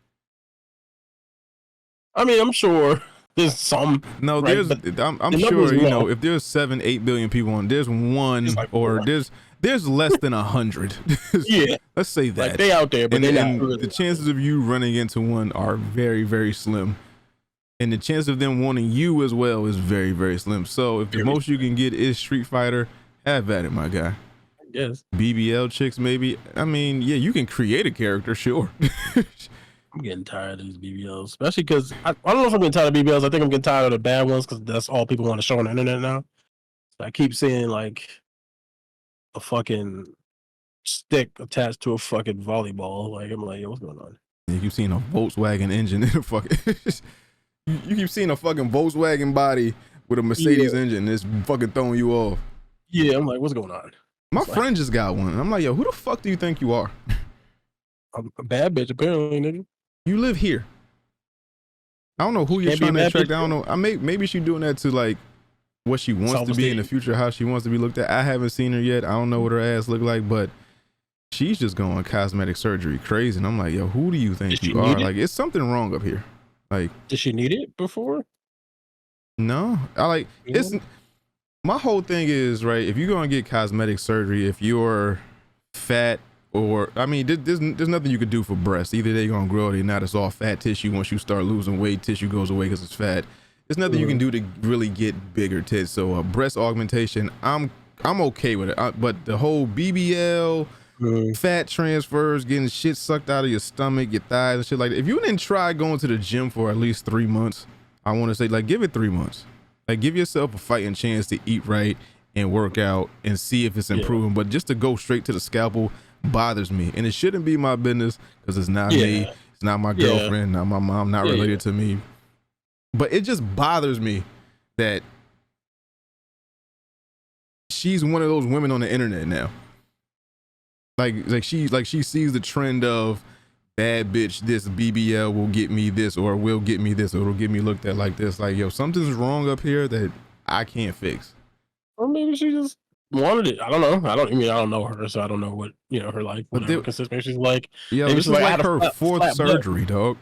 I mean, I'm sure there's some. No, right? I'm sure, if there's 7-8 billion people on, there's one or there's less than 100. Yeah. Let's say that. Like they out there, but the chances of you running into one are very, very slim. And the chance of them wanting you as well is very, very slim. So if the most you can get is Street Fighter, have at it, my guy. Yes. BBL chicks, maybe. I mean, yeah, you can create a character, sure. I'm getting tired of these BBLs, especially because I don't know if I'm getting tired of BBLs. I think I'm getting tired of the bad ones because that's all people want to show on the internet now. So I keep seeing like a fucking stick attached to a fucking volleyball. Like I'm like, yo, what's going on? You keep seeing a Volkswagen engine in a fucking. You keep seeing a fucking Volkswagen body with a Mercedes engine. It's fucking throwing you off. Yeah, I'm like, what's going on? My friend just got one. And I'm like, yo, who the fuck do you think you are? I'm a bad bitch, apparently, nigga. You live here. I don't know who you're trying to attract. I don't know. Maybe she's doing that to like what she wants to be in the future, how she wants to be looked at. I haven't seen her yet. I don't know what her ass look like, but she's just going cosmetic surgery crazy. And I'm like, yo, who do you think you are? Like, it's something wrong up here. Like, did she need it before? No, it's. My whole thing is, right, if you're going to get cosmetic surgery, if you're fat or, I mean, there's nothing you could do for breasts. Either they're going to grow or they're not. It's all fat tissue. Once you start losing weight, tissue goes away because it's fat. There's nothing you can do to really get bigger tits. So breast augmentation, I'm okay with it. But the whole BBL, fat transfers, getting shit sucked out of your stomach, your thighs and shit like that. If you didn't try going to the gym for at least 3 months, I want to say, like, give it 3 months. Like, give yourself a fighting chance to eat right and work out and see if it's improving. But just to go straight to the scalpel bothers me. And it shouldn't be my business because it's not me. It's not my girlfriend, not my mom, not related to me. But it just bothers me that she's one of those women on the internet now. Like she sees the trend of bad bitch, this BBL will get me this or will get me this or it'll get me looked at like this. Like, yo, something's wrong up here that I can't fix. Or maybe she just wanted it. I don't know. I don't know her, so I don't know what, her life, whatever consistency she's like. Yeah, maybe this is like her fourth surgery, dog.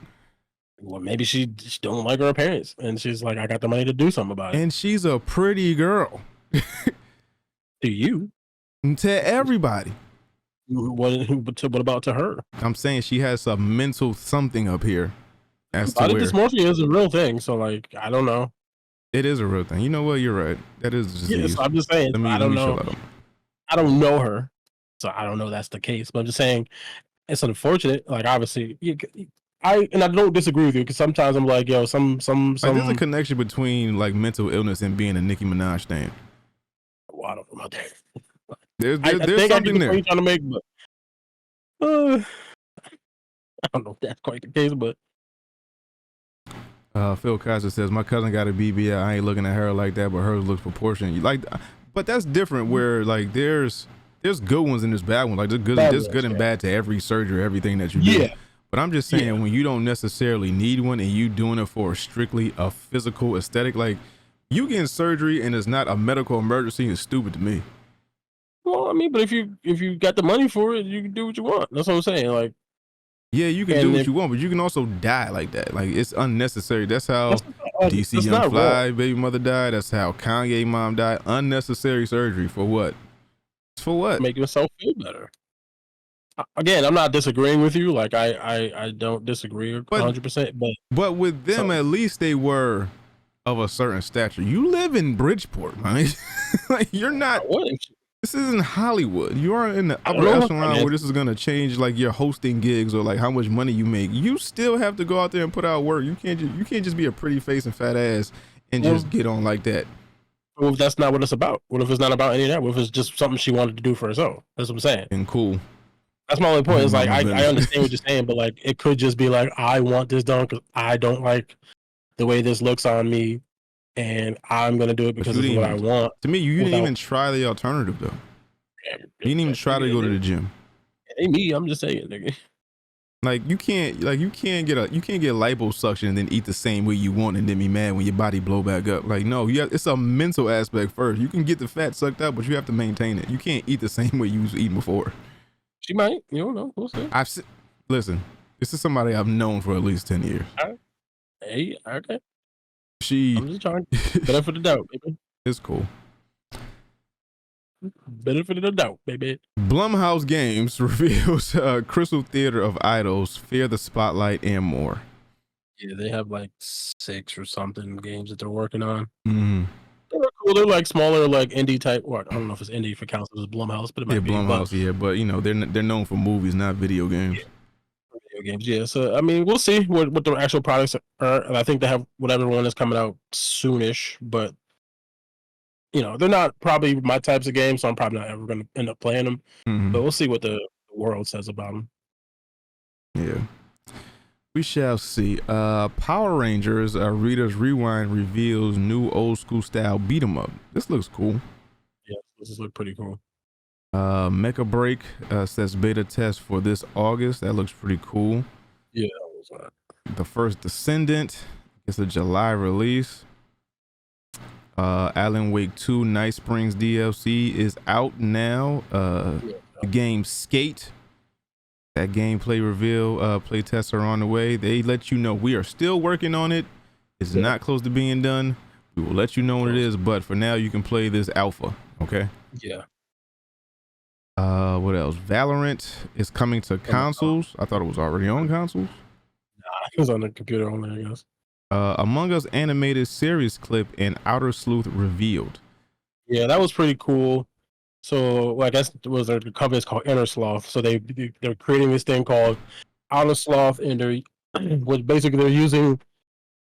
Well, maybe she just don't like her appearance and she's like, I got the money to do something about it. And she's a pretty girl. To you. To everybody. What about to her? I'm saying she has a mental something up here. Body dysmorphia is a real thing, so like, I don't know. It is a real thing. You know what? You're right. That is a disease. So I'm just saying. I don't know. I don't know her, so I don't know that's the case. But I'm just saying, it's unfortunate. Like, obviously, I don't disagree with you because sometimes I'm like, yo, some. Like, there's a connection between like mental illness and being a Nicki Minaj stan. Well, I don't know about that. There's I something there. Trying to make, but I don't know if that's quite the case, but. Phil Kaiser says my cousin got a BBL. I ain't looking at her like that, but hers looks proportionate. Like, but that's different. Where like there's good ones and there's bad ones. Like there's good and bad to every surgery, everything that you do. Yeah. But I'm just saying when you don't necessarily need one and you doing it for strictly a physical aesthetic, like you getting surgery and it's not a medical emergency is stupid to me. Well, I mean, but if you got the money for it, you can do what you want. That's what I'm saying. Like, yeah, you can do what you want, but you can also die like that. Like, it's unnecessary. That's how DC Young Fly baby mother died. That's how Kanye mom died. Unnecessary surgery for what? For what? Make yourself feel better. Again, I'm not disagreeing with you. Like, I don't disagree 100%. But with them, at least they were of a certain stature. You live in Bridgeport, man. Like, you're not. This isn't Hollywood. You are in the upper echelon where this is gonna change like your hosting gigs or like how much money you make. You still have to go out there and put out work. You can't just be a pretty face and fat ass and just get on like that. Well, that's not what it's about. What if it's not about any of that? What if it's just something she wanted to do for herself? That's what I'm saying. And cool. That's my only point. Is like I understand what you're saying, but like it could just be like I want this done because I don't like the way this looks on me. And I'm gonna do it because it's what I want. To me, you didn't even try the alternative though. You didn't even try to go to the gym. It ain't me. I'm just saying, nigga. Like you can't get liposuction and then eat the same way you want and then be mad when your body blow back up. Like no, it's a mental aspect first. You can get the fat sucked out, but you have to maintain it. You can't eat the same way you was eating before. She might. You don't know. We'll see. Listen. This is somebody I've known for at least 10 years. Hey, okay. I'm just trying. Benefit of the doubt, baby. It's cool. Benefit of the doubt, baby. Blumhouse Games reveals Crystal Theater of Idols, Fear the Spotlight, and more. Yeah, they have like 6 or something games that they're working on. Mm-hmm. They're cool. They're like smaller, like indie type. Or I don't know if it's indie for counts as Blumhouse, but it might be Blumhouse. Yeah, but you know they're known for movies, not video games. Yeah. Video games, yeah. So I mean, we'll see what the actual products are. And I think they have whatever one is coming out soonish, but you know, they're not probably my types of games, so I'm probably not ever going to end up playing them. Mm-hmm. But we'll see what the world says about them. Yeah, we shall see. Power Rangers Reader's Rewind reveals new old school style beat 'em up. This looks cool. Yeah, this looks pretty cool. Mecha Break says beta test for this August. That looks pretty cool. Yeah, that was right. The First Descendant is a July release. Alan Wake 2 Night Springs DLC is out now. The game Skate, that gameplay reveal, play tests are on the way. They let you know we are still working on it. It's not close to being done. We will let you know what it is, but for now you can play this alpha. Okay. Yeah. What else? Valorant is coming to consoles. I thought it was already on consoles. Nah, it was on the computer only, I guess. Among Us animated series clip and Outer Sleuth revealed. Yeah, that was pretty cool. So, well, I guess it was the company is called Inner Sloth. So they're creating this thing called Outer Sloth, and they're using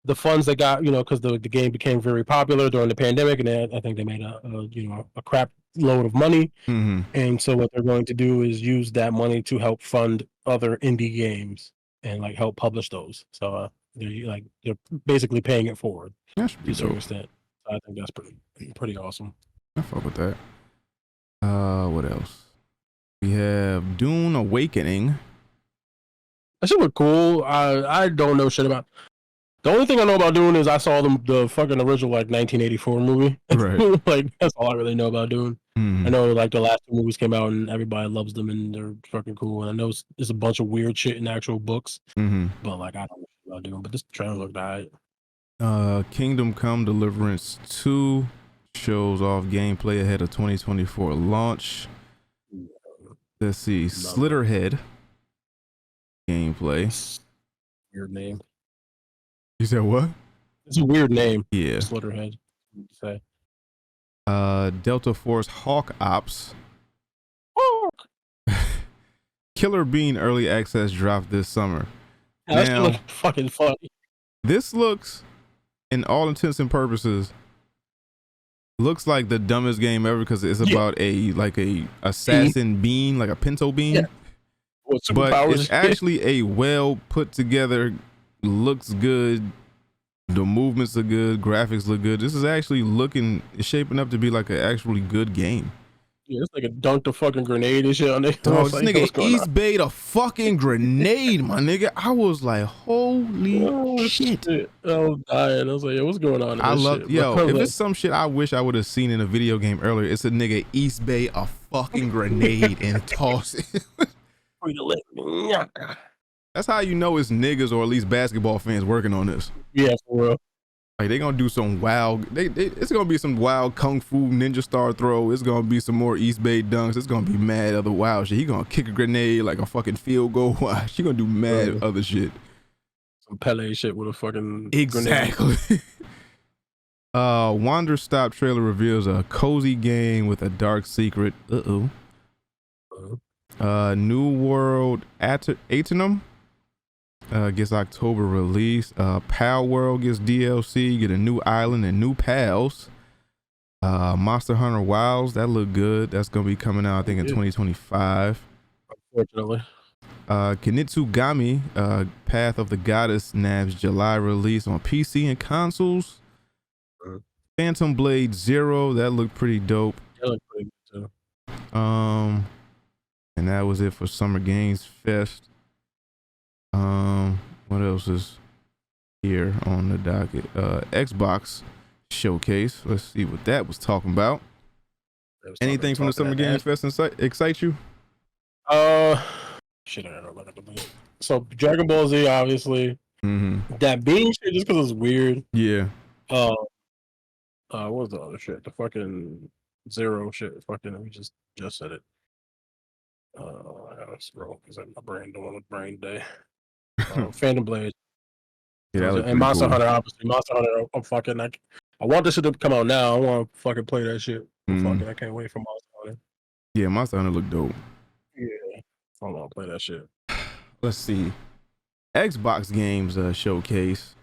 the funds they got, you know, because the game became very popular during the pandemic, and I think they made a crap load of money. Mm-hmm. And so what they're going to do is use that money to help fund other indie games and like help publish those. So they're basically paying it forward to a certain extent. I think that's pretty awesome. I fuck with that. What else? We have Dune Awakening. That shit look cool. I don't know shit about. The only thing I know about Dune is I saw the fucking original like 1984 movie. Right. Like that's all I really know about Dune. Mm. I know like the last 2 movies came out and everybody loves them and they're fucking cool. And I know there's a bunch of weird shit in actual books, but like I don't know about Dune. But this trailer looked alright. Kingdom Come Deliverance 2 shows off gameplay ahead of 2024 launch. Let's see, Slitterhead gameplay. Weird name. You said what? It's a weird name. Yeah. Slitterhead. Say. Delta Force Hawk Ops. Hawk. Killer Bean early access dropped this summer. That shit look fucking funny. This looks, in all intents and purposes, looks like the dumbest game ever because it's about a assassin bean, like a pinto bean. Yeah. But it's actually a well put together, looks good. The movements are good, graphics look good. This is actually it's shaping up to be like an actually good game. Yeah, it's like a dunked a fucking grenade and shit on it. Dog, this nigga East Bayed a fucking grenade, my nigga. I was like, holy shit. I was dying. I was like, yo, what's going on? I love, if it's some shit I wish I would have seen in a video game earlier, it's a nigga East Bay a fucking grenade and toss it. That's how you know it's niggas or at least basketball fans working on this. Yeah, for real. Like they gonna do some wild. It's gonna be some wild kung fu ninja star throw. It's gonna be some more East Bay dunks. It's gonna be mad other wild shit. He gonna kick a grenade like a fucking field goal. She gonna do mad other shit. Some Pele shit with a fucking exactly. Wander Stop trailer reveals a cozy game with a dark secret. New World Atenum gets October release. Pal World gets DLC, get a new island and new pals. Monster Hunter Wilds, that look good. That's gonna be coming out I think in 2025. Unfortunately. Kinitsugami, Path of the Goddess nabs July release on PC and consoles. Phantom Blade Zero, that looked pretty dope. That looked pretty good too. And that was it for Summer Games Fest. What else is here on the docket? Xbox showcase. Let's see what that was talking about. Anything from the Summer Games Fest excite you? Shit, I don't know. So Dragon Ball Z, obviously. That bean shit, just because it's weird. Yeah. What was the other shit? The fucking Zero shit. Fucking, we just said it. I gotta scroll because my brain doing a brain day. Phantom Blade. Yeah, and Monster Hunter, obviously. Monster Hunter, I'm fucking like, I want this shit to come out now. I want to fucking play that shit. Fucking, I can't wait for Monster Hunter. Yeah, Monster Hunter look dope. Yeah, I want to play that shit. Let's see. Xbox games showcase.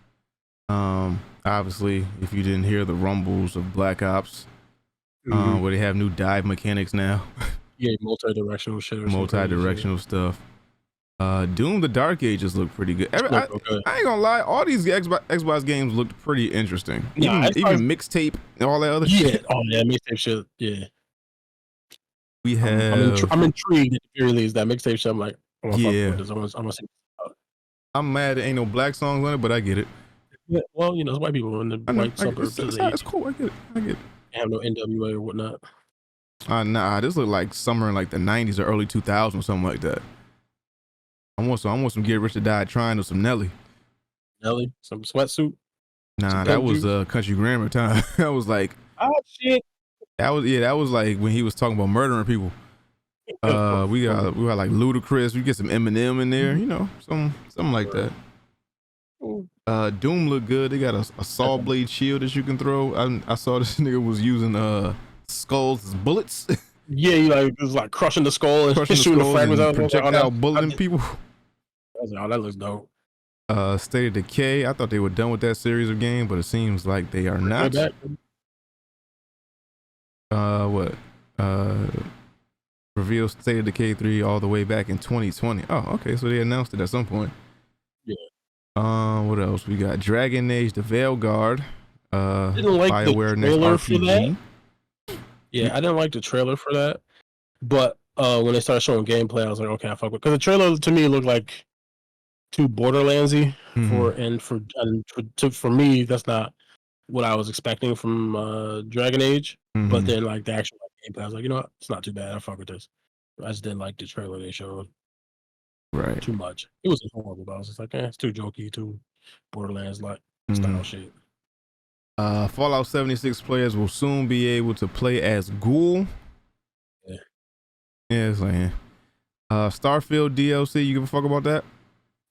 Obviously, if you didn't hear the rumbles of Black Ops, where they have new dive mechanics now. Yeah, multi-directional shit. Multi-directional stuff. Doom the Dark Ages look pretty good. I ain't gonna lie, all these Xbox games looked pretty interesting. Even mixtape and all that other shit. Oh yeah, mixtape shit. Yeah. We have. I'm intrigued at the very least. That mixtape shit. I'm like, I'm gonna see. I'm mad there ain't no black songs on it, but I get it. Yeah, well, you know, it's white people in the white suburbs. It's cool. I get it. They have no NWA or whatnot. Nah, this look like summer in like the 90s or early 2000s or something like that. I want some Get Rich or Die Trying or some Nelly. Some sweatsuit. Nah, that was Country Grammar time. That was like, oh shit. That was like when he was talking about murdering people. We got like Ludacris. We get some Eminem in there, you know, something like that. Doom look good. They got a saw blade shield that you can throw. I saw this nigga was using skulls as bullets. Yeah, he was like crushing the skull and shooting the fragments out. Projectile bulleting people. I was like, oh, that looks dope. State of Decay. I thought they were done with that series of games, but it seems like they are not. Revealed State of Decay 3 all the way back in 2020. Oh, okay, so they announced it at some point. Yeah. What else? We got Dragon Age: The Veilguard. Didn't like BioWare the trailer for that. RPG. Yeah, I didn't like the trailer for that. But when they started showing gameplay, I was like, okay, I fuck with. Because the trailer to me looked like too Borderlandsy for me. That's not what I was expecting from Dragon Age. But then like the actual gameplay, I was like, you know what? It's not too bad. I fuck with this. I just didn't like the trailer they showed. Right. Too much. It wasn't horrible, but I was just like, it's too jokey, too Borderlands like style shit. Fallout 76 players will soon be able to play as Ghoul. Yeah, it's like Starfield DLC. You give a fuck about that?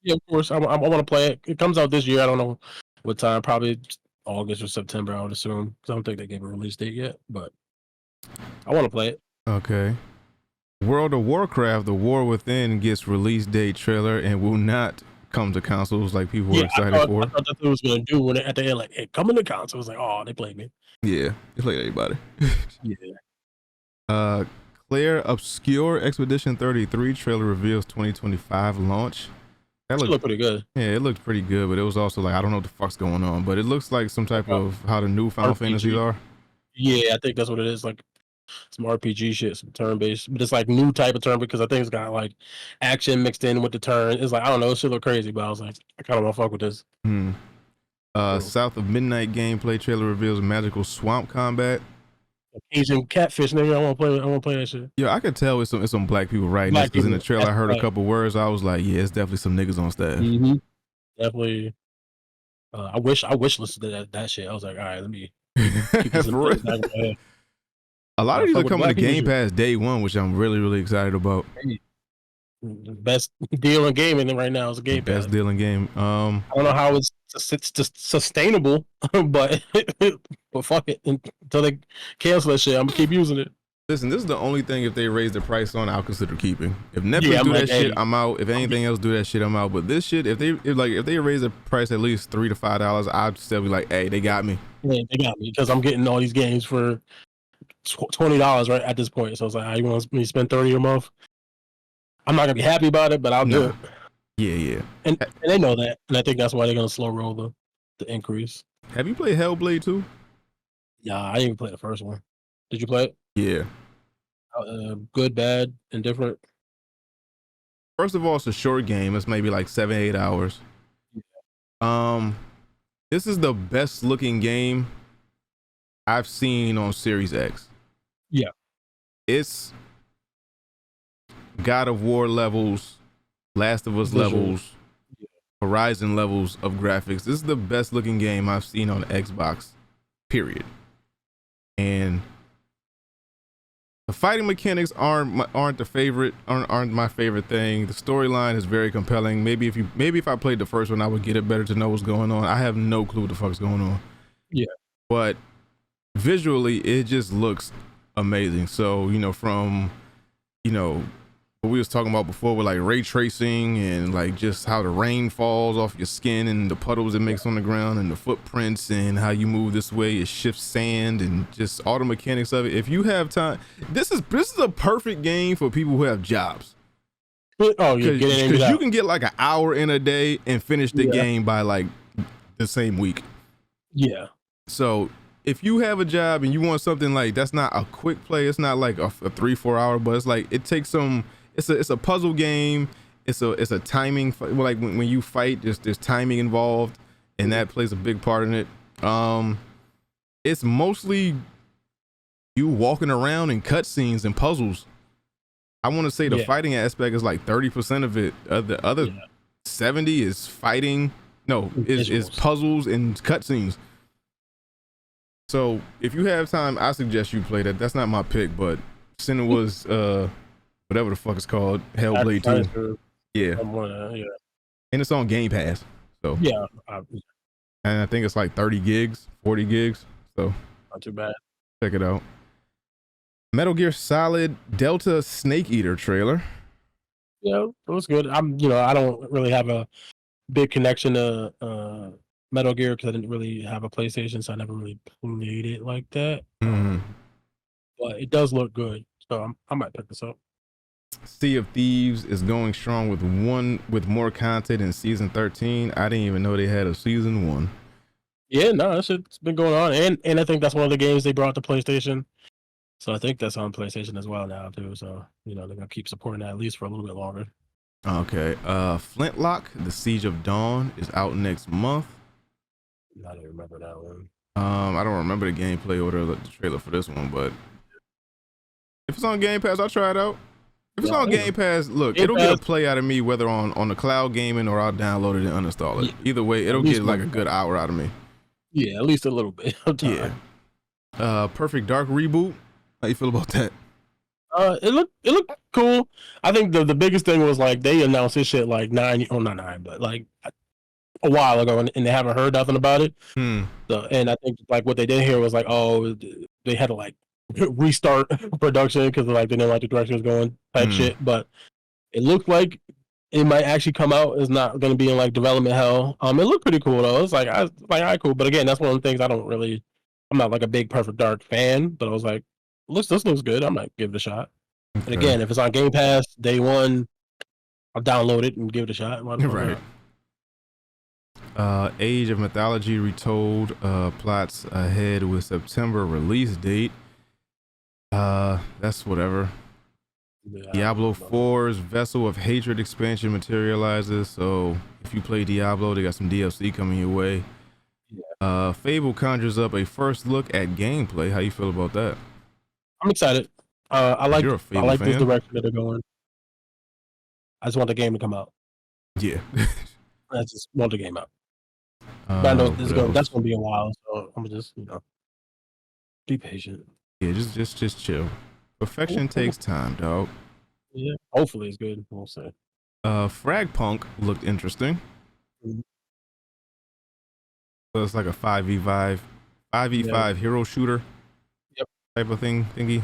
Yeah, of course. I want to play it. It comes out this year. I don't know what time. Probably August or September, I would assume. Because I don't think they gave a release date yet. But I want to play it. Okay. World of Warcraft: The War Within gets release date trailer and will not come to consoles like people were excited for. I thought that's what it was gonna do when at the end, like, hey, come in the console. It was like, oh, they played me. Yeah, they played everybody. Yeah. Claire Obscure Expedition 33 trailer reveals 2025 launch. That looked pretty good. Yeah, it looked pretty good, but it was also like, I don't know what the fuck's going on, but it looks like some type of how the new Final Fantasies are. Yeah, I think that's what it is. Like some RPG shit, some turn based, but it's like new type of turn because I think it's got like action mixed in with the turn. It's like, I don't know, it should look crazy, but I was like, I kind of want to fuck with this. South of Midnight gameplay trailer reveals magical swamp combat. Asian catfish, nigga. I want to play that shit. Yeah, I could tell it's some black people writing this because in the trailer I heard a couple words. I was like, yeah, it's definitely some niggas on staff. Definitely. I wish listened to that shit. I was like, all right, let me. A lot of these are coming to Game Pass day one, which I'm really, really excited about. The best deal in gaming right now is a Game Pass. Best deal in game. I don't know how it's just sustainable, but fuck it. Until they cancel that shit, I'm gonna keep using it. Listen, this is the only thing, if they raise the price on, I'll consider keeping. If Netflix do that shit, I'm out. If anything else do that shit, I'm out. But this shit, if they raise the price at least $3 to $5, I'd still be like, hey, they got me. Yeah, they got me because I'm getting all these games for $20 right at this point. So it's like, you want me to spend $30 a month? I'm not gonna be happy about it, but I'll do it. Yeah. And they know that, and I think that's why they're gonna slow roll the increase. Have you played Hellblade 2? Yeah, I didn't even play the first one. Did you play it? Yeah. Good, bad, indifferent. First of all, it's a short game. It's maybe like 7-8 hours. This is the best looking game I've seen on Series X. Yeah. It's God of War levels, Last of Us levels, Horizon levels of graphics. This is the best looking game I've seen on Xbox, period. And the fighting mechanics aren't my favorite thing. The storyline is very compelling. Maybe if I played the first one, I would get it better to know what's going on. I have no clue what the fuck's going on. Yeah. But visually, it just looks amazing. So, from, what we was talking about before with like ray tracing and like just how the rain falls off your skin and the puddles it makes on the ground and the footprints and how you move this way, it shifts sand and just all the mechanics of it. If you have time, this is a perfect game for people who have jobs. Oh, yeah, because you can get like an hour in a day and finish the game by like the same week. Yeah. So if you have a job and you want something like that's not a quick play, it's not like a 3-4 hour, but it's like it takes some. It's a puzzle game. It's a timing, like when you fight, there's timing involved, and that plays a big part in it. It's mostly you walking around in cutscenes and puzzles. I want to say the fighting aspect is like 30% of it. The other 70 is fighting. No, is puzzles and cutscenes. So if you have time, I suggest you play that. That's not my pick, but Senua's whatever the fuck it's called, Hellblade 2. Yeah. And it's on Game Pass. So yeah. And I think it's like 30 gigs, 40 gigs. So not too bad. Check it out. Metal Gear Solid Delta Snake Eater trailer. Yeah, it was good. I don't really have a big connection to Metal Gear because I didn't really have a PlayStation, so I never really played it like that. But it does look good, so I might pick this up. Sea of Thieves is going strong with more content in season 13. I didn't even know they had a season 1. Yeah, no, that shit's been going on, and I think that's one of the games they brought to PlayStation. So I think that's on PlayStation as well now too. So they're gonna keep supporting that at least for a little bit longer. Okay. Flintlock: The Siege of Dawn is out next month. I don't remember that one. I don't remember the gameplay or the trailer for this one, but if it's on Game Pass, I'll try it out. If it's on Game Pass, look, it'll get a play out of me whether on the cloud gaming or I'll download it and uninstall it. Either way, it'll get like a good hour out of me. Yeah, at least a little bit of time. Yeah. Perfect Dark reboot. How you feel about that? It looked cool. I think the biggest thing was like they announced this shit like not 9, but like a while ago, and they haven't heard nothing about it. So, and I think like what they did here was like, oh, they had to like restart production because like they didn't like the direction it was going type shit. But it looked like it might actually come out. It's not going to be in like development hell. It looked pretty cool though. It's like all right, cool. But again, that's one of the things I'm not like a big Perfect Dark fan, but I was like, this looks good. I might give it a shot. Okay. And again, if it's on Game Pass day one, I'll download it and give it a shot. Right. Age of Mythology Retold plots ahead with September release date. That's whatever. Yeah, Diablo 4's Vessel of Hatred expansion materializes. So if you play Diablo, they got some DLC coming your way. Yeah. Fable conjures up a first look at gameplay. How you feel about that? I'm excited. I like this direction that they're going. I just want the game to come out. Yeah. I just want the game out. But I know that's going to be a while, so I'm just, be patient. Yeah, just chill. Perfection takes time, dog. Yeah, hopefully it's good. We'll see. Fragpunk looked interesting. Mm-hmm. So it's like a 5v5 hero shooter. Yep. Type of thingy.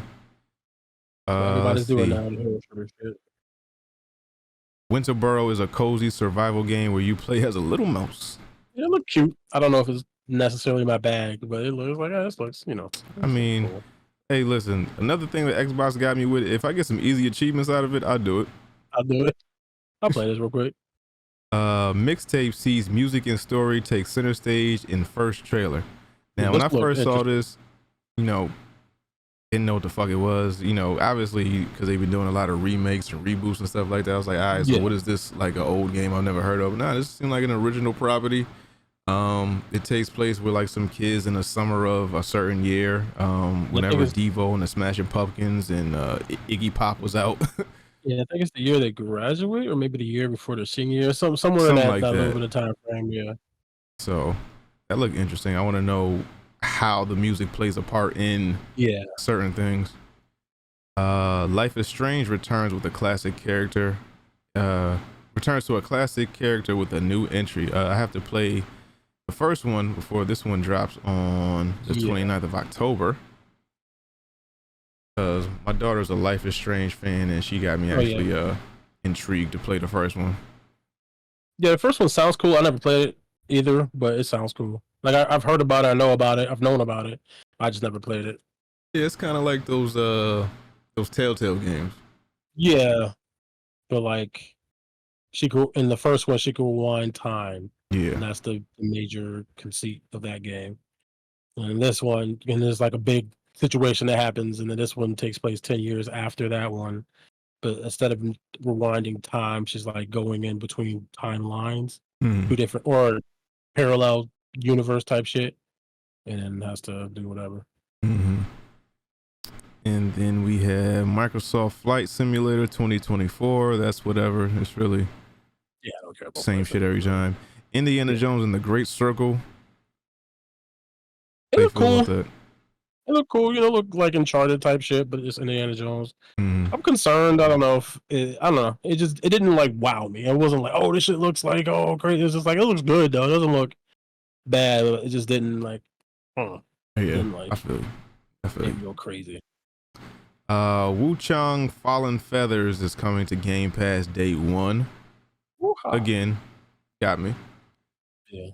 Everybody's doing now hero shooter shit. Winterboro is a cozy survival game where you play as a little mouse. It looked cute. I don't know if it's necessarily my bag, but it looks like this looks, I mean, cool. Hey, listen, another thing that Xbox got me with, if I get some easy achievements out of it, I'll do it. I'll play this real quick. Mixtape sees music and story take center stage in first trailer. Now, when I first saw this, didn't know what the fuck it was. Obviously, because they've been doing a lot of remakes and reboots and stuff like that. I was like, all right, so what is this, like an old game I've never heard of? Nah, this seemed like an original property. It takes place with like some kids in the summer of a certain year. Whenever Devo and the Smashing Pumpkins and Iggy Pop was out. Yeah, I think it's the year they graduate, or maybe the year before their senior year, somewhere in that little bit of time frame. Yeah. So that looked interesting. I want to know how the music plays a part in certain things. Life is Strange returns with a classic character. Returns to a classic character with a new entry. I have to play the first one before this one drops on the 29th of October. Because my daughter's a Life is Strange fan and she got me actually intrigued to play the first one. Yeah, the first one sounds cool. I never played it either, but it sounds cool. Like I've heard about it, I know about it, I've known about it. I just never played it. Yeah, it's kind of like those Telltale games. Yeah, but like in the first one she could rewind time. Yeah, and that's the major conceit of that game. And this one, and there's like a big situation that happens, and then this one takes place 10 years after that one. But instead of rewinding time, she's like going in between timelines, two different or parallel universe type shit, and then has to do whatever. And then we have Microsoft Flight Simulator 2024. That's whatever. It's really I don't care about same shit every time. Indiana Jones and the Great Circle. It looked cool. It looked cool. Look like Uncharted type shit, but it's Indiana Jones. I'm concerned. I don't know if it didn't like wow me. It wasn't like, oh, this shit looks like great. It's just like it looks good though. It doesn't look bad. It just didn't like. Didn't, like, I feel you. Go crazy. Wu Chang Fallen Feathers is coming to Game Pass day 1. Woo-ha. Again, got me. Yeah.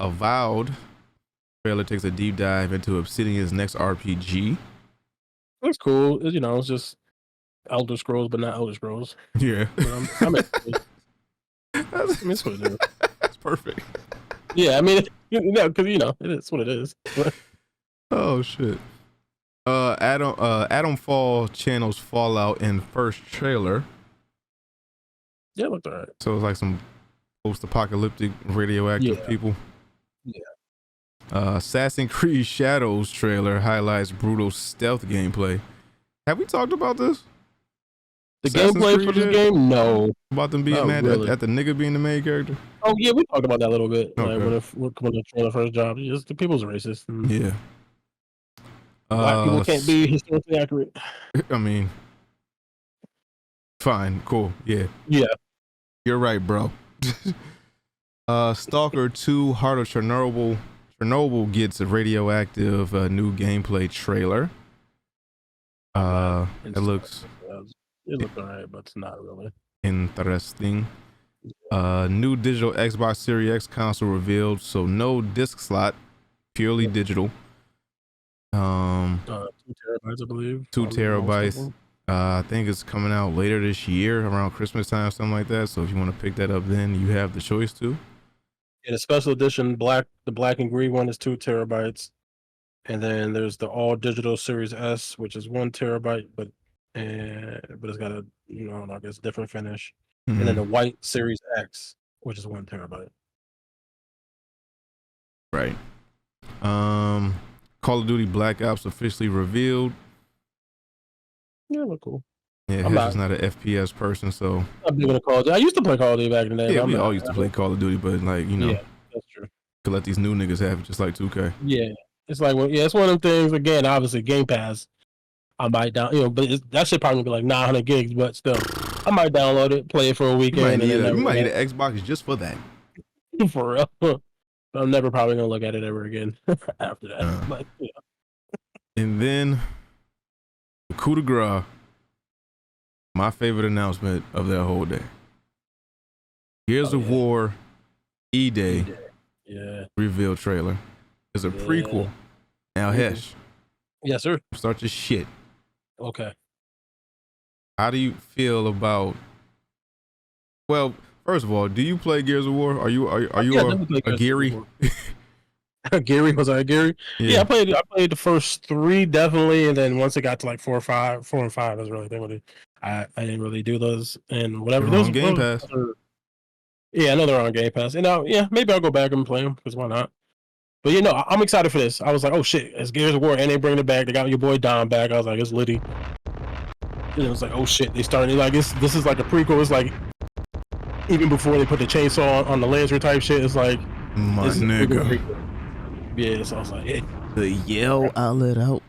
Avowed trailer takes a deep dive into Obsidian's next RPG. Looks cool. It's just Elder Scrolls, but not Elder Scrolls. Yeah. I'm it's what it is. That's perfect. Yeah, I mean, because it is what it is. Oh shit. Adam Fall channels Fallout in first trailer. Yeah, it looked alright. So it's like some post-apocalyptic radioactive people. Yeah. Assassin's Creed Shadows trailer highlights brutal stealth gameplay. Have we talked about this? The gameplay for this game? No. About them being mad at the nigga being the main character? Oh yeah, we talked about that a little bit. Okay. Like when the trailer first dropped, just the people's racist. Yeah. Black people can't be historically accurate. I mean, fine, cool, yeah. You're right, bro. Stalker 2: Heart of Chernobyl gets a radioactive new gameplay trailer. It looks alright, but it's not really. Interesting. New digital Xbox Series X console revealed, so no disc slot, purely digital. 2 terabytes, I believe. 2 terabytes. I think it's coming out later this year, around Christmas time, something like that. So if you want to pick that up, then you have the choice to. In a special edition, the black and green one is 2 terabytes, and then there's the all digital Series S, which is 1 terabyte, but it's got a I guess different finish, and then the white Series X, which is 1 terabyte. Right. Call of Duty Black Ops officially revealed. Yeah, look cool. Yeah, Hesh is not an FPS person, so I'm big on Call of Duty. I used to play Call of Duty back in the day. Yeah, we all used to play Call of Duty, but like yeah, that's true. To let these new niggas have it, just like 2K. Yeah, it's like it's one of them things. Again, obviously Game Pass. I might but that should probably be like 900 gigs, but still, I might download it, play it for a weekend. You might need an Xbox just for that. For real. I'm never probably gonna look at it ever again after that. But, And then the coup de grace, my favorite announcement of that whole day. Gears of War E-Day reveal trailer. It's a prequel. Now, Hesh. Yes, sir. Start your shit. Okay. How do you feel about? Well, first of all, do you play Gears of War? Are you a Geary? Gary, was I Gary? Yeah, I played the first 3 definitely, and then once it got to like 4 and 5, I was really thinking I didn't really do those and whatever. Those on Game Pass. Yeah, I know they're on Game Pass, and maybe I'll go back and play them because why not? But I'm excited for this. I was like, oh shit, it's Gears of War, and they bring it back. They got your boy Dom back. I was like, it's litty. And it was like, oh shit, they started like this is like a prequel. It's like even before they put the chainsaw on the Lancer type shit. It's like my nigga. Yeah, so I was like, hey. The yell I let out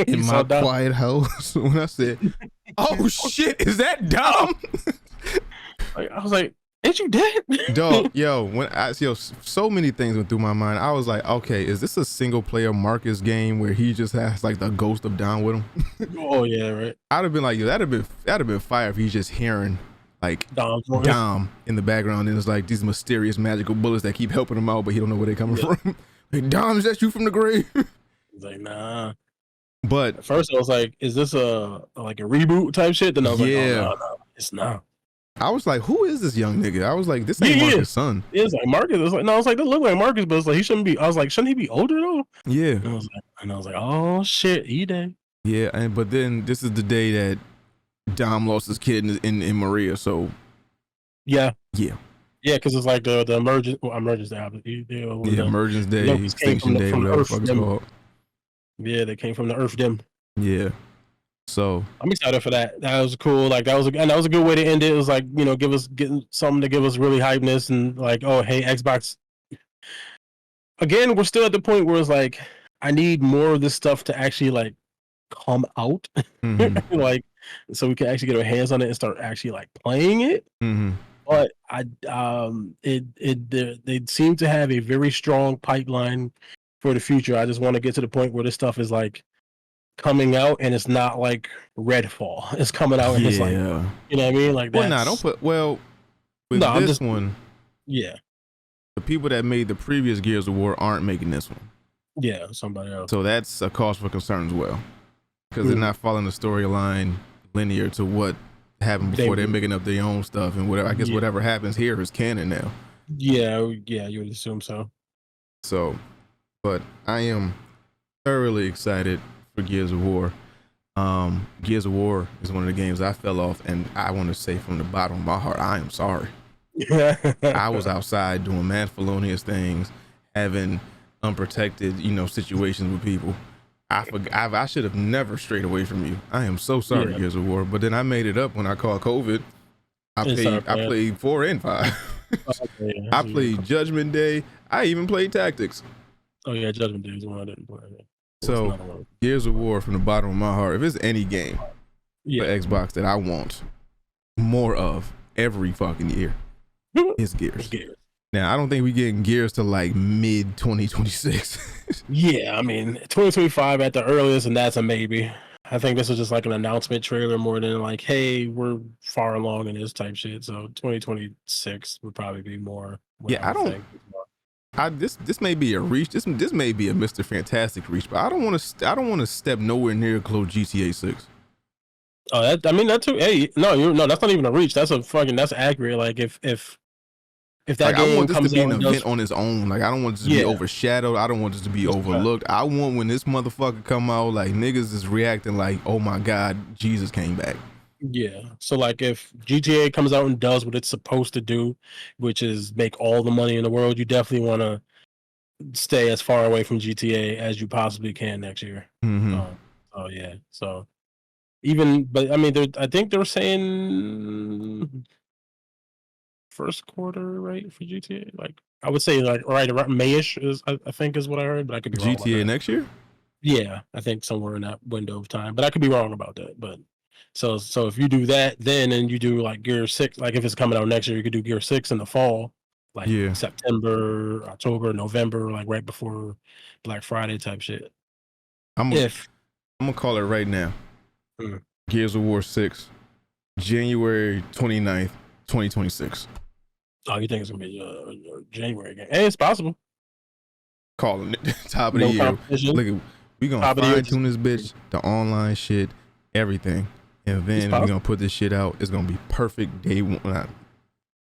in my quiet house when I said, "Oh shit, is that Dom?" I was like, "Ain't you dead?" Dog, when so many things went through my mind. I was like, "Okay, is this a single player Marcus game where he just has like the ghost of Dom with him?" Oh yeah, right. I'd have been like, that'd have been fire if he's just hearing like Dom in the background, and it's like these mysterious magical bullets that keep helping him out, but he don't know where they're coming from. Like, Dom, is that you from the grave? He's like, nah. But at first I was like, is this a reboot type shit? Then I was like, oh, no, it's not. I was like, who is this young nigga? I was like, this ain't Marcus' son. It's like Marcus. It's like, no, I was like, this look like Marcus, but it's like he shouldn't be. I was like, shouldn't he be older though? Yeah. And I was like, oh shit, E-Day. Yeah, but then this is the day that Dom lost his kid in Maria, so yeah, because it's like the emergence day. Emergence day, extinction day, whatever the fuck it's called. Yeah, they came from the Earth Dim. Yeah, so I'm excited for that. That was cool. Like that was a good way to end it. It was like getting something to give us really hypeness and like, oh hey, Xbox. Again, we're still at the point where it's like I need more of this stuff to actually like come out, like so we can actually get our hands on it and start actually like playing it. But they seem to have a very strong pipeline for the future. I just want to get to the point where this stuff is like coming out and it's not like Redfall. It's coming out and it's like, you know what I mean? Like, this one. Yeah. The people that made the previous Gears of War aren't making this one. Yeah, somebody else. So that's a cause for concern as well, because they're not following the storyline linear to what happened before. They're making up their own stuff and whatever. I guess whatever happens here is canon now. Yeah, you would assume so. So, but I am thoroughly excited for Gears of War. Gears of War is one of the games I fell off, and I want to say from the bottom of my heart, I am sorry. I was outside doing mad felonious things, having unprotected, situations with people. I should have never strayed away from you. I am so sorry, Gears of War. But then I made it up when I called COVID. I played 4 and 5. I played Judgment Day. I even played Tactics. Oh yeah, Judgment Day is the one I didn't play. So Gears of War from the bottom of my heart. If there's any game for Xbox that I want more of every fucking year, it's Gears. Now, I don't think we getting Gears to like mid 2026. Yeah, I mean 2025 at the earliest, and that's a maybe. I think this is just like an announcement trailer more than like, hey, we're far along in this type shit. So 2026 would probably be more. Yeah, I don't think. This may be a reach. This may be a Mr. Fantastic reach, but I don't want to step nowhere near close GTA 6. Oh, that too. Hey, no, that's not even a reach. That's accurate. Like if that like, game I want this comes to be an out event on its own. Like I don't want this to be overshadowed. I don't want this to be overlooked. I want when this motherfucker come out, like niggas is reacting like, oh my god, Jesus came back. Yeah. So like if GTA comes out and does what it's supposed to do, which is make all the money in the world, you definitely want to stay as far away from GTA as you possibly can next year. Mm-hmm. Oh yeah. So but I mean, I think they're saying first quarter, right, for GTA. Like I would say, like right around Mayish is, I think, is what I heard, but I could be wrong. GTA next year. Yeah, I think somewhere in that window of time, but I could be wrong about that. But so if you do that, then and you do like Gear 6, like if it's coming out next year, you could do Gear 6 in the fall, like September, October, November, like right before Black Friday type shit. I'm gonna call it right now. Gears of War 6, January 29th, 2026. Oh, you think it's gonna be January game? Hey, it's possible. Calling it top of the year. Look, we gonna fine tune this bitch, the online shit, everything, and then we're gonna put this shit out. It's gonna be perfect day one.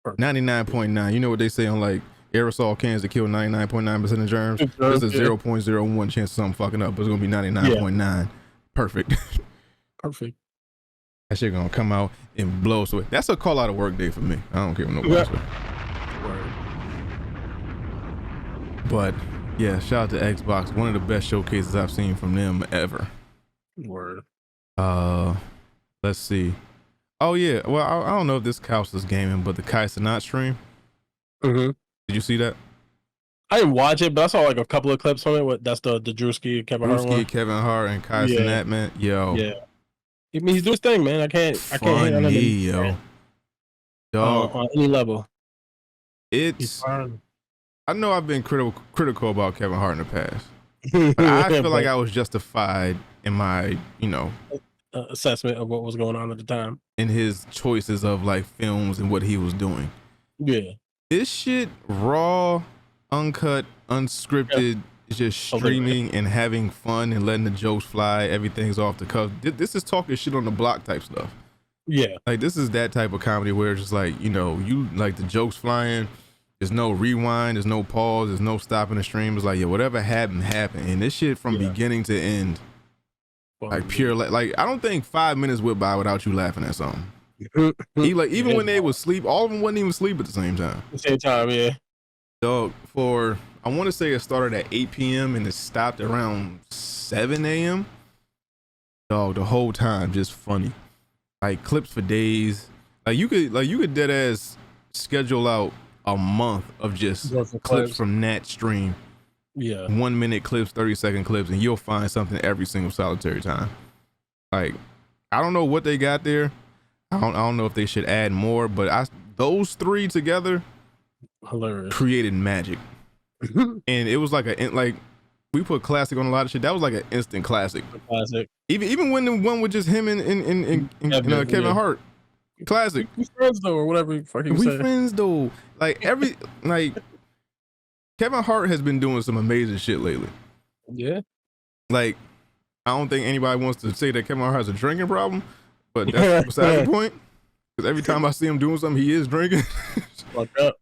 99.9. You know what they say on like aerosol cans that kill 99.9% of germs. There's a 0.01 chance of something fucking up, but it's gonna be 99.9. Perfect. Perfect. That shit gonna come out and blow. So that's a call out of work day for me. I don't care what nobody says. But yeah, shout out to Xbox. One of the best showcases I've seen from them ever. Word. Let's see. Oh yeah. Well, I don't know if this counts as gaming, but the Kai Cenat stream. Mm-hmm. Did you see that? I didn't watch it, but I saw like a couple of clips from it. That's the Drewski, Kevin Hart one. Kevin Hart, and Kai Cenat, man. Yo. Yeah. I mean, he's doing his thing, man. I can't hate on him. Yo. Dog. On any level. I know I've been critical about Kevin Hart in the past, but I feel like I was justified in my, assessment of what was going on at the time, in his choices of like films and what he was doing. Yeah. This shit, raw, uncut, unscripted, just streaming and having fun and letting the jokes fly. Everything's off the cuff. This is talking shit on the block type stuff. Yeah. Like this is that type of comedy where it's just like, you like the jokes flying. There's no rewind. There's no pause. There's no stopping the stream. It's like, yeah, whatever happened. And this shit from beginning to end, like pure, like I don't think 5 minutes went by without you laughing at something. Even when they was sleep, all of them wasn't even sleep at the same time. Yeah. Dog, I want to say it started at 8 p.m. and it stopped around 7 a.m. Dog, the whole time just funny. Like clips for days. Like you could dead ass schedule out a month of just clips from that stream. Yeah. 1 minute clips, 30-second clips, and you'll find something every single solitary time. Like, I don't know what they got there. I don't know if they should add more, but those three together created magic. And it was like we put classic on a lot of shit. That was like an instant classic. Even when the one with just him and Kevin Hart. Classic. We friends though, or whatever you fucking say. We friends though. Kevin Hart has been doing some amazing shit lately. Yeah. Like, I don't think anybody wants to say that Kevin Hart has a drinking problem, but that's beside the point. Because every time I see him doing something, he is drinking. Fucked up.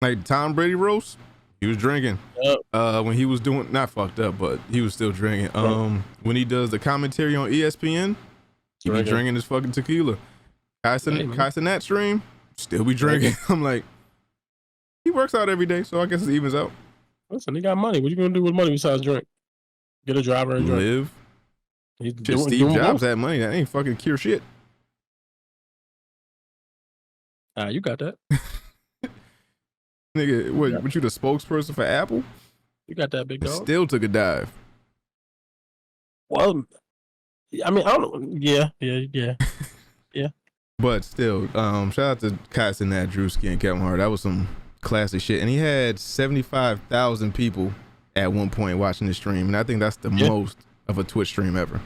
Like Tom Brady roast, he was drinking. Yep. When he was doing, not fucked up, but he was still drinking. When he does the commentary on ESPN, he be drinking his fucking tequila. Kai Cenat stream, still be drinking. I'm like, he works out every day, so I guess it evens out. Listen, he got money. What you gonna do with money besides drink? Get a driver and drink. Live. Steve Jobs had money. That ain't fucking cure shit. You got that. Nigga, what you the spokesperson for Apple? You got that, big dog. Still took a dive. Well, I mean, I don't know. Yeah. But still, shout out to Kai Cenat, Drewski, and Kevin Hart. That was some classic shit. And he had 75,000 people at one point watching the stream. And I think that's the most of a Twitch stream ever.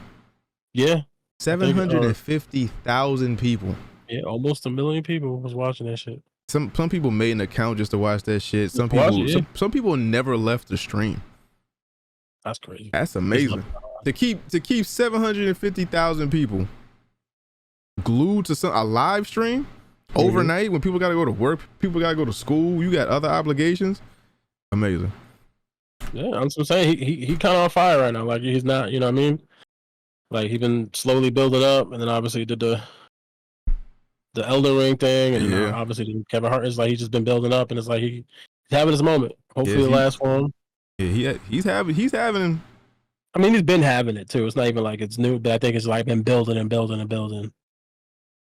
Yeah. 750,000 people. Yeah, almost 1 million people was watching that shit. Some people made an account just to watch that shit. Some people never left the stream. That's crazy. That's amazing. To keep 750,000 people glued to a live stream overnight when people got to go to work, people got to go to school, you got other obligations. Amazing. Yeah, I'm saying he kind of on fire right now. Like he's not, you know what I mean? Like he's been slowly building up, and then obviously did the Elden Ring thing, and obviously Kevin Hart is like he's just been building up, and it's like he's having his moment. Hopefully, it lasts for him. Yeah, he's having. I mean, he's been having it too. It's not even like it's new, but I think it's like been building and building and building.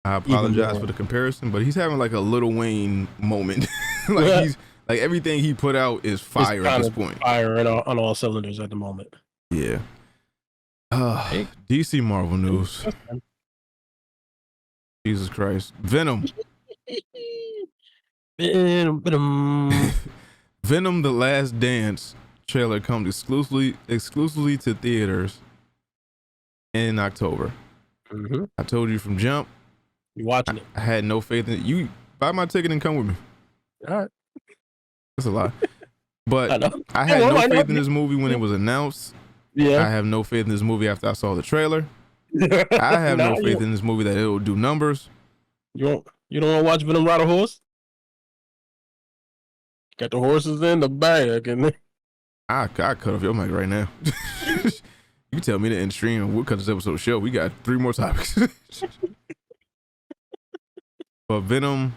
I apologize for the comparison, but he's having like a Lil Wayne moment. He's like everything he put out is fire at this point. Fire on all cylinders at the moment. Yeah. DC Marvel news. Jesus Christ. Venom. Venom: The Last Dance trailer comes exclusively to theaters in October. Mm-hmm. I told you from jump. You watching it? I had no faith in it. You buy my ticket and come with me. All right. That's a lot. But I had no faith in this movie when it was announced. Yeah. I have no faith in this movie after I saw the trailer. I have no faith in this movie that it will do numbers. You don't want to watch Venom ride a horse? Got the horses in the bag, and I cut off your mic right now. You tell me to end stream and we'll cut this episode short. We got 3 more topics. But Venom,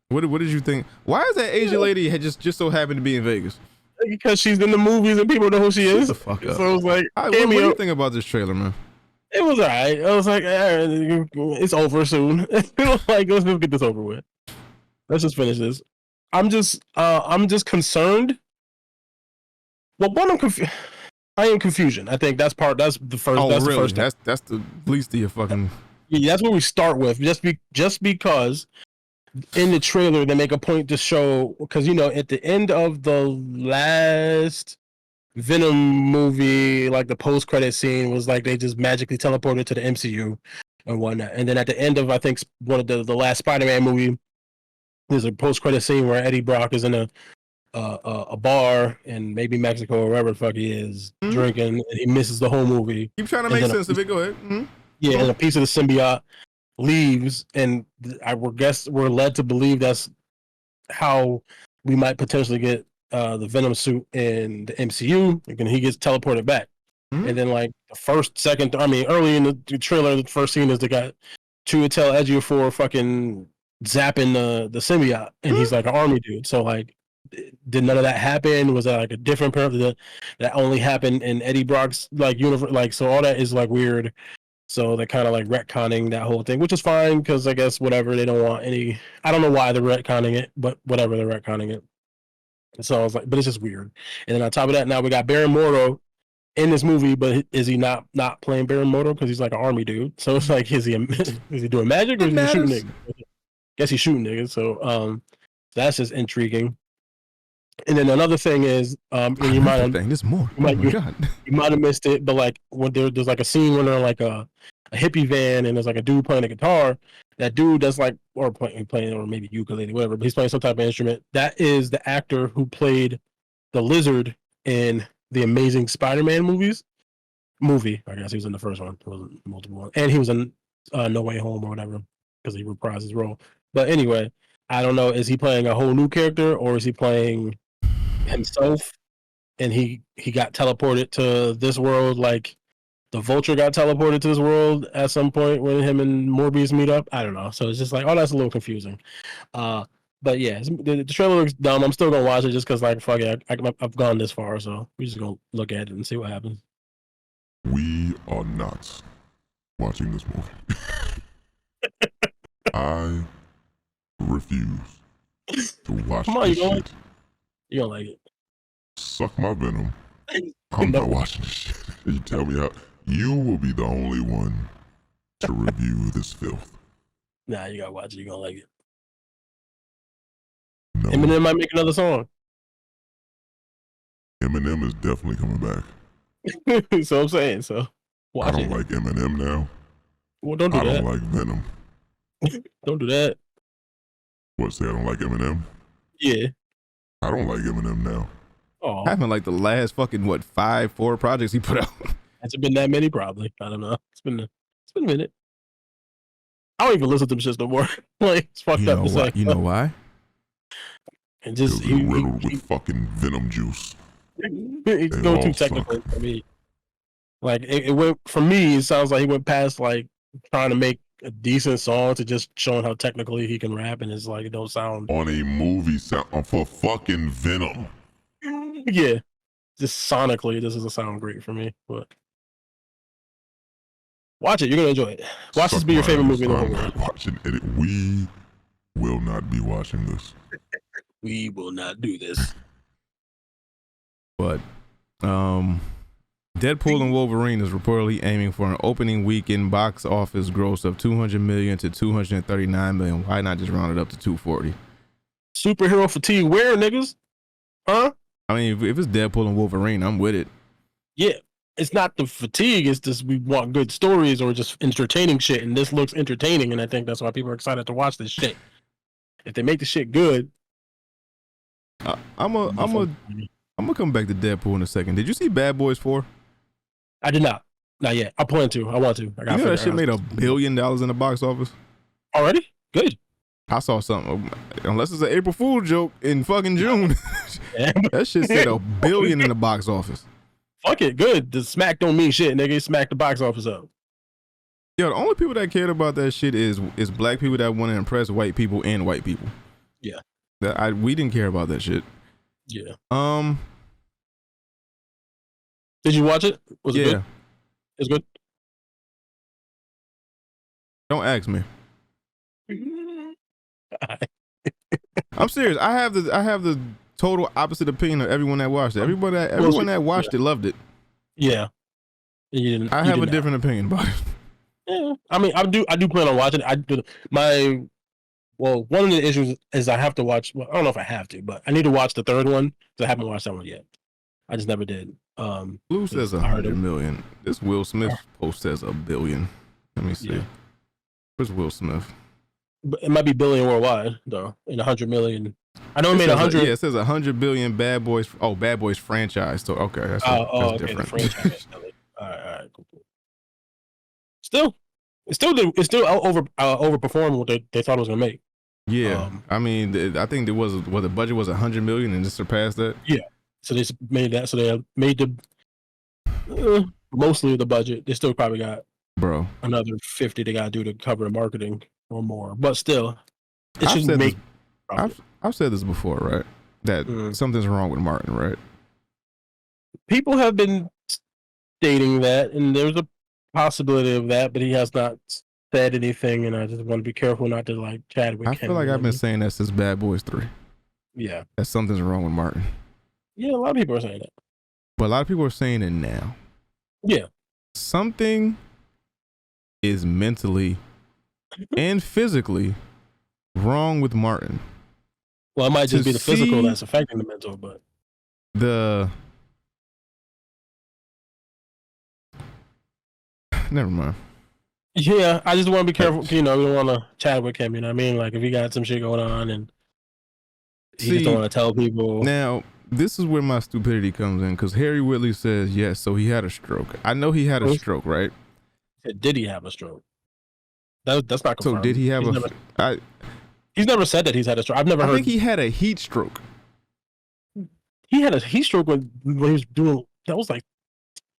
what did you think? Why is that Asian lady had just so happened to be in Vegas? Because she's in the movies and people know who she is. Shut the fuck up. So it was like, what do you think about this trailer, man? It was alright. I was like, it's over soon. Like, let's get this over with. Let's just finish this. I'm just concerned. Well, one, I am confusion. I think that's the first. Oh, that's really? The first that's the least of your fucking. Yeah, that's what we start with. Just because in the trailer they make a point to show, because at the end of the last Venom movie, like the post-credit scene was like they just magically teleported to the MCU and whatnot. And then at the end of, I think, one of the last Spider-Man movie, there's a post-credit scene where Eddie Brock is in a bar in maybe Mexico or wherever the fuck he is, drinking, and he misses the whole movie. Keep trying to make sense of it. Go ahead. Mm-hmm. Yeah, and a piece of the symbiote leaves, and we're led to believe that's how we might potentially get the Venom suit in the MCU, and he gets teleported back. Mm-hmm. And then like early in the trailer, the first scene is they got Chiwetel Ejiofor fucking zapping the symbiote, and he's like an army dude. So like, did none of that happen? Was that like a different person that only happened in Eddie Brock's like universe? Like, so all that is like weird. So they're kind of like retconning that whole thing, which is fine because I guess whatever, they don't want any. I don't know why they're retconning it, but whatever, they're retconning it. So I was like, but it's just weird. And then on top of that, now we got Baron Mordo in this movie, but is he not playing Baron Mordo because he's like an army dude? So it's like, is he doing magic or is he shooting niggas? Guess he's shooting niggas. So that's just intriguing. And then another thing is, and you might have missed it, but like when there's like a scene when they're like a hippie van and there's like a dude playing a guitar. That dude does like playing or maybe ukulele, whatever, but he's playing some type of instrument. That is the actor who played the Lizard in the Amazing Spider-Man movie. I guess he was in the first one. It wasn't multiple ones, and he was in No Way Home or whatever because he reprised his role. But anyway, I don't know. Is he playing a whole new character or is he playing himself? And he got teleported to this world like the Vulture got teleported to this world at some point when him and Morbius meet up. I don't know. So it's just like, oh, that's a little confusing. But yeah, the trailer looks dumb. I'm still gonna watch it just because, like, fuck it, I've gone this far, so we're just gonna look at it and see what happens. We are not watching this movie. I refuse to watch this shit. You don't like it? Suck my venom. I'm not watching this shit. You tell me how. You will be the only one to review this filth. Nah, you gotta watch it. You're gonna like it. No. Eminem might make another song. Eminem is definitely coming back. So I'm saying, so watch I don't like Eminem now. Well, don't do I that. don't like Venom. Don't do that. What, say I don't like Eminem? Yeah. I don't like Eminem now. Oh, I haven't like the last fucking 4 projects he put out. has it been that many? Probably. I don't know. It's been a minute. I don't even listen to them shits no more. Like it's fucked up to say. You know why? And just Because it's riddled with fucking venom juice. It's going too technical for me. Like it went for me. It sounds like he went past like trying to make a decent song to just showing how technically he can rap, and it's like it don't sound on a movie sound for fucking Venom. Yeah, just sonically, this doesn't sound great for me. But watch it, you're gonna enjoy it. Watch this be your favorite movie in the whole world. I'm not watching it. We will not be watching this. We will not do this. But Deadpool and Wolverine is reportedly aiming for an opening weekend box office gross of 200 million to 239 million. Why not just round it up to 240? Superhero fatigue, where niggas? Huh? I mean, if it's Deadpool and Wolverine, I'm with it. Yeah, it's not the fatigue. It's just we want good stories or just entertaining shit, and this looks entertaining, and I think that's why people are excited to watch this shit. If they make the shit good, I'm gonna come back to Deadpool in a second. Did you see Bad Boys 4? I did not. Not yet. I plan to. I want to. You know that shit made $1 billion in the box office already. Good. I saw something. Unless it's an April Fool joke in fucking June, that shit said $1 billion in the box office. Fuck it. Good. The smack don't mean shit, nigga. Smack the box office up. Yo, the only people that cared about that shit is black people that want to impress white people and white people. Yeah. We didn't care about that shit. Yeah. Did you watch it? Was it good? It's good. Don't ask me. I'm serious. I have the total opposite opinion of everyone that watched it. Everyone that watched it loved it. Yeah. I have a different opinion about it. Yeah. I mean, I do plan on watching it. One of the issues is I have to watch. Well, I don't know if I have to, but I need to watch the third one because I haven't watched that one yet. I just never did. Blue says 100 million. This Will Smith post says $1 billion. Let me see. Yeah. Where's Will Smith? It might be billion worldwide though. In 100 million. I know it made 100. Yeah, it says 100 billion Bad Boys. Oh, Bad Boys franchise. So okay, that's different. The franchise. All right, cool. It's still overperformed what they thought it was gonna make. Yeah, I mean, I think there was the budget was 100 million and just surpassed that. Yeah, so they made that. So they made the mostly of the budget. They still probably got another 50 they gotta do to cover the marketing or more. But still, it should make. I've said this before, right? That something's wrong with Martin, right? People have been stating that, and there's a possibility of that, but he has not said anything, and I just want to be careful not to like Chadwick. I feel like I've been saying that since Bad Boys 3. Yeah. That something's wrong with Martin. Yeah, a lot of people are saying that. But a lot of people are saying it now. Yeah. Something is mentally and physically wrong with Martin. Well, it might just be the physical that's affecting the mental, but never mind. Yeah, I just want to be careful. You know, we don't want to chat with him. You know what I mean? Like, if he got some shit going on and he just don't want to tell people. Now, this is where my stupidity comes in because Harry Whitley says yes, so he had a stroke. I know he had a stroke, right? Did he have a stroke? That's not confirmed. So did he have He's never said that he's had a stroke. I've never heard. I think he had a heat stroke. He had a heat stroke when he was doing. That was like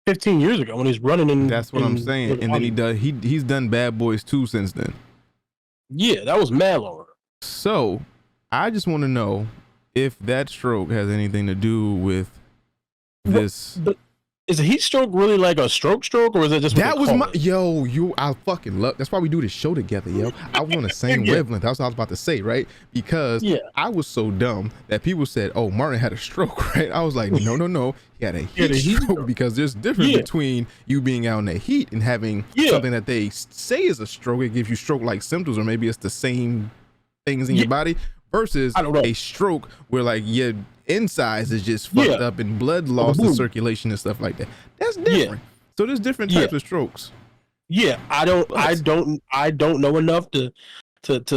15 years ago when he's running in. That's what I'm saying. And then he's done Bad Boys 2 since then. Yeah, that was mad longer. So I just want to know if that stroke has anything to do with this. But is a heat stroke really like a stroke, or is it just that was my I fucking love. That's why we do this show together, yo. I was on the same wavelength. That's what I was about to say, right? Because I was so dumb that people said, "Oh, Martin had a stroke," right? I was like, no, he had a heat stroke because there's a difference between you being out in the heat and having something that they say is a stroke. It gives you stroke-like symptoms, or maybe it's the same things in your body versus a stroke where like your insides is just fucked up and blood lost in circulation and stuff like that. That's different. So there's different types of strokes. Yeah, I don't know enough to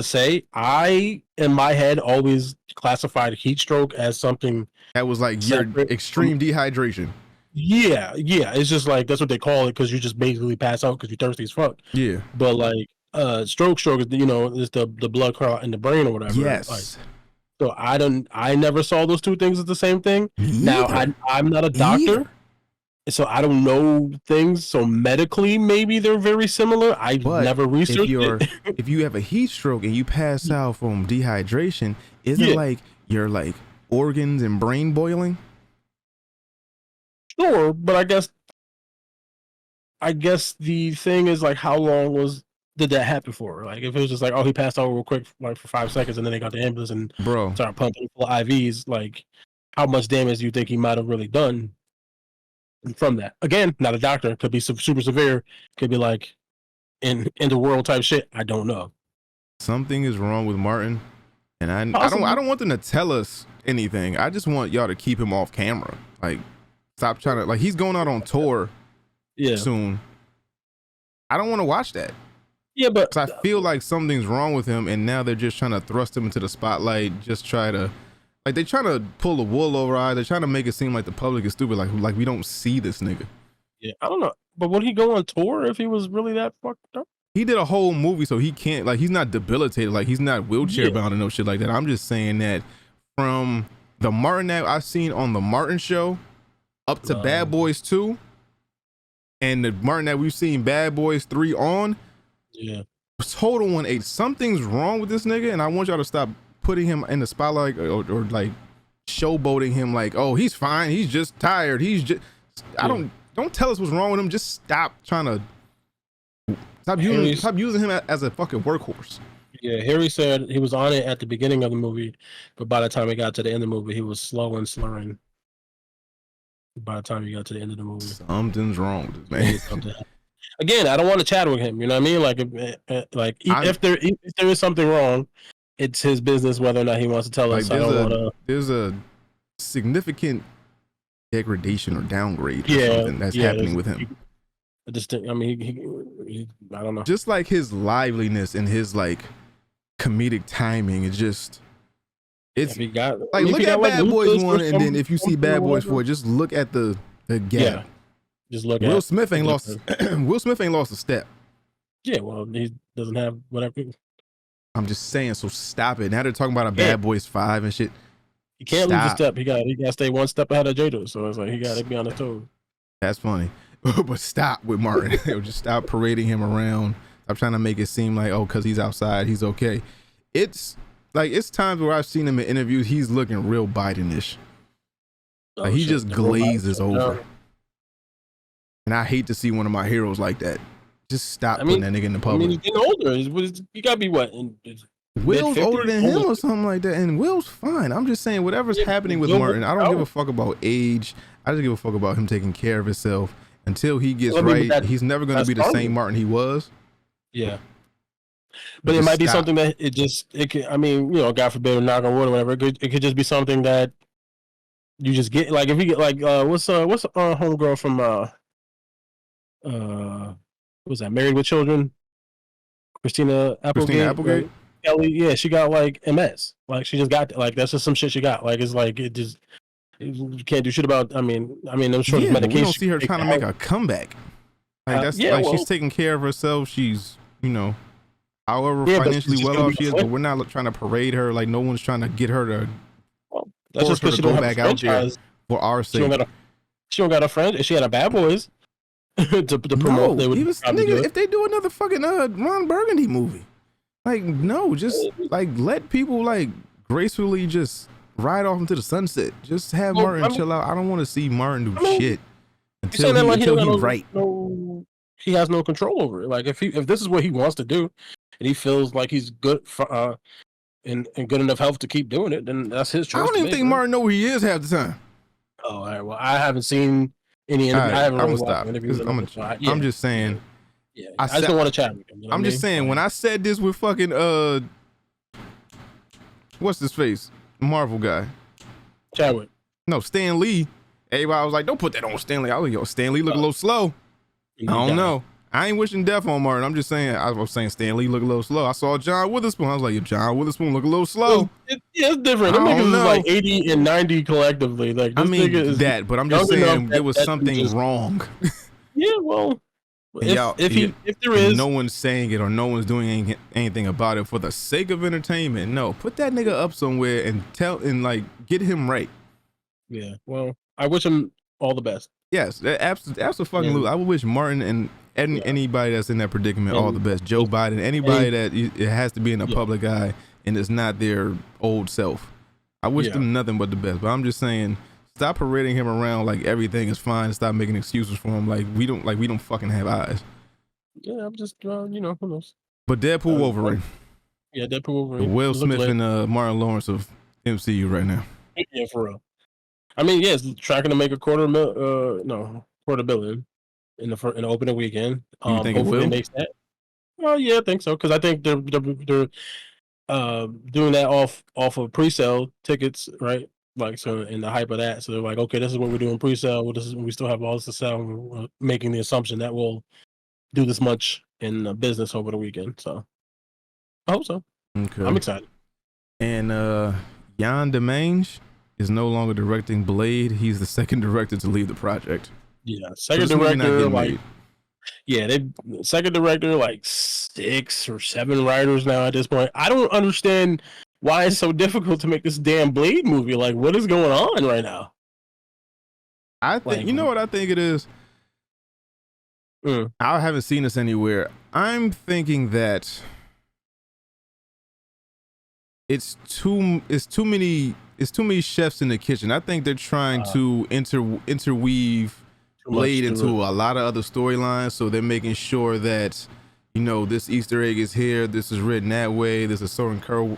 say. I in my head always classified heat stroke as something that was like your extreme dehydration. Yeah, it's just like that's what they call it because you just basically pass out because you're thirsty as fuck. Yeah, but like stroke is is the blood clot in the brain or whatever. Yes. Like, so I never saw those two things as the same thing. Now I'm not a doctor. So I don't know things. So medically, maybe they're very similar. I never researched it. If you have a heat stroke and you pass out from dehydration, isn't like your like organs and brain boiling? Sure, but I guess the thing is like how long did that happen for? Like if it was just like, oh, he passed out real quick, like for 5 seconds, and then they got the ambulance and started pumping full of IVs. Like, how much damage do you think he might have really done from that? Again, not a doctor. Could be super severe. Could be like in the world type shit. I don't know. Something is wrong with Martin, and I don't want them to tell us anything. I just want y'all to keep him off camera. Like, stop trying to like he's going out on tour. Soon. I don't want to watch that. Yeah, but I feel like something's wrong with him, and now they're just trying to thrust him into the spotlight. Just try to, like, they're trying to pull the wool over our eyes. They're trying to make it seem like the public is stupid, like we don't see this nigga. Yeah, I don't know. But would he go on tour if he was really that fucked up? He did a whole movie, so he can't. Like, he's not debilitated. Like, he's not wheelchair bound and no shit like that. I'm just saying that from the Martin that I've seen on the Martin Show up to Bad Boys 2. And the Martin that we've seen Bad Boys 3 on, total 180. Something's wrong with this nigga, and I want y'all to stop putting him in the spotlight or like showboating him like, oh, he's fine, he's just tired, he's just. Don't tell us what's wrong with him. Just stop trying to stop using him as a fucking workhorse. Yeah, Harry said he was on it at the beginning of the movie, but by the time he got to the end of the movie, he was slow and slurring. By the time you got to the end of the movie, something's wrong with this man. Again, I don't want to chat with him. You know what I mean? Like, if there is something wrong, it's his business whether or not he wants to tell us. There's a significant degradation or downgrade. Or something that's happening with him. I don't know. Just like his liveliness and his like comedic timing, it's just. It's look at Bad Boys 1, and then if you see Bad Boys 4, just look at the gap. Yeah, just look at Will Smith ain't lost. Will Smith ain't lost a step. Yeah, well, he doesn't have whatever. I'm just saying, so stop it. Now they're talking about a Bad Boys 5 and shit. He can't lose a step. He got to stay one step ahead of Jada. So it's like he got to be on his toes. That's funny, but stop with Martin. Just stop parading him around. Stop trying to make it seem like because he's outside, he's okay. It's times where I've seen him in interviews, he's looking real Biden-ish. Like he just glazes over. And I hate to see one of my heroes like that. Just stop putting that nigga in the public. I mean, he's getting older. You gotta be what? Will's older than him or something like that. And Will's fine. I'm just saying whatever's happening with Martin, I don't give a fuck about age. I just give a fuck about him taking care of himself. Until he gets right, he's never going to be the same Martin he was. Yeah. But it might be something that it could, I mean, you know, God forbid, knock on wood or whatever. It could just be something that you just get, like, if you get, like, what's homegirl from, what was that, Married with Children? Christina Applegate? Right? Kelly, yeah, she got, like, MS. Like, she just got, like, that's just some shit she got. Like, it's like, you can't do shit about, I mean, I'm sure there's medication. We don't see her trying to make a comeback. Like, that's, she's taking care of herself. She's, you know, however financially well off she is, but we're not trying to parade her. Like, no one's trying to get her to that's just because she don't back out there for our sake. She don't got a friend. She had a Bad Boys to promote. If they do another fucking Ron Burgundy movie, like, no, just like let people like gracefully just ride off into the sunset. Just have Martin chill out. I don't want to see Martin do shit until he's right. He has no control over it. Like if this is what he wants to do, and he feels like he's good for and good enough health to keep doing it, then that's his choice. I don't even think Martin know who he is half the time. Oh, all right. Well, I haven't seen any interviews. I haven't really watched interviews. I'm just saying. Yeah, I just don't want to chat with him. I'm just saying, when I said this with fucking what's his face, Marvel guy, Chadwick. No, Stan Lee. Everybody was like, "Don't put that on Stan Lee." I was like, "Yo, Stan Lee look a little slow." I don't know. I ain't wishing death on Martin. I'm just saying. I was saying Stan Lee look a little slow. I saw John Witherspoon. I was like, yeah, John Witherspoon look a little slow. It's different. Them niggas is like 80 and 90 collectively. Like this nigga is that, but I'm just saying there was something wrong. Yeah, well, if there is, no one's saying it or no one's doing anything about it for the sake of entertainment. No, put that nigga up somewhere and get him right. Yeah, well, I wish him all the best. Yes, absolutely. I would wish Martin and anybody that's in that predicament all the best. Joe Biden, anybody that it has to be in the public eye and it's not their old self. I wish them nothing but the best. But I'm just saying, stop parading him around like everything is fine. Stop making excuses for him like we don't fucking have eyes. Yeah, I'm just who knows. But Deadpool Wolverine. Yeah, Deadpool Wolverine. Will Smith and Martin Lawrence of MCU right now. Yeah, for real. I mean, it's tracking to make a $250 million in the opening weekend. You think it will? Makes that. Well, yeah, I think so because I think they're doing that off of pre-sale tickets, right? Like so, in the hype of that, so they're like, okay, this is what we're doing pre-sale. We still have all this to sell. We're making the assumption that we'll do this much in business over the weekend. So I hope so. Okay, I'm excited. And Jan Demange is no longer directing Blade. He's the second director to leave the project. Yeah, second director, second director, like 6 or 7 writers now at this point. I don't understand why it's so difficult to make this damn Blade movie. Like, what is going on right now? I think, you know what I think it is? I haven't seen this anywhere. I'm thinking that it's too many chefs in the kitchen. I think they're trying to interweave Blade into a lot of other storylines, so they're making sure that this Easter egg is here, this is written that way, there's a certain code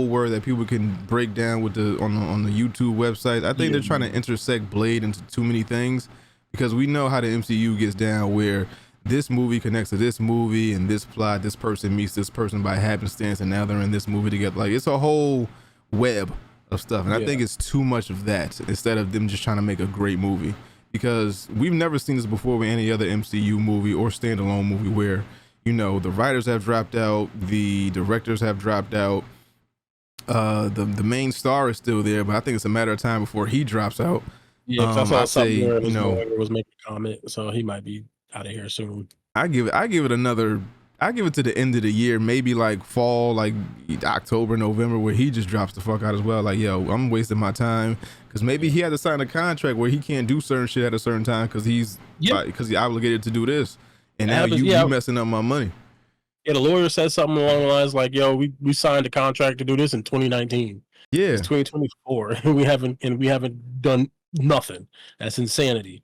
word that people can break down with on the YouTube website. I think they're trying to intersect Blade into too many things because we know how the MCU gets down, where this movie connects to this movie and this plot, this person meets this person by happenstance, and now they're in this movie together. Like, it's a whole web of stuff, and I think it's too much of that instead of them just trying to make a great movie, because we've never seen this before with any other MCU movie or standalone movie where the writers have dropped out, the directors have dropped out, the main star is still there, but I think it's a matter of time before he drops out. Yeah, I saw something where was making a comment, so he might be out of here soon. I give it to the end of the year, maybe like fall, like October, November, where he just drops the fuck out as well. Like, yo, I'm wasting my time, because maybe he had to sign a contract where he can't do certain shit at a certain time because he's obligated to do this, and now you messing up my money. Yeah, the lawyer said something along the lines like, "Yo, we signed a contract to do this in 2019. Yeah, it's 2024, and we haven't done nothing. That's insanity."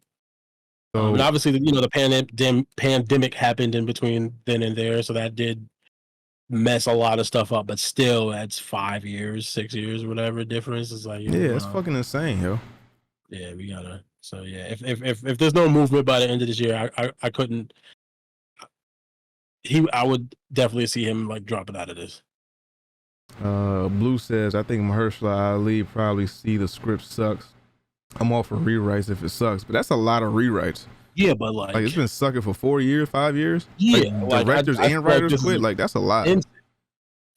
And obviously, the pandemic happened in between then and there, so that did mess a lot of stuff up. But still, that's 5 years, 6 years, whatever difference is like. It's fucking insane, yo. Yeah, we gotta. So yeah, if there's no movement by the end of this year, I couldn't. I would definitely see him like dropping out of this. Blue says, I think Mahershala Ali probably see the script sucks. I'm all for rewrites if it sucks, but that's a lot of rewrites. Yeah, but like it's been sucking for 4 years, 5 years. Yeah, like directors and writers quit. Like, that's a lot.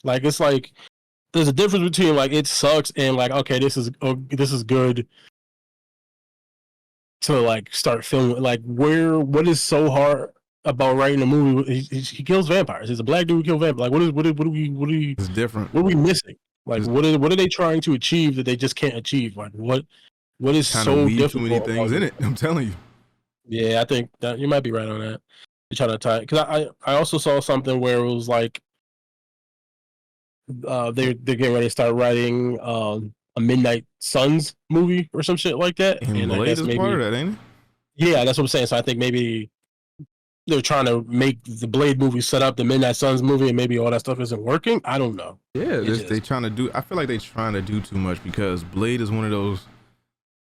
Like, it's like there's a difference between like it sucks and like, okay, this is good to like start filming. Like, what is so hard about writing a movie? He kills vampires. He's a black dude who kills vampires. Like, what are we? It's different. What are we missing? Like, what are they trying to achieve that they just can't achieve? Like, what is so difficult? Too many things in it. I'm telling you. Yeah, I think that you might be right on that. You're trying to tie, because I also saw something where it was like they're getting ready to start writing a Midnight Suns movie or some shit like that. And I guess maybe part of that, ain't it? Yeah, that's what I'm saying. So I think maybe they're trying to make the Blade movie set up the Midnight Suns movie, and maybe all that stuff isn't working. I don't know. Yeah, they trying to do. I feel like they're trying to do too much, because Blade is one of those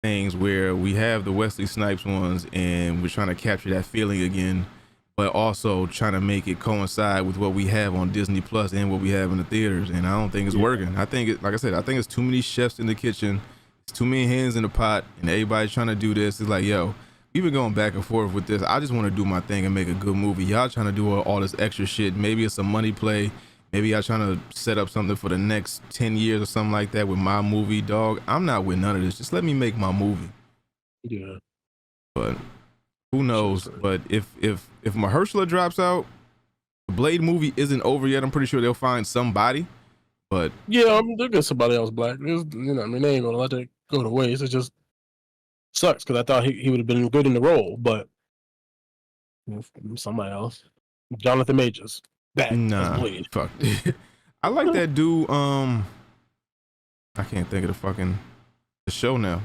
things where we have the Wesley Snipes ones and we're trying to capture that feeling again, but also trying to make it coincide with what we have on Disney Plus and what we have in the theaters, and I don't think it's working. I think like I said, I think it's too many chefs in the kitchen, it's too many hands in the pot, and everybody's trying to do this. It's like, yo, we've been going back and forth with this. I just want to do my thing and make a good movie. Y'all trying to do all this extra shit. Maybe it's a money play. Maybe y'all trying to set up something for the next 10 years or something like that with my movie, dog. I'm not with none of this. Just let me make my movie. Yeah. But who knows? But if Mahershala drops out, the Blade movie isn't over yet. I'm pretty sure they'll find somebody. But yeah, they'll get somebody else black. You know, I mean, they ain't gonna let that go to waste. It just sucks because I thought he would have been good in the role, but somebody else. Jonathan Majors. Back. Nah, fuck. I like that dude. I can't think of the show now.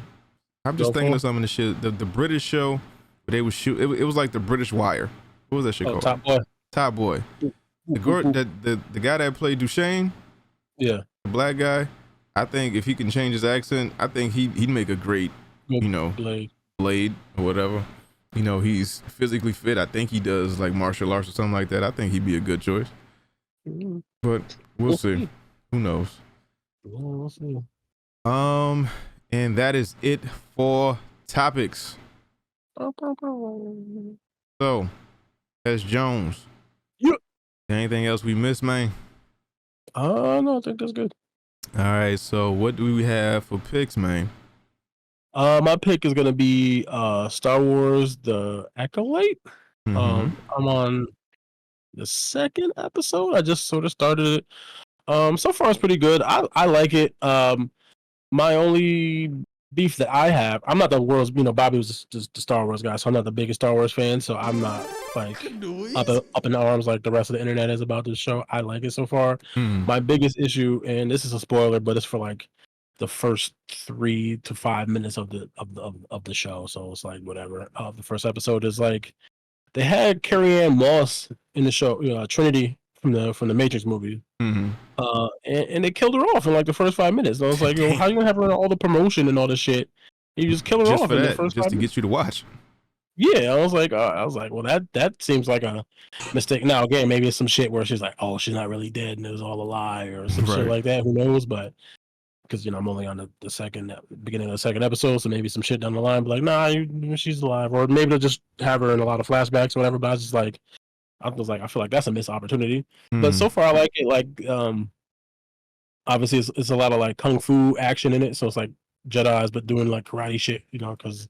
I'm just thinking of some of the shit. The British show where they would shoot. It was like the British Wire. What was that shit called? Top Boy. Top Boy. The guy that played Duchesne. Yeah. The black guy. I think if he can change his accent, I think he'd make a great, Blade or whatever. You know, he's physically fit. I think he does like martial arts or something like that. I think he'd be a good choice. But we'll see. Who knows? We'll see. And that is it for topics. So, that's Jones. Yeah. Anything else we missed, man? No, I think that's good. All right. So, what do we have for picks, man? My pick is gonna be Star Wars: The Acolyte. Mm-hmm. I'm on the second episode. I just sort of started it. So far it's pretty good. I like it. My only beef that I have, I'm not the world's, Bobby was just the Star Wars guy, so I'm not the biggest Star Wars fan. So I'm not like up in arms like the rest of the internet is about this show. I like it so far. My biggest issue, and this is a spoiler, but it's for like the first 3 to 5 minutes of the show, so it's like whatever. The first episode is like they had Carrie Ann Moss in the show, Trinity from the Matrix movie, and they killed her off in like the first 5 minutes. So I was like, how you gonna have her in all the promotion and all this shit? You just kill her off in the first just 5 to minutes? get you to watch. Yeah, I was like, well, that seems like a mistake. Now again, maybe it's some shit where she's like, oh, she's not really dead and it was all a lie or some shit like that. Who knows? But because I'm only on the beginning of the second episode, so maybe some shit down the line, but like, nah, she's alive, or maybe they'll just have her in a lot of flashbacks or whatever. But I was like, I feel like that's a missed opportunity. But so far, I like it. Like, obviously, it's a lot of like kung fu action in it, so it's like Jedi's, but doing like karate shit, because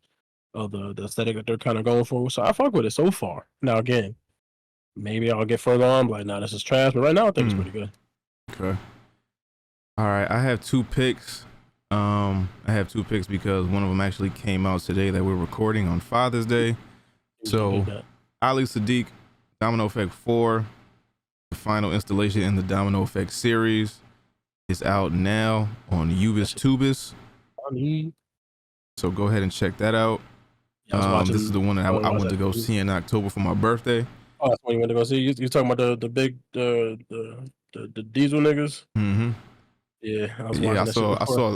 of the aesthetic that they're kind of going for. So I fuck with it so far. Now again, maybe I'll get further on, but like, nah, this is trash. But right now, I think it's pretty good. Okay. All right, I have 2 picks. I have 2 picks because one of them actually came out today that we're recording on Father's Day. So, Ali Sadiq, Domino Effect 4, the final installation in the Domino Effect series, is out now on Ubis Tubis. So go ahead and check that out. This is the one that I went to go see in October for my birthday. Oh, that's when you went to go see. You talking about the big the diesel niggas? Mm-hmm. Yeah,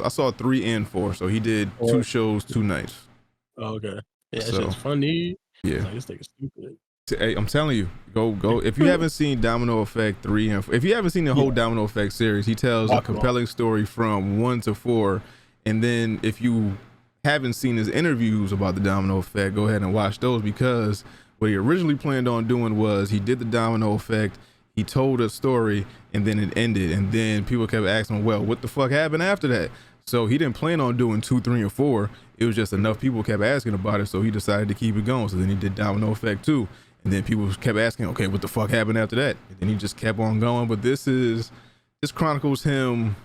I saw 3 and 4. So he did 2 shows, 2 nights. Oh, okay. Yeah, that shit's funny. Yeah, like, this thing is stupid. Hey, I'm telling you, go. If you haven't seen Domino Effect 3 and 4, if you haven't seen the whole Domino Effect series, he tells a compelling story from 1 to 4. And then if you haven't seen his interviews about the Domino Effect, go ahead and watch those, because what he originally planned on doing was he did the Domino Effect. He told a story and then it ended, and then people kept asking, well, what the fuck happened after that? So he didn't plan on doing 2, 3, and 4. It was just enough people kept asking about it, so he decided to keep it going. So then he did Domino Effect 2, and then people kept asking, okay, what the fuck happened after that? And then he just kept on going. But this chronicles him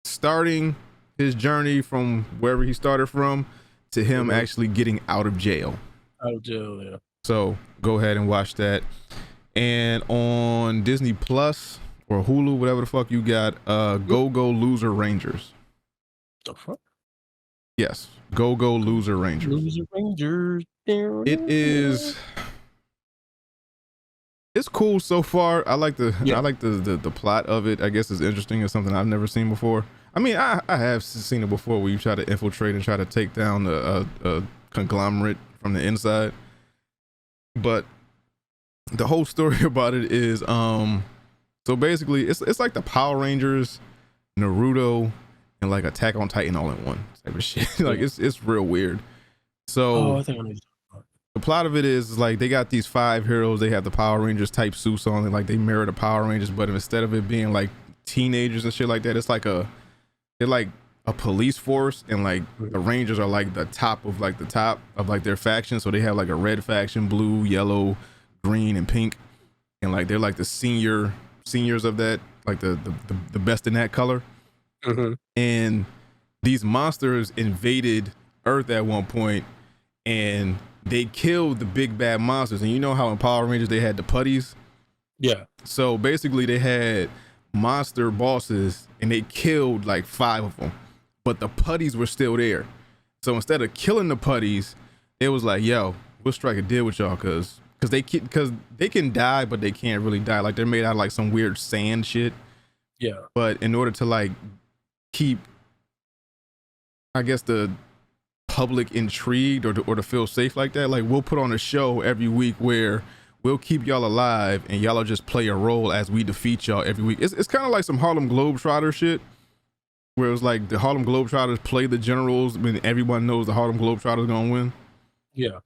starting his journey from wherever he started from to him actually getting out of jail. Out of jail, yeah. So go ahead and watch that. And on Disney Plus or Hulu, whatever the fuck you got, Go Loser Rangers. The fuck? Yes, Go Loser Rangers. Loser Rangers. It's cool so far. I like the plot of it. I guess it's interesting. It's something I've never seen before. I mean, I have seen it before where you try to infiltrate and try to take down a conglomerate from the inside. But the whole story about it is so basically it's like the Power Rangers, Naruto, and like Attack on Titan all in one type of shit. Like it's real weird. So I think I need to talk about the plot of it is like they got these 5 heroes. They have the Power Rangers type suits on, and like they mirror the Power Rangers, but instead of it being like teenagers and shit like that, it's like they're like a police force, and like the Rangers are like the top of their faction. So they have like a red faction, blue, yellow, green, and pink, and like they're like the seniors of that, like the best in that color. And these monsters invaded Earth at one point, and they killed the big bad monsters. And you know how in Power Rangers they had the putties? Yeah. So basically they had monster bosses, and they killed like 5 of them, but the putties were still there. So instead of killing the putties, it was like, yo, we'll strike a deal with y'all, because they can die, but they can't really die. Like they're made out of like some weird sand shit. Yeah. But in order to like keep, I guess, the public intrigued or to feel safe like that, like we'll put on a show every week where we'll keep y'all alive, and y'all will just play a role as we defeat y'all every week. It's kind of like some Harlem Globetrotter shit, where it's like the Harlem Globetrotters play the generals when everyone knows the Harlem Globetrotters gonna win. Yeah.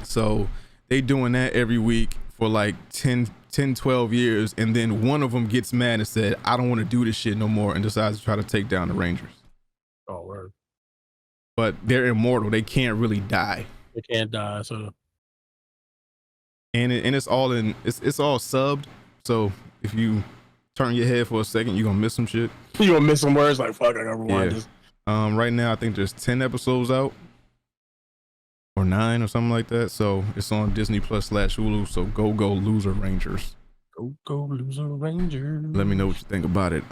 So they doing that every week for like 10, 12 years, and then one of them gets mad and said, I don't want to do this shit no more, and decides to try to take down the Rangers. Oh, word. But they're immortal. They can't really die. They can't die, so... And it's all subbed, so if you turn your head for a second, you're gonna miss some shit. You're gonna miss some words, like fuck, I gotta rewind this. Right now I think there's 10 episodes out, or 9 or something like that. So it's on Disney Plus / Hulu. So go Loser Rangers. Go Loser Rangers. Let me know what you think about it.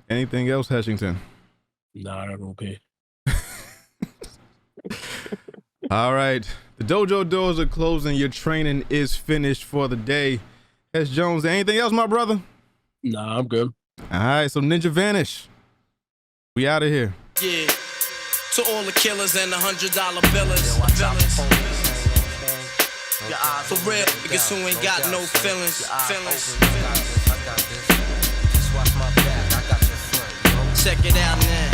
Anything else, Hashington? Nah, I'm okay. All right, the dojo doors are closing. Your training is finished for the day. S. Jones, anything else, my brother? Nah, I'm good. All right, so Ninja Vanish, we out of here. Yeah, to all the killers and the $100 billers. For real, niggas who ain't got no feelings. Check it out now.